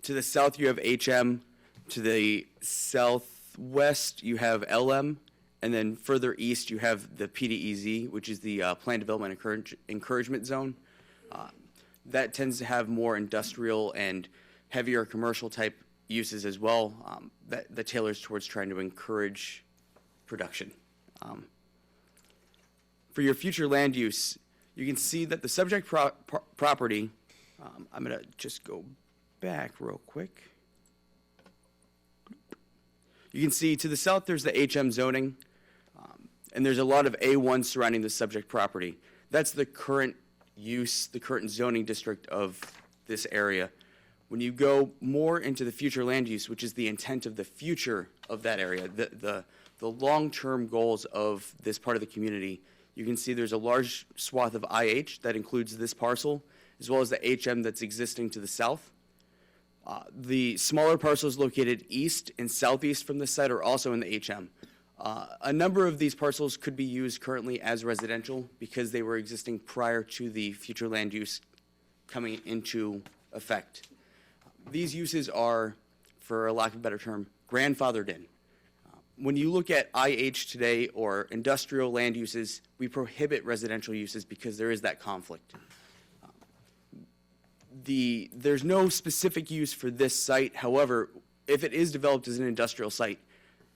To the south, you have HM. To the southwest, you have LM. And then further east, you have the PDEZ, which is the Plan Development Encouragement Zone. That tends to have more industrial and heavier commercial type uses as well, that tailors towards trying to encourage production. For your future land use, you can see that the subject property, I'm going to just go back real quick. You can see to the south there's the HM zoning, and there's a lot of A1 surrounding the subject property. That's the current use, the current zoning district of this area. When you go more into the future land use, which is the intent of the future of that area, the long-term goals of this part of the community, you can see there's a large swath of IH that includes this parcel, as well as the HM that's existing to the south. The smaller parcels located east and southeast from this site are also in the HM. A number of these parcels could be used currently as residential because they were existing prior to the future land use coming into effect. These uses are, for a lack of a better term, grandfathered in. When you look at IH today or industrial land uses, we prohibit residential uses because there is that conflict. There's no specific use for this site. However, if it is developed as an industrial site,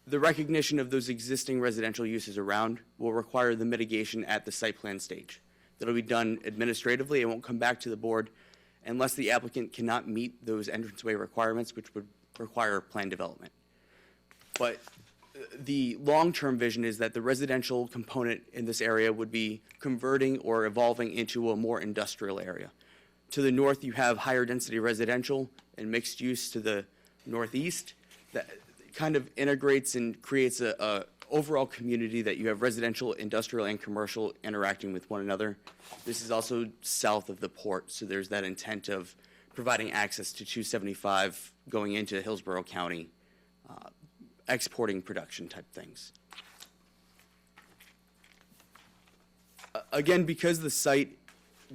the recognition of those existing residential uses around will require the mitigation at the site plan stage. That'll be done administratively. It won't come back to the board unless the applicant cannot meet those entranceway requirements, which would require plan development. But the long-term vision is that the residential component in this area would be converting or evolving into a more industrial area. To the north, you have higher density residential and mixed use to the northeast. That kind of integrates and creates a overall community that you have residential, industrial, and commercial interacting with one another. This is also south of the port, so there's that intent of providing access to 275 going into Hillsborough County, exporting production type things. Again, because the site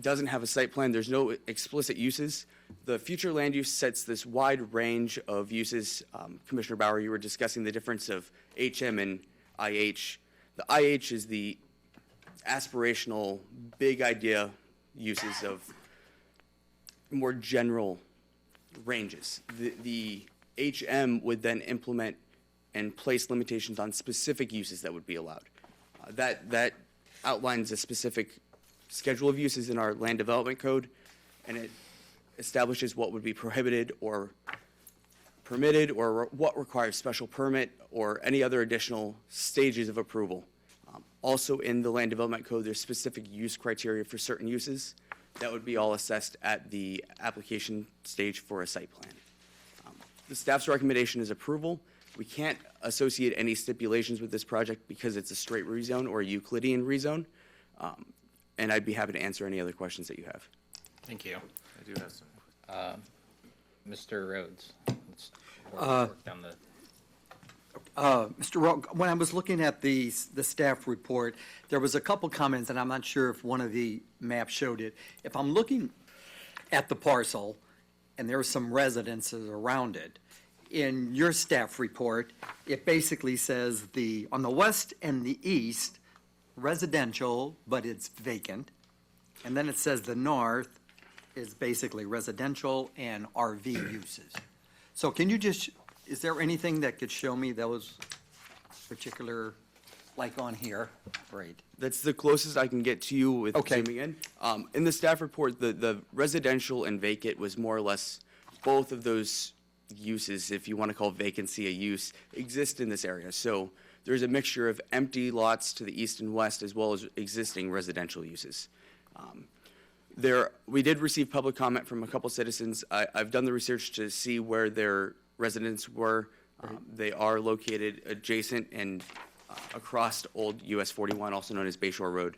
doesn't have a site plan, there's no explicit uses. The future land use sets this wide range of uses. Commissioner Bauer, you were discussing the difference of HM and IH. The IH is the aspirational, big idea uses of more general ranges. The HM would then implement and place limitations on specific uses that would be allowed. That outlines a specific schedule of uses in our land development code, and it establishes what would be prohibited or permitted or what requires special permit or any other additional stages of approval. Also in the land development code, there's specific use criteria for certain uses that would be all assessed at the application stage for a site plan. The staff's recommendation is approval. We can't associate any stipulations with this project because it's a straight rezone or a Euclidean rezone. And I'd be happy to answer any other questions that you have. Thank you. I do have some. Mr. Rhodes. let's work down the- Mr. Rowe, when I was looking at the staff report, there was a couple comments, and I'm not sure if one of the maps showed it. If I'm looking at the parcel, and there are some residences around it, in your staff report, it basically says on the west and the east, residential, but it's vacant. And then it says the north is basically residential and RV uses. So can you just, is there anything that could show me those particular, like on here? Right. That's the closest I can get to you with Okay. zooming in. In the staff report, the residential and vacant was more or less both of those uses, if you want to call vacancy a use, exist in this area. So there's a mixture of empty lots to the east and west as well as existing residential uses. We did receive public comment from a couple citizens. I've done the research to see where their residents were. They are located adjacent and across Old US 41, also known as Bayshore Road,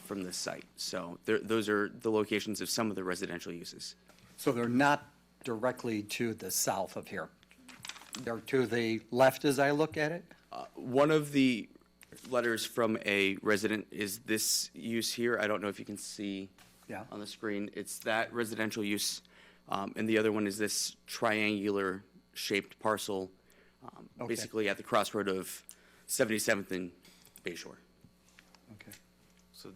from this site. So those are the locations of some of the residential uses. So they're not directly to the south of here. They're to the left as I look at it? One of the letters from a resident is this use here. I don't know if you can see Yeah. on the screen. It's that residential use. And the other one is this triangular shaped parcel, Okay. basically at the crossroad of 77th and Bayshore. Okay. So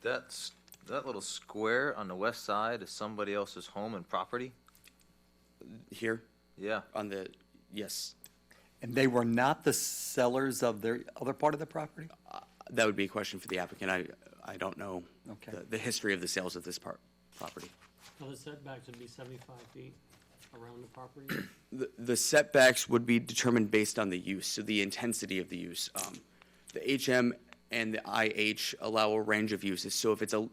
that little square on the west side is somebody else's home and property? Here? Yeah. On the, yes. And they were not the sellers of their other part of the property? That would be a question for the applicant. I don't know Okay. the history of the sales of this property. So the setbacks would be 75 feet around the property? The setbacks would be determined based on the use, so the intensity of the use. The HM and the IH allow a range of uses, so if it's a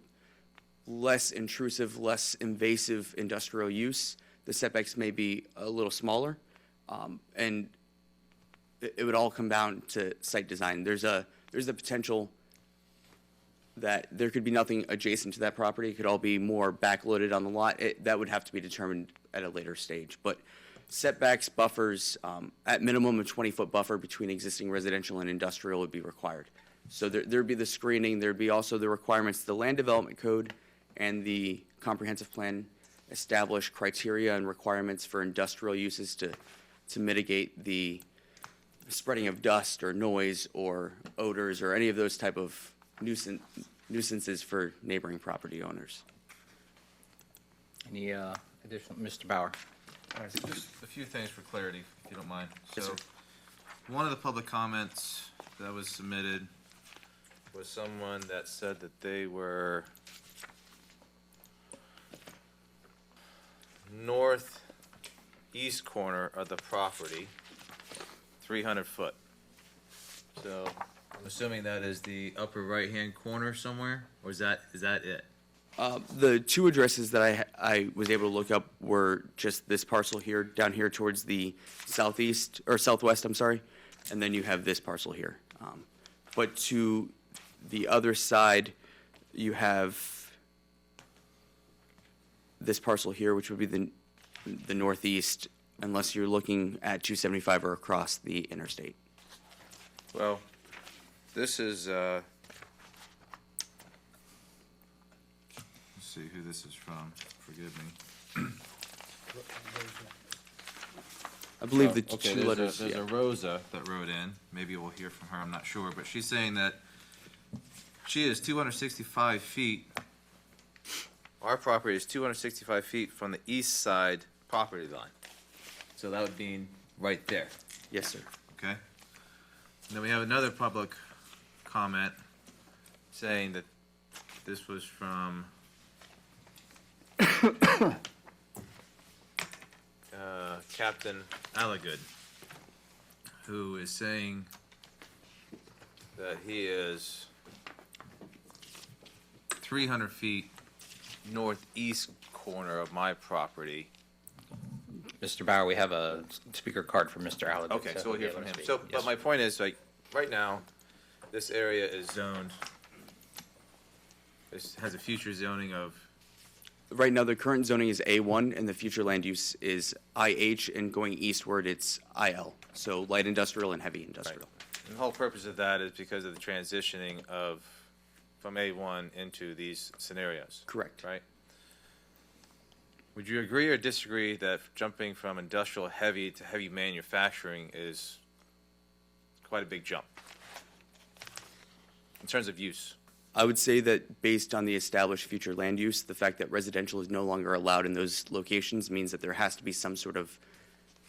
less intrusive, less invasive industrial use, the setbacks may be a little smaller. And it would all come down to site design. There's the potential that there could be nothing adjacent to that property. It could all be more backloaded on the lot. That would have to be determined at a later stage. But setbacks, buffers, at minimum a 20-foot buffer between existing residential and industrial would be required. So there'd be the screening, there'd be also the requirements, the land development code and the comprehensive plan establish criteria and requirements for industrial uses to mitigate the spreading of dust or noise or odors or any of those type of nuisances for neighboring property owners. Any additional, Mr. Bauer? All right, so just a few things for clarity, if you don't mind. Yes, So, sir. one of the public comments that was submitted was someone that said that they were northeast corner of the property, 300 foot. So, I'm assuming that is the upper right-hand corner somewhere, or is that it? The two addresses that I was able to look up were just this parcel here, down here towards the southeast, or southwest, I'm sorry, and then you have this parcel here. But to the other side, you have this parcel here, which would be the northeast, unless you're looking at 275 or across the interstate. Well, this is, let's see who this is from, forgive me. I believe the Okay, two letters, There's yeah. a Rosa that wrote in, maybe we'll hear from her, I'm not sure, but she's saying that she is 265 feet, our property is 265 feet from the east side property line. So that would mean right there, Yes, sir. okay? And then we have another public comment saying that this was from Captain Allagood, who is saying that he is 300 feet northeast corner of my property. Mr. Bauer, we have a speaker card for Mr. Allen. Okay, so we'll hear from him. speak. So, Yes. but my point is, like, right now, this area is zoned, this has a future zoning of, Right now, the current zoning is A1, and the future land use is IH, and going eastward, it's IL, so light industrial and heavy industrial. and the whole purpose of that is because of the transitioning of, from A1 into these scenarios. Correct. Right? Would you agree or disagree that jumping from industrial heavy to heavy manufacturing is quite a big jump in terms of use? I would say that based on the established future land use, the fact that residential is no longer allowed in those locations means that there has to be some sort of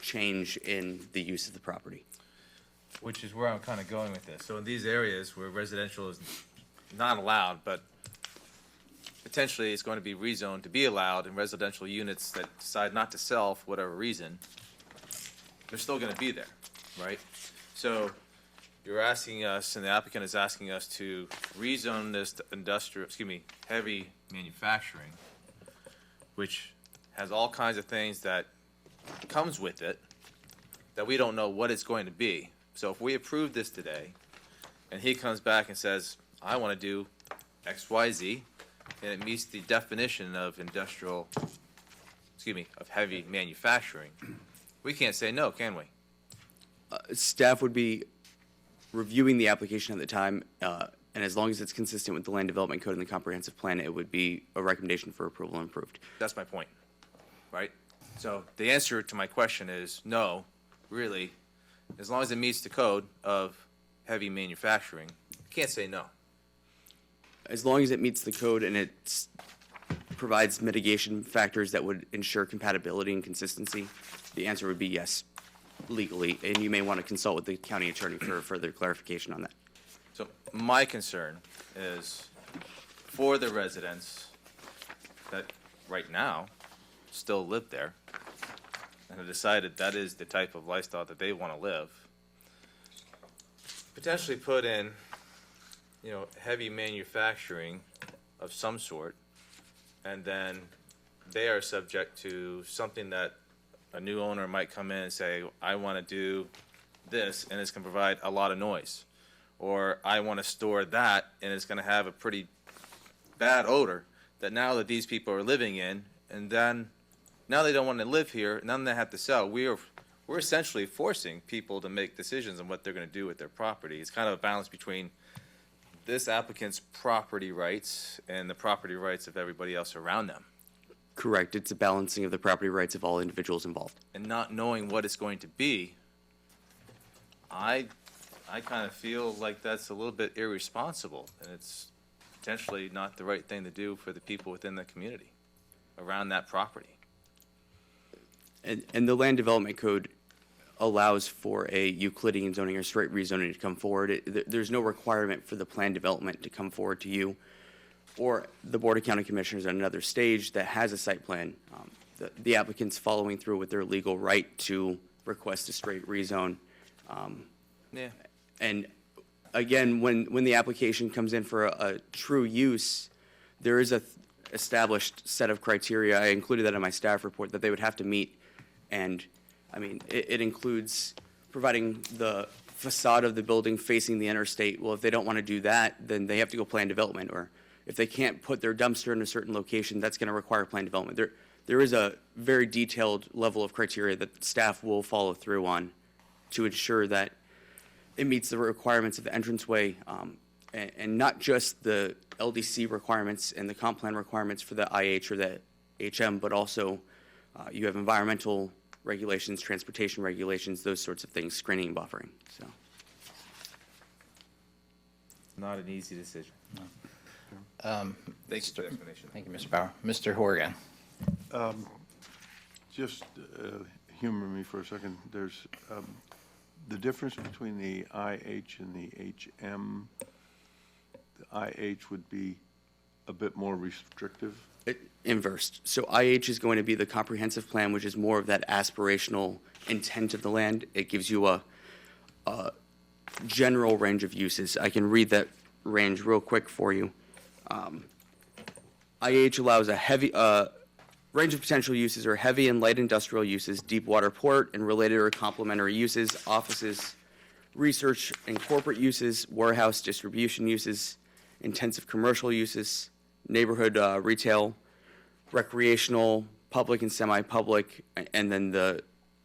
change in the use of the property. Which is where I'm kind of going with this. So in these areas where residential is not allowed, but potentially it's going to be rezoned to be allowed in residential units that decide not to sell for whatever reason, they're still going to be there, right? So you're asking us, and the applicant is asking us to rezone this to industrial, heavy manufacturing, which has all kinds of things that comes with it, that we don't know what it's going to be. So if we approve this today, and he comes back and says, I want to do X, Y, Z, and it meets the definition of industrial, of heavy manufacturing, we can't say no, can we? Staff would be reviewing the application at the time, and as long as it's consistent with the Land Development Code and the Comprehensive Plan, it would be a recommendation for approval and approved. That's my point, right? So the answer to my question is no, really. As long as it meets the code of heavy manufacturing, I can't say no. As long as it meets the code and it provides mitigation factors that would ensure compatibility and consistency, the answer would be yes, legally, and you may want to consult with the county attorney for further clarification on that. So my concern is for the residents that right now still live there and have decided that is the type of lifestyle that they want to live, potentially put in, heavy manufacturing of some sort, and then they are subject to something that a new owner might come in and say, I want to do this, and it's going to provide a lot of noise. Or I want to store that, and it's going to have a pretty bad odor that now that these people are living in, and then now they don't want to live here, and then they have to sell. We're essentially forcing people to make decisions on what they're going to do with their property. It's kind of a balance between this applicant's property rights and the property rights of everybody else around them. Correct. It's a balancing of the property rights of all individuals involved. And not knowing what it's going to be, I kind of feel like that's a little bit irresponsible, and it's potentially not the right thing to do for the people within the community around that property. And the Land Development Code allows for a Euclidean zoning or straight rezoning to come forward. There's no requirement for the plan development to come forward to you or the Board of County Commissioners at another stage that has a site plan. The applicant's following through with their legal right to request a straight rezone. Yeah. And again, when the application comes in for a true use, there is a established set of criteria. I included that in my staff report that they would have to meet. And I mean, it includes providing the facade of the building facing the interstate. Well, if they don't want to do that, then they have to go plan development. Or if they can't put their dumpster in a certain location, that's going to require plan development. There is a very detailed level of criteria that staff will follow through on to ensure that it meets the requirements of the entranceway, and not just the LDC requirements and the comp plan requirements for the IH or the HM, but also you have environmental regulations, transportation regulations, those sorts of things, screening and buffering. So, Not an easy decision. Thanks for the explanation. Thank you, Mr. Bauer. Mr. Horgan. Just humor me for a second. There's the difference between the IH and the HM. The IH would be a bit more restrictive. Inversed. So IH is going to be the comprehensive plan, which is more of that aspirational intent of the land. It gives you a general range of uses. I can read that range real quick for you. IH allows a heavy range of potential uses are heavy and light industrial uses, deep water port and related or complementary uses, offices, research and corporate uses, warehouse distribution uses, intensive commercial uses, neighborhood retail, recreational, public and semi-public, and then the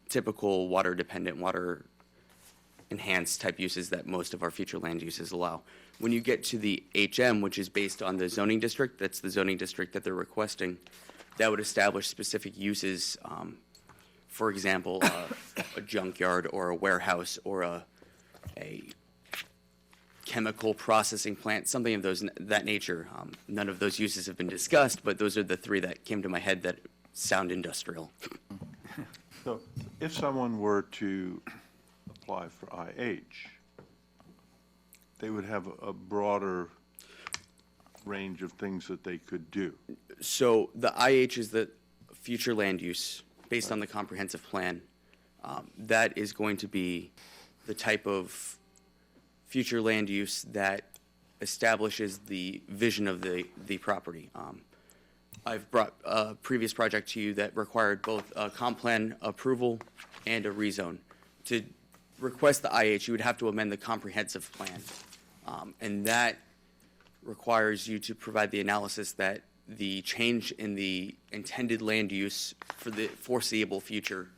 typical water-dependent, water-enhanced type uses that most of our future land uses allow. When you get to the HM, which is based on the zoning district, that's the zoning district that they're requesting, that would establish specific uses, for example, a junkyard or a warehouse or a chemical processing plant, something of that nature. None of those uses have been discussed, but those are the three that came to my head that sound industrial. So if someone were to apply for IH, they would have a broader range of things that they could do. So the IH is the future land use based on the comprehensive plan. That is going to be the type of future land use that establishes the vision of the property. I've brought a previous project to you that required both a comp plan approval and a rezone. to request the IH, you would have to amend the comprehensive plan. And that requires you to provide the analysis that the change in the intended land use for the foreseeable future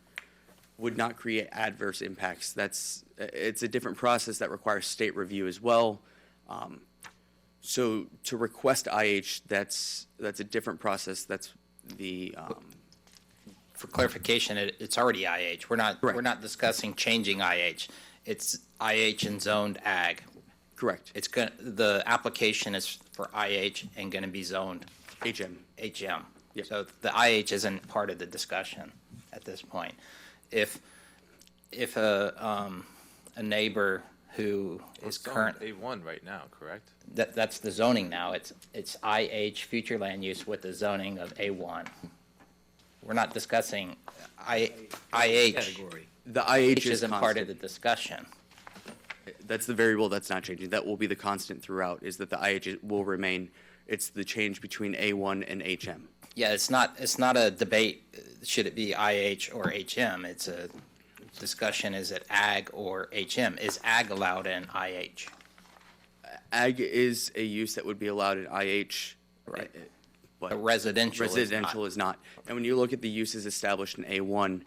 would not create adverse impacts. It's a different process that requires state review as well. So to request IH, that's a different process. That's the, For clarification, it's already IH. We're not discussing changing IH. It's IH and zoned ag. correct, The application is for IH and going to be zoned HM. HM. Yep. So the IH isn't part of the discussion at this point. If a neighbor who is current, A1 right now, correct? that's the zoning now. It's IH, future land use with the zoning of A1. We're not discussing IH. The IH is isn't part of constant. the discussion. That's the variable that's not changing. That will be the constant throughout, is that the IH will remain. It's the change between A1 and HM. Yeah, it's not a debate, should it be IH or HM? It's a discussion, is it ag or HM? Is ag allowed in IH? Ag is a use that would be allowed in IH. Right. But But residential is not. residential is not. And when you look at the uses established in A1,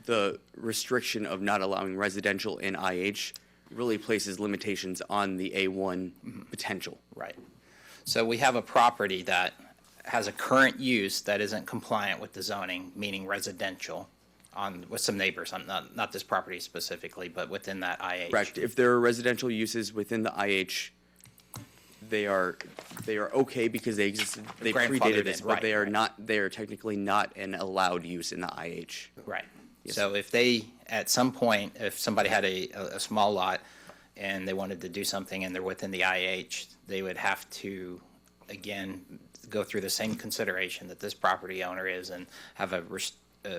the restriction of not allowing residential in IH really places limitations on the A1 potential. Right. So we have a property that has a current use that isn't compliant with the zoning, meaning residential, with some neighbors, not this property specifically, but within that IH. Correct. If there are residential uses within the IH, they are okay because they existed, they Grandfathered predated us, in, but right, they are right. not, they are technically not an allowed use in the IH. Right. Yes. So if they, at some point, if somebody had a small lot and they wanted to do something and they're within the IH, they would have to, again, go through the same consideration that this property owner is and have a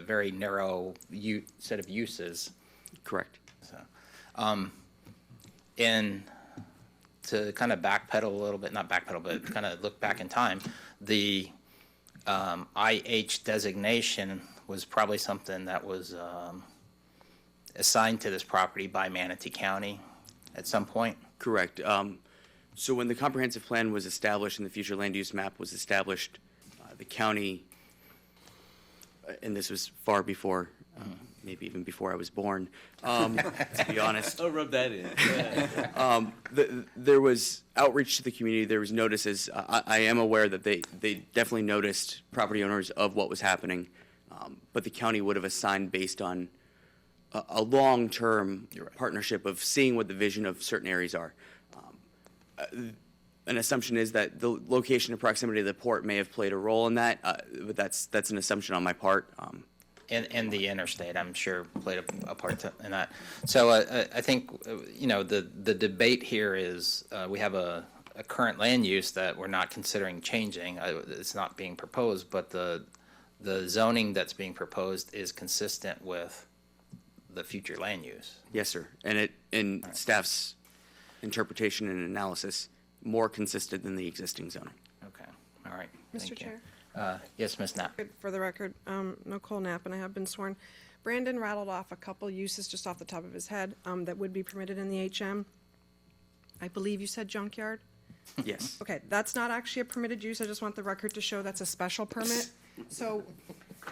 very narrow set of uses. Correct. So, and to kind of backpedal a little bit, not backpedal, but kind of look back in time, the IH designation was probably something that was assigned to this property by Manatee County at some point. Correct. So when the comprehensive plan was established and the future land use map was established, the county, and this was far before, maybe even before I was born, to be honest. I'll rub that in. There was outreach to the community. There was notices. I am aware that they definitely noticed property owners of what was happening, but the county would have assigned based on a long-term partnership of seeing what the vision of certain areas are. An assumption is that the location and proximity of the port may have played a role in that, but that's an assumption on my part. And the interstate, I'm sure, played a part in that. So I think, the debate here is, we have a current land use that we're not considering changing. It's not being proposed, but the zoning that's being proposed is consistent with the future land use. Yes, sir. And in staff's interpretation and analysis, more consistent than the existing zoning. Okay, all right. Mr. Thank you. Chair? Yes, Ms. Knapp. For the record, Nicole Knapp, and I have been sworn. Brandon rattled off a couple uses just off the top of his head that would be permitted in the HM. I believe you said junkyard? Yes. Okay, that's not actually a permitted use. I just want the record to show that's a special permit. So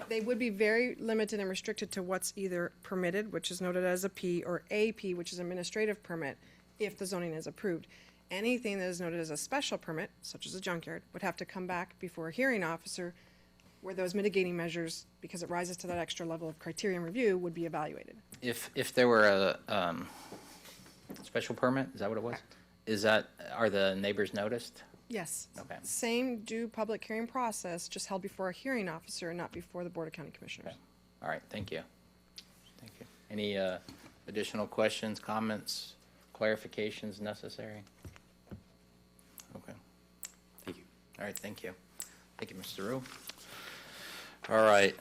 they would be very limited and restricted to what's either permitted, which is noted as a P, or AP, which is administrative permit, if the zoning is approved. Anything that is noted as a special permit, such as a junkyard, would have to come back before a hearing officer where those mitigating measures, because it rises to that extra level of criterion review, would be evaluated. If there were a special permit, is that what it was? Are the neighbors noticed? Yes. Okay. Same due public hearing process, just held before a hearing officer and not before the Board of County Commissioners. All right, thank you. Thank you. Any additional questions, comments, clarifications necessary? Okay. Thank you. All right, thank you. Thank you, Mr. Rowe. All right,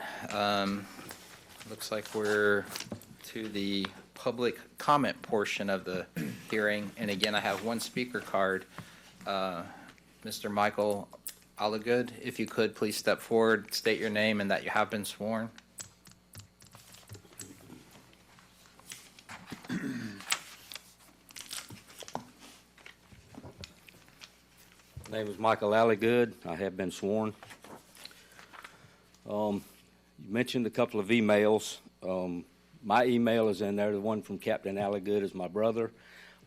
looks like we're to the public comment portion of the hearing. And again, I have one speaker card. Mr. Michael Alagood, if you could, please step forward, state your name and that you have been sworn. name is Michael Alligood. I have been sworn. You mentioned a couple of emails. My email is in there. The one from Captain Alligood is my brother.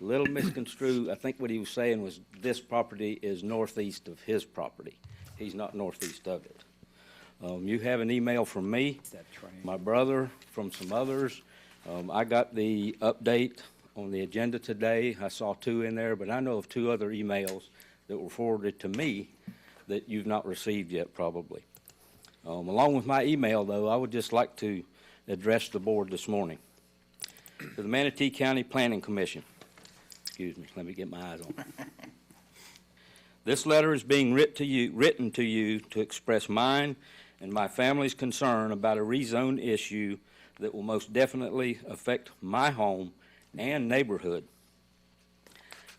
A little misconstrued. I think what he was saying was this property is northeast of his property. He's not northeast of it. You have an email from me, my brother, from some others. I got the update on the agenda today. I saw 2 in there, but I know of 2 other emails that were forwarded to me that you've not received yet, probably. Along with my email, though, I would just like to address the board this morning. To the Manatee County Planning Commission. Excuse me, let me get my eyes on it. This letter is being written to you to express mine and my family's concern about a rezone issue that will most definitely affect my home and neighborhood.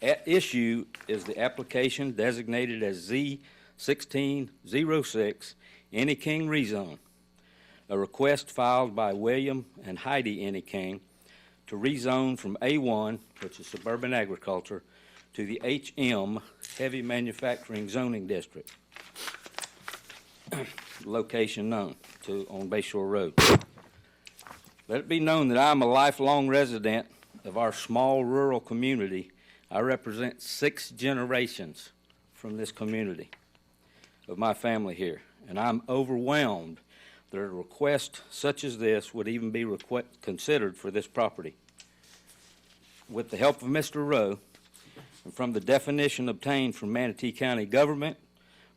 At issue is the application designated as Z1606 Any King rezone, a request filed by William and Heidi Any King to rezone from A1, which is suburban agriculture, to the HM, heavy manufacturing zoning district, location known on Bayshore Road. Let it be known that I am a lifelong resident of our small rural community. I represent 6 generations from this community of my family here, and I'm overwhelmed that a request such as this would even be considered for this property. With the help of Mr. Rowe, and from the definition obtained from Manatee County Government,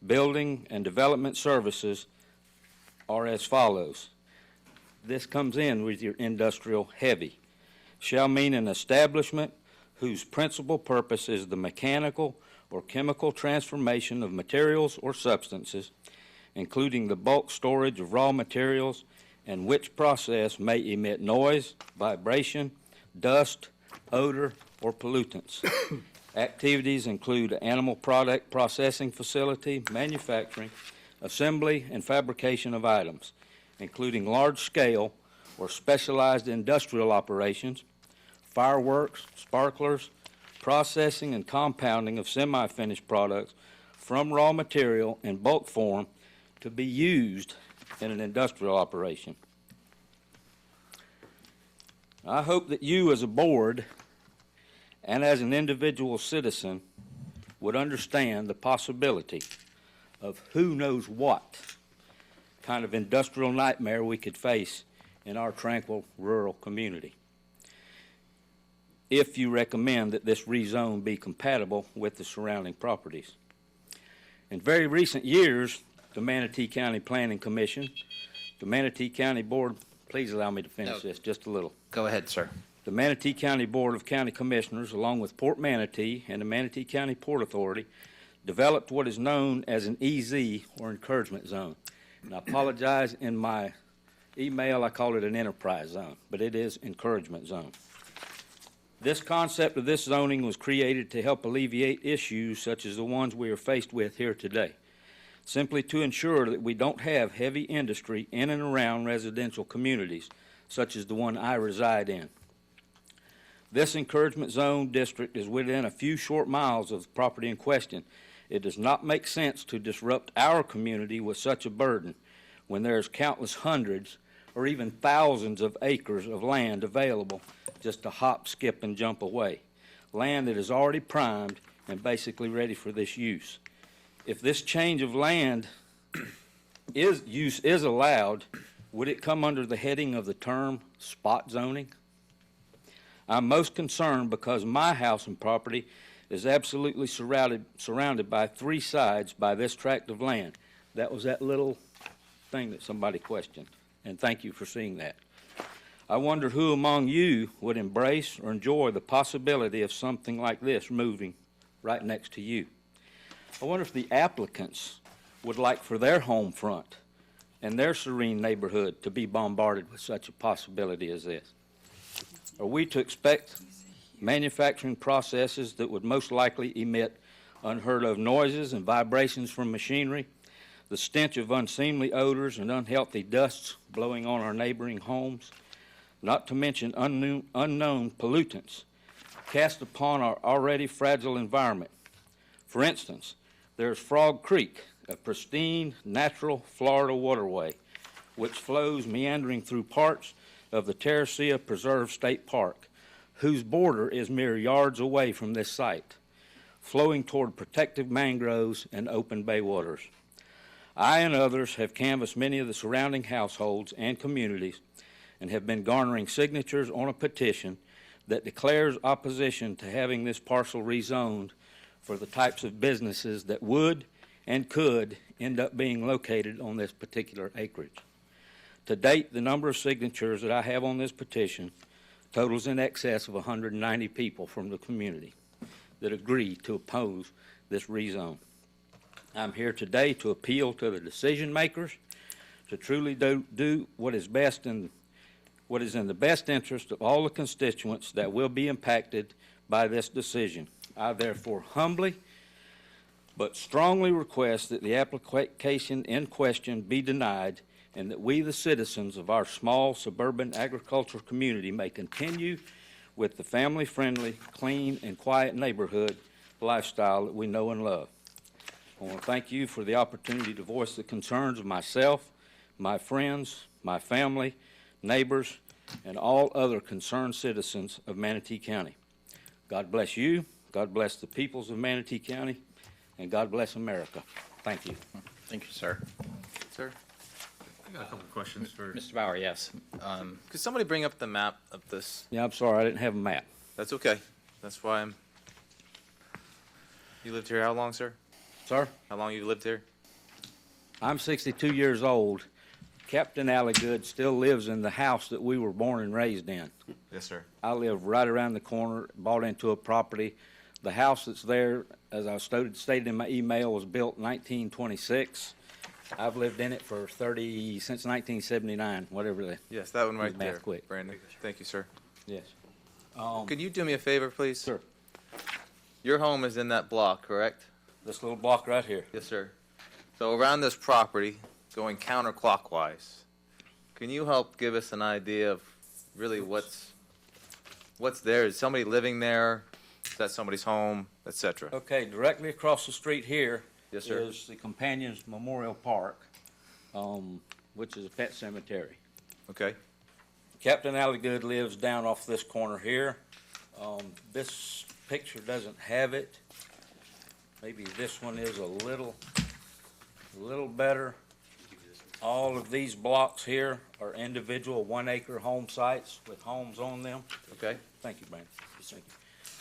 Building and Development Services are as follows. This comes in with your industrial heavy. Shall mean an establishment whose principal purpose is the mechanical or chemical transformation of materials or substances, including the bulk storage of raw materials, and which process may emit noise, vibration, dust, odor, or pollutants. Activities include animal product processing facility, manufacturing, assembly, and fabrication of items, including large-scale or specialized industrial operations, fireworks, sparklers, processing and compounding of semi-finished products from raw material in bulk form to be used in an industrial operation. I hope that you as a board and as an individual citizen would understand the possibility of who knows what kind of industrial nightmare we could face in our tranquil rural community if you recommend that this rezone be compatible with the surrounding properties. In very recent years, the Manatee County Planning Commission, the Manatee County Board, please allow me to finish this just a little. Go ahead, sir. The Manatee County Board of County Commissioners, along with Port Manatee and the Manatee County Port Authority, developed what is known as an EZ, or encouragement zone. And I apologize, in my email I called it an enterprise zone, but it is encouragement zone. This concept of this zoning was created to help alleviate issues such as the ones we are faced with here today, simply to ensure that we don't have heavy industry in and around residential communities, such as the one I reside in. This encouragement zone district is within a few short miles of the property in question. It does not make sense to disrupt our community with such a burden when there's countless hundreds or even thousands of acres of land available just to hop, skip, and jump away. Land that is already primed and basically ready for this use. If this change of land use is allowed, would it come under the heading of the term spot zoning? I'm most concerned because my house and property is absolutely surrounded by 3 sides by this tract of land. That was that little thing that somebody questioned, and thank you for seeing that. I wonder who among you would embrace or enjoy the possibility of something like this moving right next to you. I wonder if the applicants would like for their home front and their serene neighborhood to be bombarded with such a possibility as this. Are we to expect manufacturing processes that would most likely emit unheard of noises and vibrations from machinery, the stench of unseemly odors and unhealthy dusts blowing on our neighboring homes, not to mention unknown pollutants cast upon our already fragile environment? For instance, There's Frog Creek, a pristine, natural Florida waterway, which flows meandering through parts of the Terracea Preserve State Park, whose border is mere yards away from this site, flowing toward protective mangroves and open bay waters. I and others have canvassed many of the surrounding households and communities and have been garnering signatures on a petition that declares opposition to having this parcel rezoned for the types of businesses that would and could end up being located on this particular acreage. To date, the number of signatures that I have on this petition totals in excess of 190 people from the community that agree to oppose this rezone. I'm here today to appeal to the decision makers to truly do what is in the best interest of all the constituents that will be impacted by this decision. I therefore humbly but strongly request that the application in question be denied and that we, the citizens of our small suburban agricultural community, may continue with the family-friendly, clean, and quiet neighborhood lifestyle that we know and love. I want to thank you for the opportunity to voice the concerns of myself, my friends, my family, neighbors, and all other concerned citizens of Manatee County. God bless you, God bless the peoples of Manatee County, and God bless America. Thank you. Thank you, sir. Sir? I got a couple questions for. Mr. Bauer, yes. Could somebody bring up the map of this? Yeah, I'm sorry, I didn't have a map. That's okay. That's why I'm. You lived here how long, sir? Sir? How long you lived here? I'm 62 years old. Captain Alligood still lives in the house that we were born and raised in. Yes, sir. I live right around the corner, bought into a property. The house that's there, as I stated in my email, was built in 1926. I've lived in it for since 1979, whatever the. Yes, that one right math there, quick. Brandon. Thank you, sir. Yes. Could you do me a favor, please? Sure. Your home is in that block, correct? This little block right here. Yes, sir. So around this property, going counterclockwise, can you help give us an idea of really what's there? Is somebody living there? Is that somebody's home, et cetera? Okay, directly across the street here Yes, sir. is the Companions Memorial Park, which is a pet cemetery. Okay. Captain Alligood lives down off this corner here. This picture doesn't have it. Maybe this one is a little better. All of these blocks here are individual 1-acre home sites with homes on them. Okay. Thank you, Brandon. Thank you.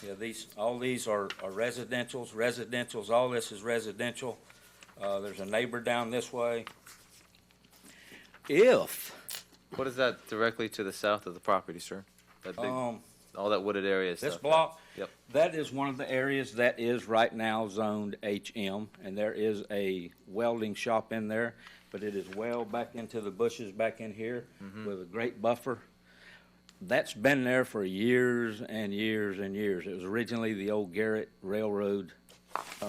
Yeah, all these are residentials. All this is residential. There's a neighbor down this way. What is that directly to the south of the property, sir? That big, all that wooded area is This stuff. block? Yep. That is one of the areas that is right now zoned HM, and there is a welding shop in there, but it is well back into the bushes back in here with a great buffer. That's been there for years and years and years. It was originally the old Garrett Railroad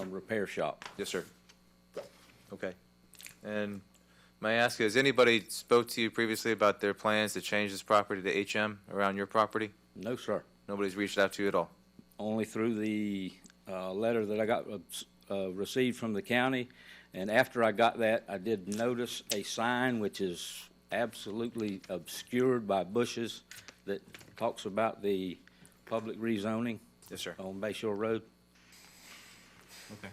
repair shop. Yes, sir. Okay. And may I ask, has anybody spoke to you previously about their plans to change this property to HM around your property? No, sir. Nobody's reached out to you at all? Only through the letter that I got received from the county. And after I got that, I did notice a sign which is absolutely obscured by bushes that talks about the public rezoning. Yes, sir. On Bay Shore Road. Okay.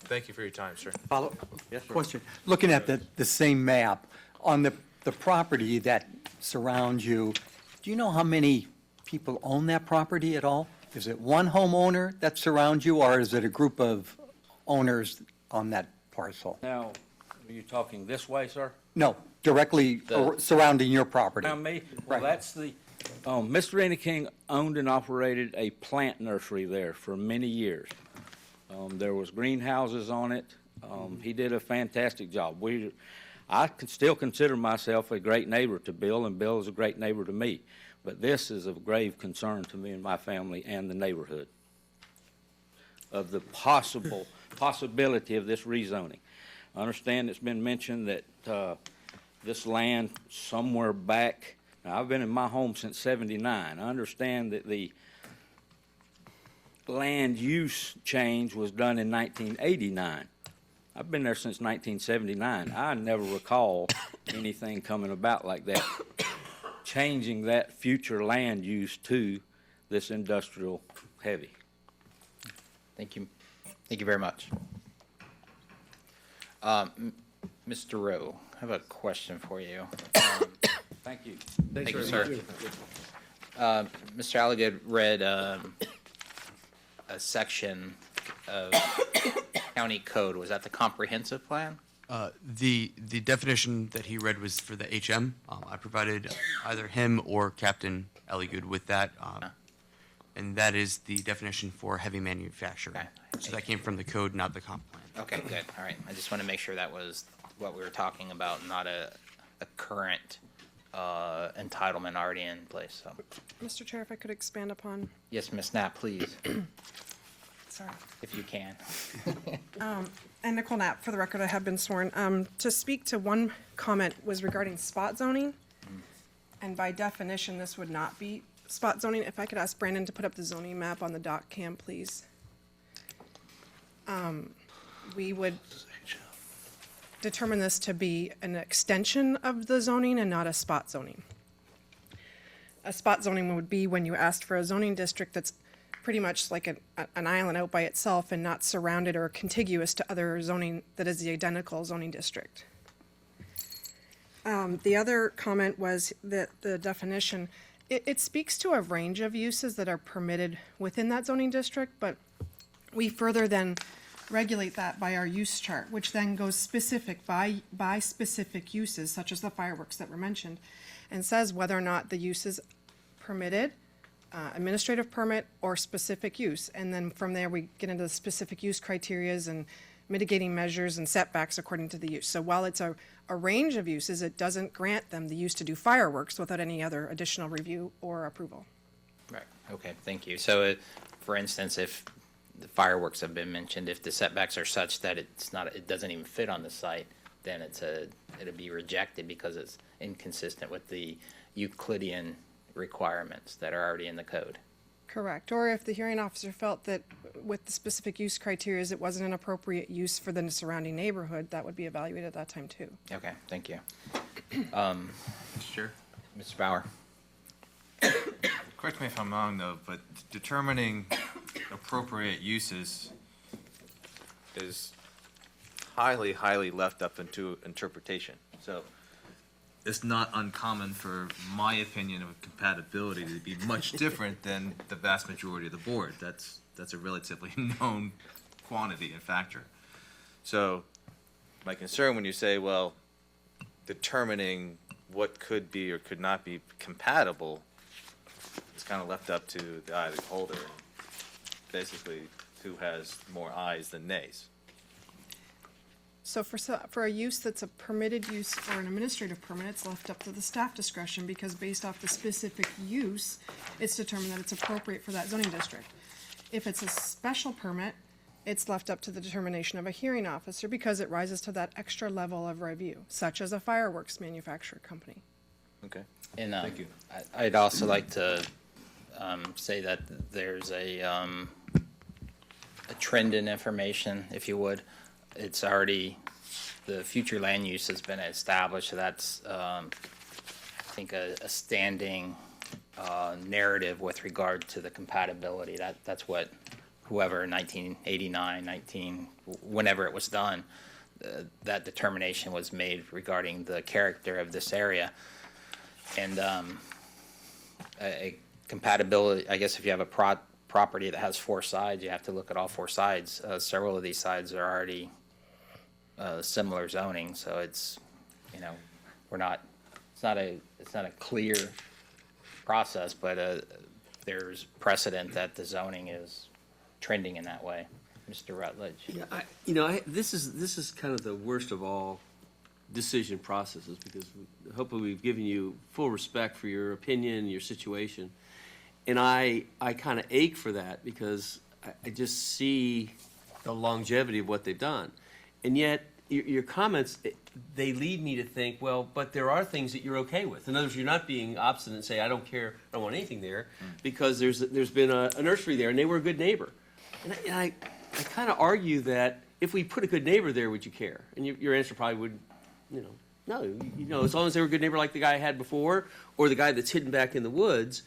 Thank you for your time, sir. Follow, Yes, sir. question. Looking at the same map, on the property that surrounds you, do you know how many people own that property at all? Is it one homeowner that surrounds you, or is it a group of owners on that parcel? Now, are you talking this way, sir? No, directly surrounding your property. Around me? Well, Right. that's the, Mr. Enneking owned and operated a plant nursery there for many years. There was greenhouses on it. He did a fantastic job. I can still consider myself a great neighbor to Bill, and Bill is a great neighbor to me. But this is of grave concern to me and my family and the neighborhood of the possibility of this rezoning. I understand it's been mentioned that this land somewhere back, now I've been in my home since '79. I understand that the land use change was done in 1989. I've been there since 1979. I never recall anything coming about like that, changing that future land use to this industrial heavy. Thank you. Thank you very much. Mr. Rowe, I have a question for you. Thank you. Thank you, sir. Mr. Alligood read a section of county code. Was that the comprehensive plan? The definition that he read was for the HM. I provided either him or Captain Elligood with that, and that is the definition for heavy manufacturing. Okay. So that came from the code, not the comp plan. Okay, good. All right. I just want to make sure that was what we were talking about, not a current entitlement already in place. So, Mr. Chair, if I could expand upon, yes, Ms. Knapp, please, sorry. if you can. And Nicole Knapp, for the record, I have been sworn. To speak to one comment was regarding spot zoning. And by definition, this would not be spot zoning. If I could ask Brandon to put up the zoning map on the doc cam, please. We would determine this to be an extension of the zoning and not a spot zoning. A spot zoning would be when you asked for a zoning district that's pretty much like an island out by itself and not surrounded or contiguous to other zoning that is the identical zoning district. The other comment was that the definition, it speaks to a range of uses that are permitted within that zoning district, but we further then regulate that by our use chart, which then goes specific by specific uses, such as the fireworks that were mentioned, and says whether or not the use is permitted, administrative permit, or specific use. And then from there, we get into the specific use criterias and mitigating measures and setbacks according to the use. So while it's a range of uses, it doesn't grant them the use to do fireworks without any other additional review or approval. Right. Okay, thank you. So, for instance, if the fireworks have been mentioned, if the setbacks are such that it doesn't even fit on the site, then it'll be rejected because it's inconsistent with the Euclidean requirements that are already in the code. Correct. Or if the hearing officer felt that with the specific use criteria, it wasn't an appropriate use for the surrounding neighborhood, that would be evaluated at that time too. Okay, thank you. Sure. Mr. Bauer? Correct me if I'm wrong, though, but determining appropriate uses is highly, highly left up into interpretation. So it's not uncommon for my opinion of compatibility to be much different than the vast majority of the board. That's a relatively known quantity and factor. So my concern when you say, well, determining what could be or could not be compatible, it's kind of left up to the eye of the beholder, basically who has more ayes than nays. So for a use that's a permitted use or an administrative permit, it's left up to the staff discretion because based off the specific use, it's determined that it's appropriate for that zoning district. If it's a special permit, it's left up to the determination of a hearing officer because it rises to that extra level of review, such as a fireworks manufacturer company. Okay. And Thank you. I'd also like to say that there's a trend in information, if you would. It's already, the future land use has been established, so that's, I think, a standing narrative with regard to the compatibility. That's what whoever, 1989, whenever it was done, that determination was made regarding the character of this area. And a compatibility, I guess if you have a property that has four sides, you have to look at all four sides. Several of these sides are already similar zoning, so it's, it's not a clear process, but there's precedent that the zoning is trending in that way. Mr. Rutledge. Yeah, this is kind of the worst of all decision processes because hopefully we've given you full respect for your opinion, your situation. And I kind of ache for that because I just see the longevity of what they've done. And yet, your comments, they lead me to think, well, but there are things that you're okay with. In other words, you're not being obstinate and say, I don't care, I don't want anything there, because there's been a nursery there and they were a good neighbor. And I kind of argue that if we put a good neighbor there, would you care? And your answer probably would, no, as long as they were a good neighbor like the guy I had before, or the guy that's hidden back in the woods.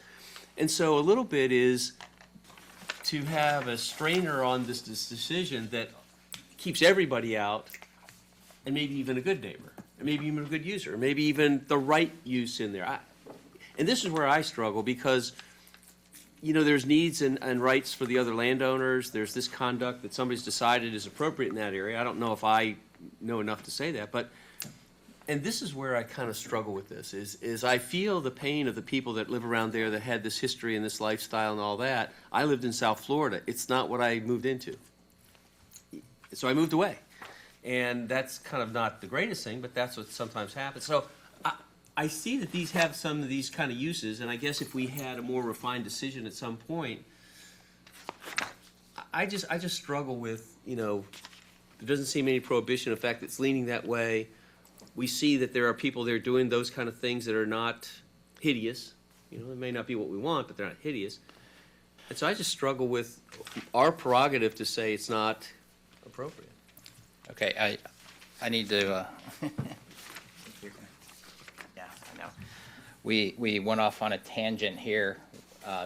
And so a little bit is to have a strainer on this decision that keeps everybody out, and maybe even a good neighbor, and maybe even a good user, or maybe even the right use in there. And this is where I struggle, because there's needs and rights for the other landowners. There's this conduct that somebody's decided is appropriate in that area. I don't know if I know enough to say that, and this is where I kind of struggle with this, is I feel the pain of the people that live around there that had this history and this lifestyle and all that. I lived in South Florida. It's not what I moved into. So I moved away. And that's kind of not the greatest thing, but that's what sometimes happens. So I see that these have some of these kind of uses, and I guess if we had a more refined decision at some point, I just struggle with, there doesn't seem any prohibition. In fact, it's leaning that way. We see that there are people there doing those kind of things that are not hideous. It may not be what we want, but they're not hideous. And so I just struggle with our prerogative to say it's not appropriate. Okay, I need to, yeah, I know. We went off on a tangent here,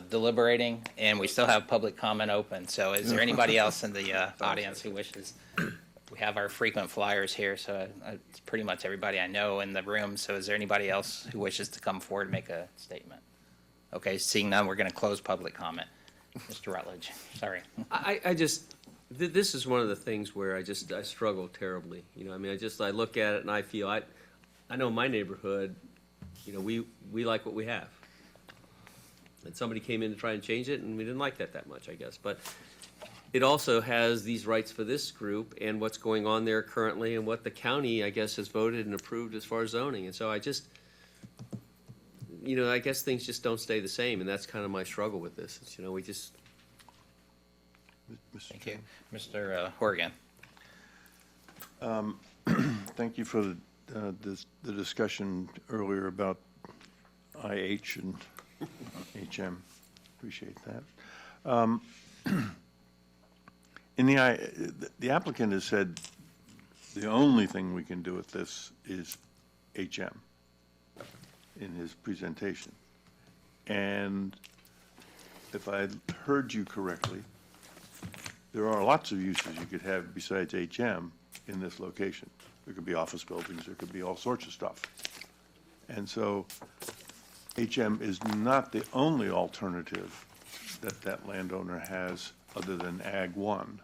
deliberating, and we still have public comment open. So is there anybody else in the audience who wishes? We have our frequent flyers here, so it's pretty much everybody I know in the room. So is there anybody else who wishes to come forward and make a statement? Okay, seeing none, we're going to close public comment. Mr. Rutledge, sorry. This is one of the things where I struggle terribly. I look at it and I feel, I know in my neighborhood, we like what we have. And somebody came in to try and change it, and we didn't like that much, I guess. But it also has these rights for this group and what's going on there currently and what the county, I guess, has voted and approved as far as zoning. And so I guess things just don't stay the same, and that's kind of my struggle with this. Thank you. Mr. Horgan. Thank you for the discussion earlier about IH and HM. Appreciate that. The applicant has said the only thing we can do with this is HM in his presentation. And if I heard you correctly, there are lots of uses you could have besides HM in this location. There could be office buildings, there could be all sorts of stuff. And so HM is not the only alternative that landowner has other than Ag 1.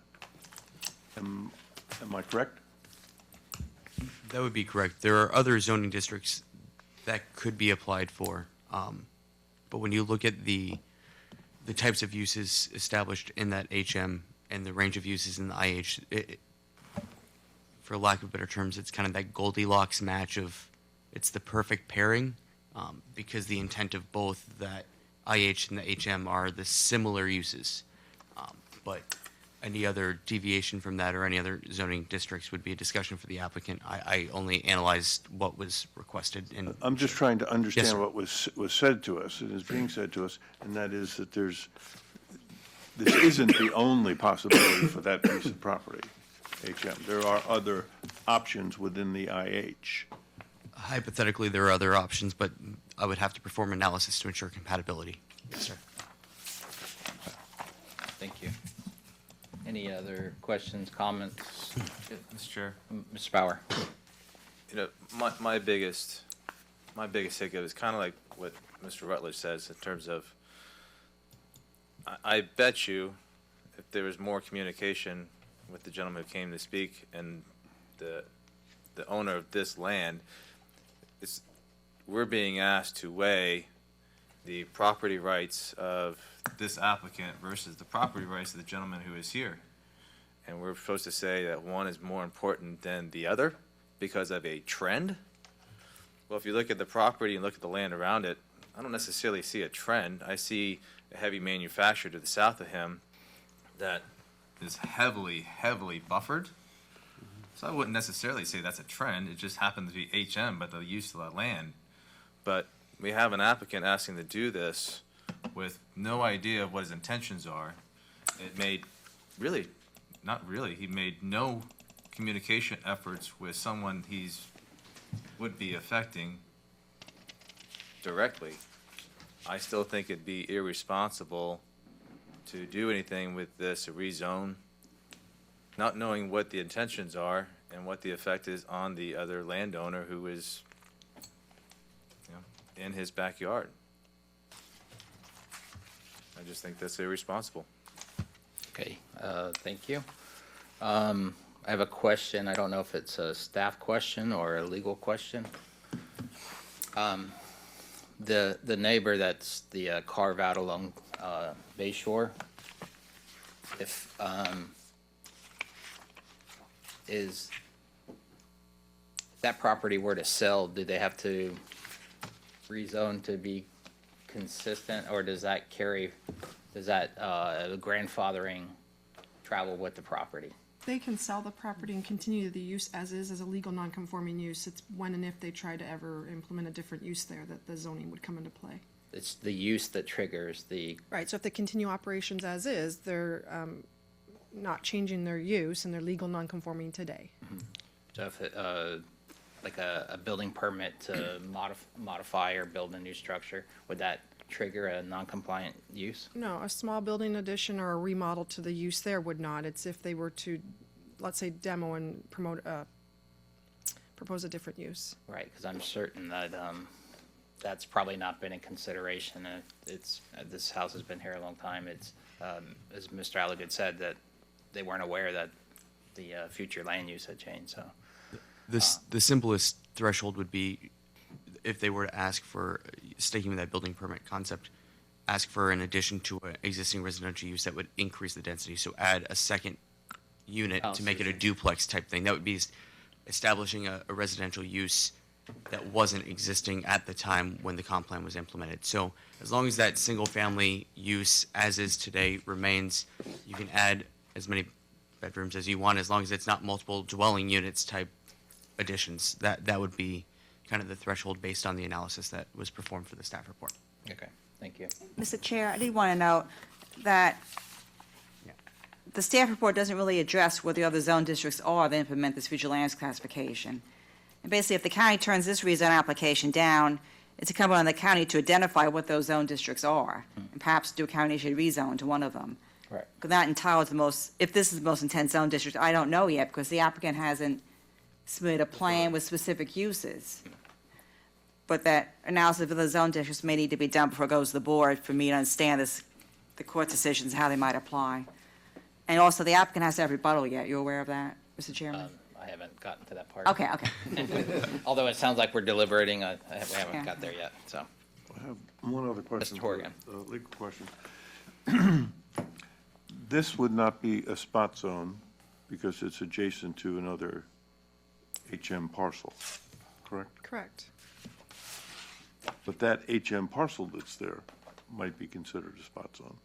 Am I correct? That would be correct. There are other zoning districts that could be applied for. But when you look at the types of uses established in that HM and the range of uses in the IH, for lack of better terms, it's kind of that Goldilocks match of it's the perfect pairing because the intent of both that IH and the HM are the similar uses. But any other deviation from that or any other zoning districts would be a discussion for the applicant. I only analyzed what was requested. I'm just trying to Yes, understand sir. what was said to us and is being said to us, and that is that this isn't the only possibility for that piece of property, HM. There are other options within the IH. Hypothetically, there are other options, but I would have to perform analysis to ensure compatibility. Yes, sir. Thank you. Any other questions, comments? Mr. Chair. Mr. Bauer. My biggest hiccup is kind of like what Mr. Rutledge says in terms of, I bet you if there was more communication with the gentleman who came to speak and the owner of this land, we're being asked to weigh the property rights of this applicant versus the property rights of the gentleman who is here. And we're supposed to say that one is more important than the other because of a trend? Well, if you look at the property and look at the land around it, I don't necessarily see a trend. I see a heavy manufacturer to the south of him that is heavily, heavily buffered. So I wouldn't necessarily say that's a trend. It just happens to be HM, but the use of that land. But we have an applicant asking to do this with no idea of what his intentions are. It made really, not really, he made no communication efforts with someone would be affecting directly, I still think it'd be irresponsible to do anything with this rezone, not knowing what the intentions are and what the effect is on the other landowner who is, in his backyard. I just think that's irresponsible. Okay, thank you. I have a question. I don't know if it's a staff question or a legal question. The neighbor that's the carve out along Bay Shore, if that property were to sell, do they have to rezone to be consistent, or does that grandfathering travel with the property? They can sell the property and continue the use as is, as a legal non-conforming use. It's when and if they try to ever implement a different use there that the zoning would come into play. It's the use that triggers the, Right, so if they continue operations as is, they're not changing their use and they're legal non-conforming today. so if it, like a building permit to modify or build a new structure, would that trigger a non-compliant use? No, a small building addition or a remodel to the use there would not. It's if they were to, let's say, demo and propose a different use. Right, because I'm certain that that's probably not been in consideration. This house has been here a long time. It's, as Mr. Alligood said, that they weren't aware that the future land use had changed, so. The simplest threshold would be if they were to ask for, sticking with that building permit concept, ask for an addition to an existing residential use that would increase the density. So add a second unit to make it a duplex type thing. That would be establishing a residential use that wasn't existing at the time when the comp plan was implemented. So as long as that single-family use as is today remains, you can add as many bedrooms as you want, as long as it's not multiple dwelling units type additions. That would be kind of the threshold based on the analysis that was performed for the staff report. Okay, thank you. Mr. Chair, I did want to note that the staff report doesn't really address what the other zone districts are that implement this future lands classification. And basically, if the county turns this rezone application down, it's incumbent on the county to identify what those zone districts are, and perhaps do a county-issued rezone to one of them. Right. Because that entails the most, if this is the most intense zone district, I don't know yet, because the applicant hasn't submitted a plan with specific uses. But that analysis of the zone districts may need to be done before it goes to the board for me to understand the court decisions, how they might apply. And also, the applicant has to have rebuttal yet. You aware of that, Mr. Chairman? I haven't gotten to that part. Okay. Although it sounds like we're deliberating, we haven't got there yet, so. I have one other question. Mr. Horgan. A legal question. This would not be a spot zone because it's adjacent to another HM parcel, correct? Correct. But that HM parcel that's there might be considered a spot zone.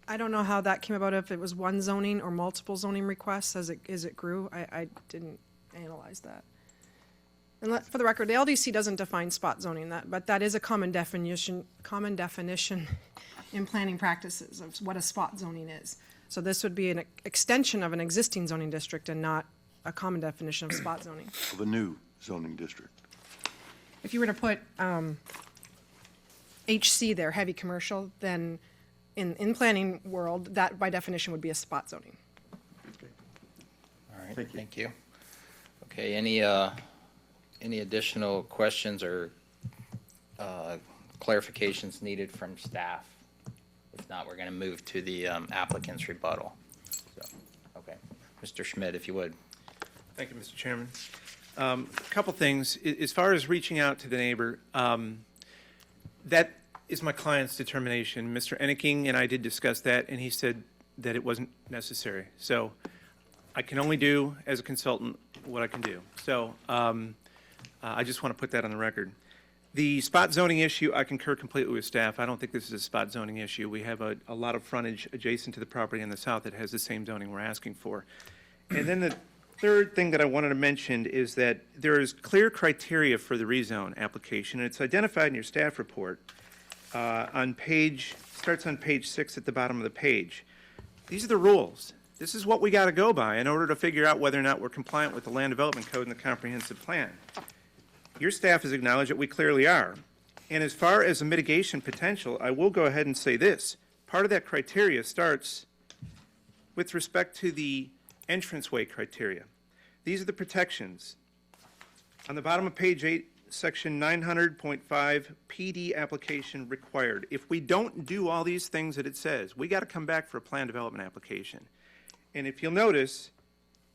I don't know how that came about, if it was one zoning or multiple zoning requests as it grew. I didn't analyze that. And for the record, the LDC doesn't define spot zoning, but that is a common definition in planning practices of what a spot zoning is. So this would be an extension of an existing zoning district and not a common definition of spot zoning. Of a new zoning district. If you were to put HC there, heavy commercial, then in planning world, that by definition would be a spot zoning. All right, thank you. Okay, any additional questions or clarifications needed from staff? If not, we're going to move to the applicant's rebuttal. So, okay, Mr. Schmidt, if you would. Thank you, Mr. Chairman. A couple things. As far as reaching out to the neighbor, that is my client's determination. Mr. Enneking and I did discuss that, and he said that it wasn't necessary. So I can only do, as a consultant, what I can do. So I just want to put that on the record. The spot zoning issue, I concur completely with staff. I don't think this is a spot zoning issue. We have a lot of frontage adjacent to the property in the south that has the same zoning we're asking for. And then the third thing that I wanted to mention is that there is clear criteria for the rezone application, and it's identified in your staff report starts on page 6 at the bottom of the page. These are the rules. This is what we got to go by in order to figure out whether or not we're compliant with the land development code and the comprehensive plan. Your staff has acknowledged that we clearly are. And as far as the mitigation potential, I will go ahead and say this. Part of that criteria starts with respect to the entranceway criteria. These are the protections. On the bottom of page 8, section 900.5, PD application required. If we don't do all these things that it says, we got to come back for a plan development application. And if you'll notice,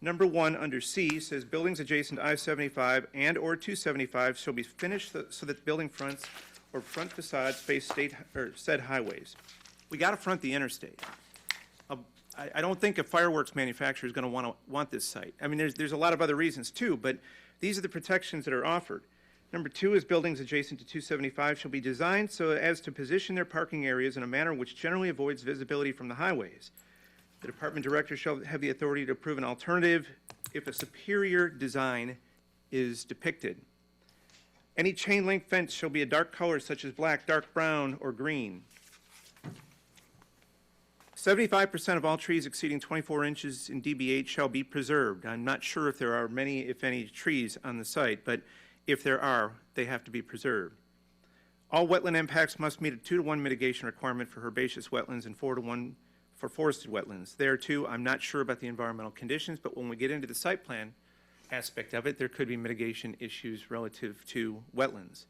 number 1 under C says buildings adjacent to I-75 and/or 275 shall be finished so that building fronts or front facades face state or said highways. We got to front the interstate. I don't think a fireworks manufacturer is going to want this site. I mean, there's a lot of other reasons too, but these are the protections that are offered. Number 2 is buildings adjacent to 275 shall be designed so as to position their parking areas in a manner which generally avoids visibility from the highways. The department director shall have the authority to approve an alternative if a superior design is depicted. Any chain link fence shall be a dark color such as black, dark brown, or green. 75% of all trees exceeding 24 inches in DBH shall be preserved. I'm not sure if there are many, if any, trees on the site, but if there are, they have to be preserved. All wetland impacts must meet a 2-to-1 mitigation requirement for herbaceous wetlands and 4-to-1 for forested wetlands. There, too, I'm not sure about the environmental conditions, but when we get into the site plan aspect of it, there could be mitigation issues relative to wetlands.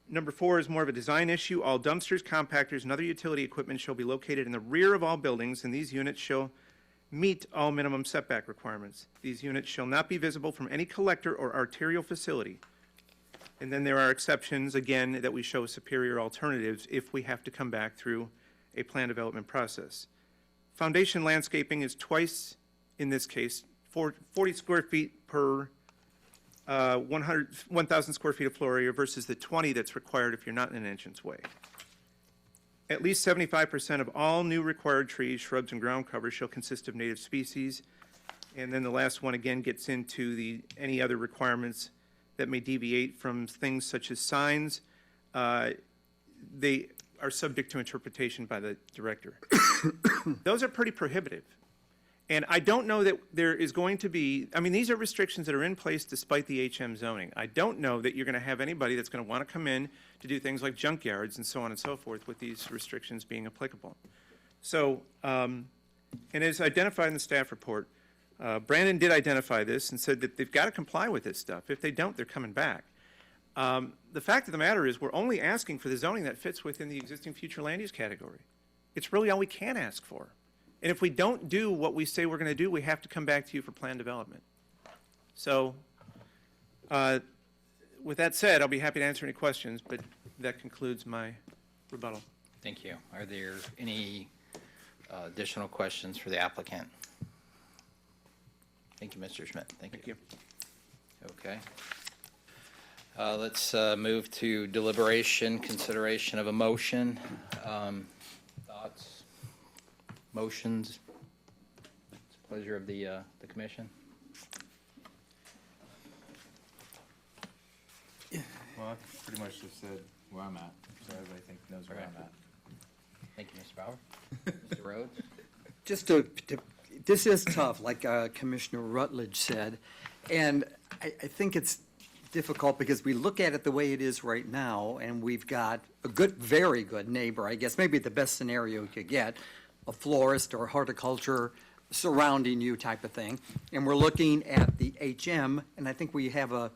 Number 4 is more of a design issue. All dumpsters, compactors, and other utility equipment shall be located in the rear of all buildings, and these units shall meet all minimum setback requirements. These units shall not be visible from any collector or arterial facility. And then there are exceptions, again, that we show superior alternatives if we have to come back through a plan development process. Foundation landscaping is twice, in this case, 40 square feet per 1,000 square feet of floor area versus the 20 that's required if you're not in an entranceway. At least 75% of all new required trees, shrubs, and ground cover shall consist of native species. And then the last one again gets into any other requirements that may deviate from things such as signs. They are subject to interpretation by the director. Those are pretty prohibitive. And I don't know that there is going to be, I mean, these are restrictions that are in place despite the HM zoning. I don't know that you're going to have anybody that's going to want to come in to do things like junkyards and so on and so forth with these restrictions being applicable. So, and as identified in the staff report, Brandon did identify this and said that they've got to comply with this stuff. If they don't, they're coming back. The fact of the matter is we're only asking for the zoning that fits within the existing future land use category. It's really all we can ask for. And if we don't do what we say we're going to do, we have to come back to you for plan development. So with that said, I'll be happy to answer any questions, but that concludes my rebuttal. Thank you. Are there any additional questions for the applicant? Thank you, Mr. Schmidt. Thank you. Okay. Let's move to deliberation, consideration of a motion. Thoughts? Motions? It's a pleasure of the commission. Well, I pretty much just said where I'm at, so everybody knows where I'm at. Thank you, Mr. Bauer. Mr. Rhodes? Just this is tough, like Commissioner Rutledge said, and I think it's difficult because we look at it the way it is right now, and we've got a good, very good neighbor, I guess, maybe the best scenario you could get, a florist or horticulture surrounding you type of thing. And we're looking at the HM, and I think we have a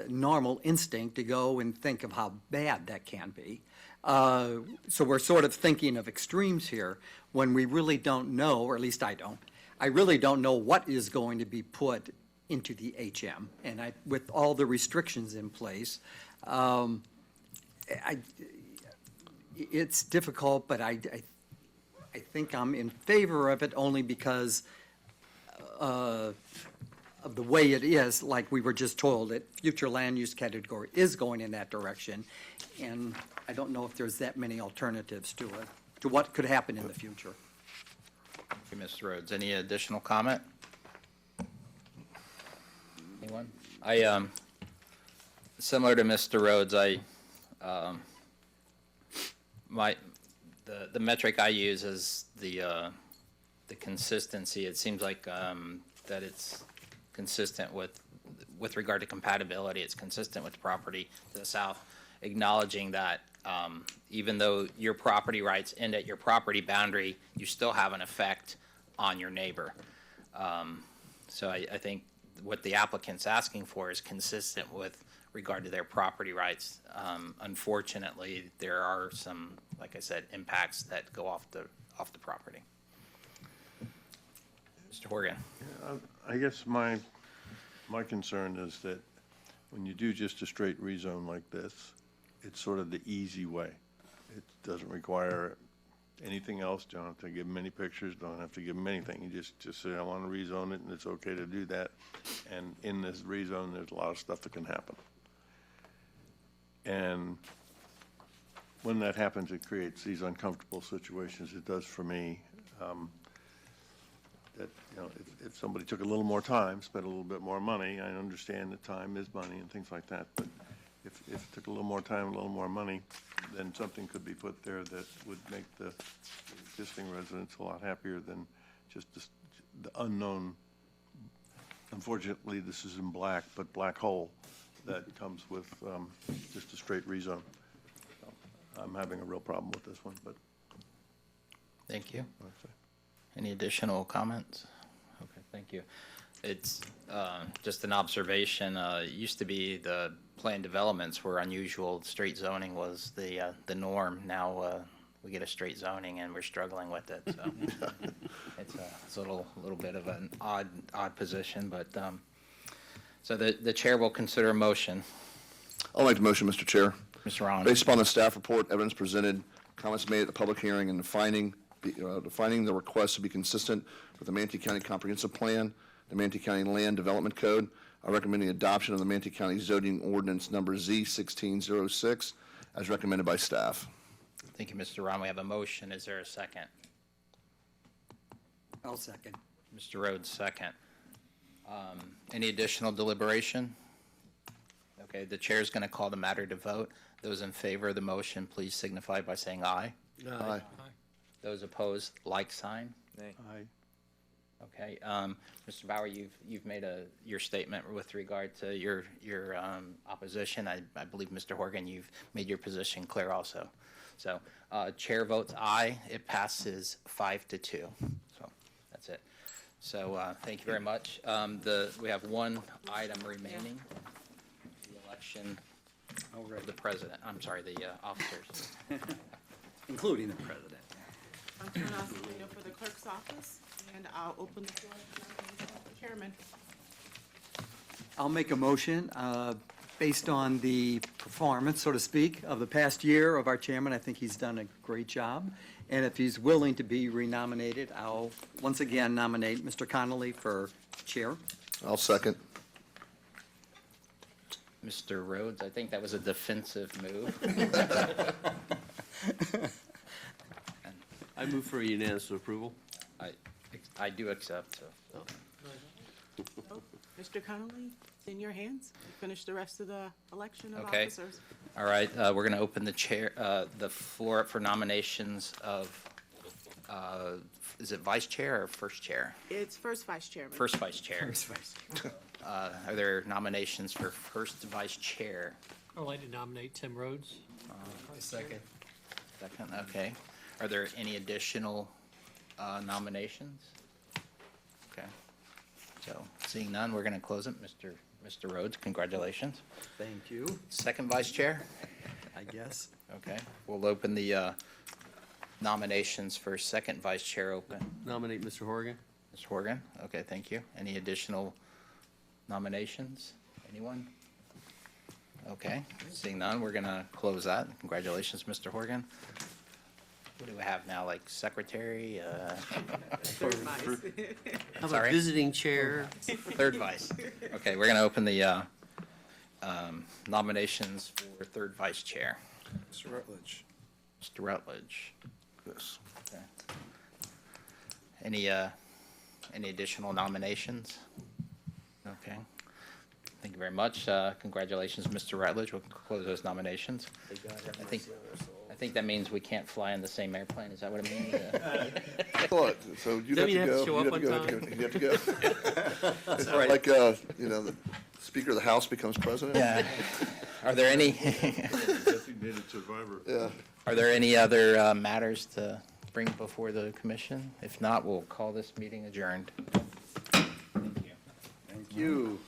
normal instinct to go and think of how bad that can be. So we're sort of thinking of extremes here when we really don't know, or at least I don't. I really don't know what is going to be put into the HM. And with all the restrictions in place, it's difficult, but I think I'm in favor of it only because of the way it is, like we were just told, that future land use category is going in that direction. And I don't know if there's that many alternatives to it, to what could happen in the future. Thank you, Mr. Rhodes. Any additional comment? Anyone? Similar to Mr. Rhodes, the metric I use is the the consistency, it seems like that it's consistent with regard to compatibility, it's consistent with the property to the south, acknowledging that even though your property rights end at your property boundary, you still have an effect on your neighbor. So I think what the applicant's asking for is consistent with regard to their property rights. Unfortunately, there are some, like I said, impacts that go off the property. Mr. Horgan. I guess my concern is that when you do just a straight rezone like this, it's sort of the easy way. It doesn't require anything else. Don't have to give them any pictures, don't have to give them anything. You just say, I want to rezone it, and it's okay to do that. And in this rezone, there's a lot of stuff that can happen. And when that happens, it creates these uncomfortable situations. It does for me. That, you know, if somebody took a little more time, spent a little bit more money, I understand that time is money and things like that, but if it took a little more time, a little more money, then something could be put there that would make the existing residents a lot happier than just the unknown. Unfortunately, this is in black, but black hole that comes with just a straight rezone. I'm having a real problem with this one, but. Thank you. Any additional comments? Okay, thank you. It's just an observation. It used to be the planned developments were unusual. Straight zoning was the norm. Now we get a straight zoning and we're struggling with it. So it's a little bit of an odd position, but so the chair will consider a motion. I'll make the motion, Mr. Chair. Mr. Ron. Based upon the staff report, evidence presented, comments made at the public hearing, and defining the request to be consistent with the Manatee County Comprehensive Plan, the Manatee County Land Development Code, I recommend the adoption of the Manatee County Zoning Ordinance Number Z1606 as recommended by staff. Thank you, Mr. Ron. We have a motion. Is there a second? I'll second. Mr. Rhodes, second. Any additional deliberation? Okay, the chair is going to call the matter to vote. Those in favor of the motion, please signify by saying aye. Aye. Those opposed, like sign. Aye. Okay, Mr. Bauer, you've made your statement with regard to your opposition. I believe, Mr. Horgan, you've made your position clear also. So, chair votes aye. It passes 5-2. So that's it. So thank you very much. We have one item remaining: the election of the president. I'm sorry, the officers, Including the president. I'm Karen Osvalino for the clerk's office, and I'll open the floor to the chairman. I'll make a motion based on the performance, so to speak, of the past year of our chairman. I think he's done a great job. And if he's willing to be renominated, I'll once again nominate Mr. Connolly for chair. I'll second. Mr. Rhodes. I think that was a defensive move. I move for unanimous approval. I do accept. So. Mr. Connolly, it's in your hands. You finish the rest of the election of Okay. officers. All right, we're going to open the floor up for nominations of, is it vice chair or first chair? It's first vice chairman. First vice chair. First vice. Are there nominations for first vice chair? I would like to nominate Tim Rhodes. Second. Second, okay. Are there any additional nominations? Okay. So, seeing none, we're going to close it. Mr. Rhodes, congratulations. Thank you, Second vice chair? I guess. Okay. We'll open the nominations for second vice chair open. Nominate Mr. Horgan. Mr. Horgan? Okay, thank you. Any additional nominations? Anyone? Okay, seeing none, we're going to close that. Congratulations, Mr. Horgan. What do we have now, like secretary? Third vice. How about Sorry? visiting chair? Third vice. Okay, we're going to open the nominations for third vice chair. Mr. Rutledge. Mr. Rutledge. Yes. Okay. Any additional nominations? Okay. Thank you very much. Congratulations, Mr. Rutledge. We'll close those nominations. I think that means we can't fly in the same airplane. Is that what it means? What? So you'd Does that have mean to you have to go, show you'd up have to go, on time? you'd have to go. That's all right. Like, the Speaker of the House becomes president? Yeah. Are there any, Designated survivor. Yeah. are there any other matters to bring before the commission? If not, we'll call this meeting adjourned. Thank you.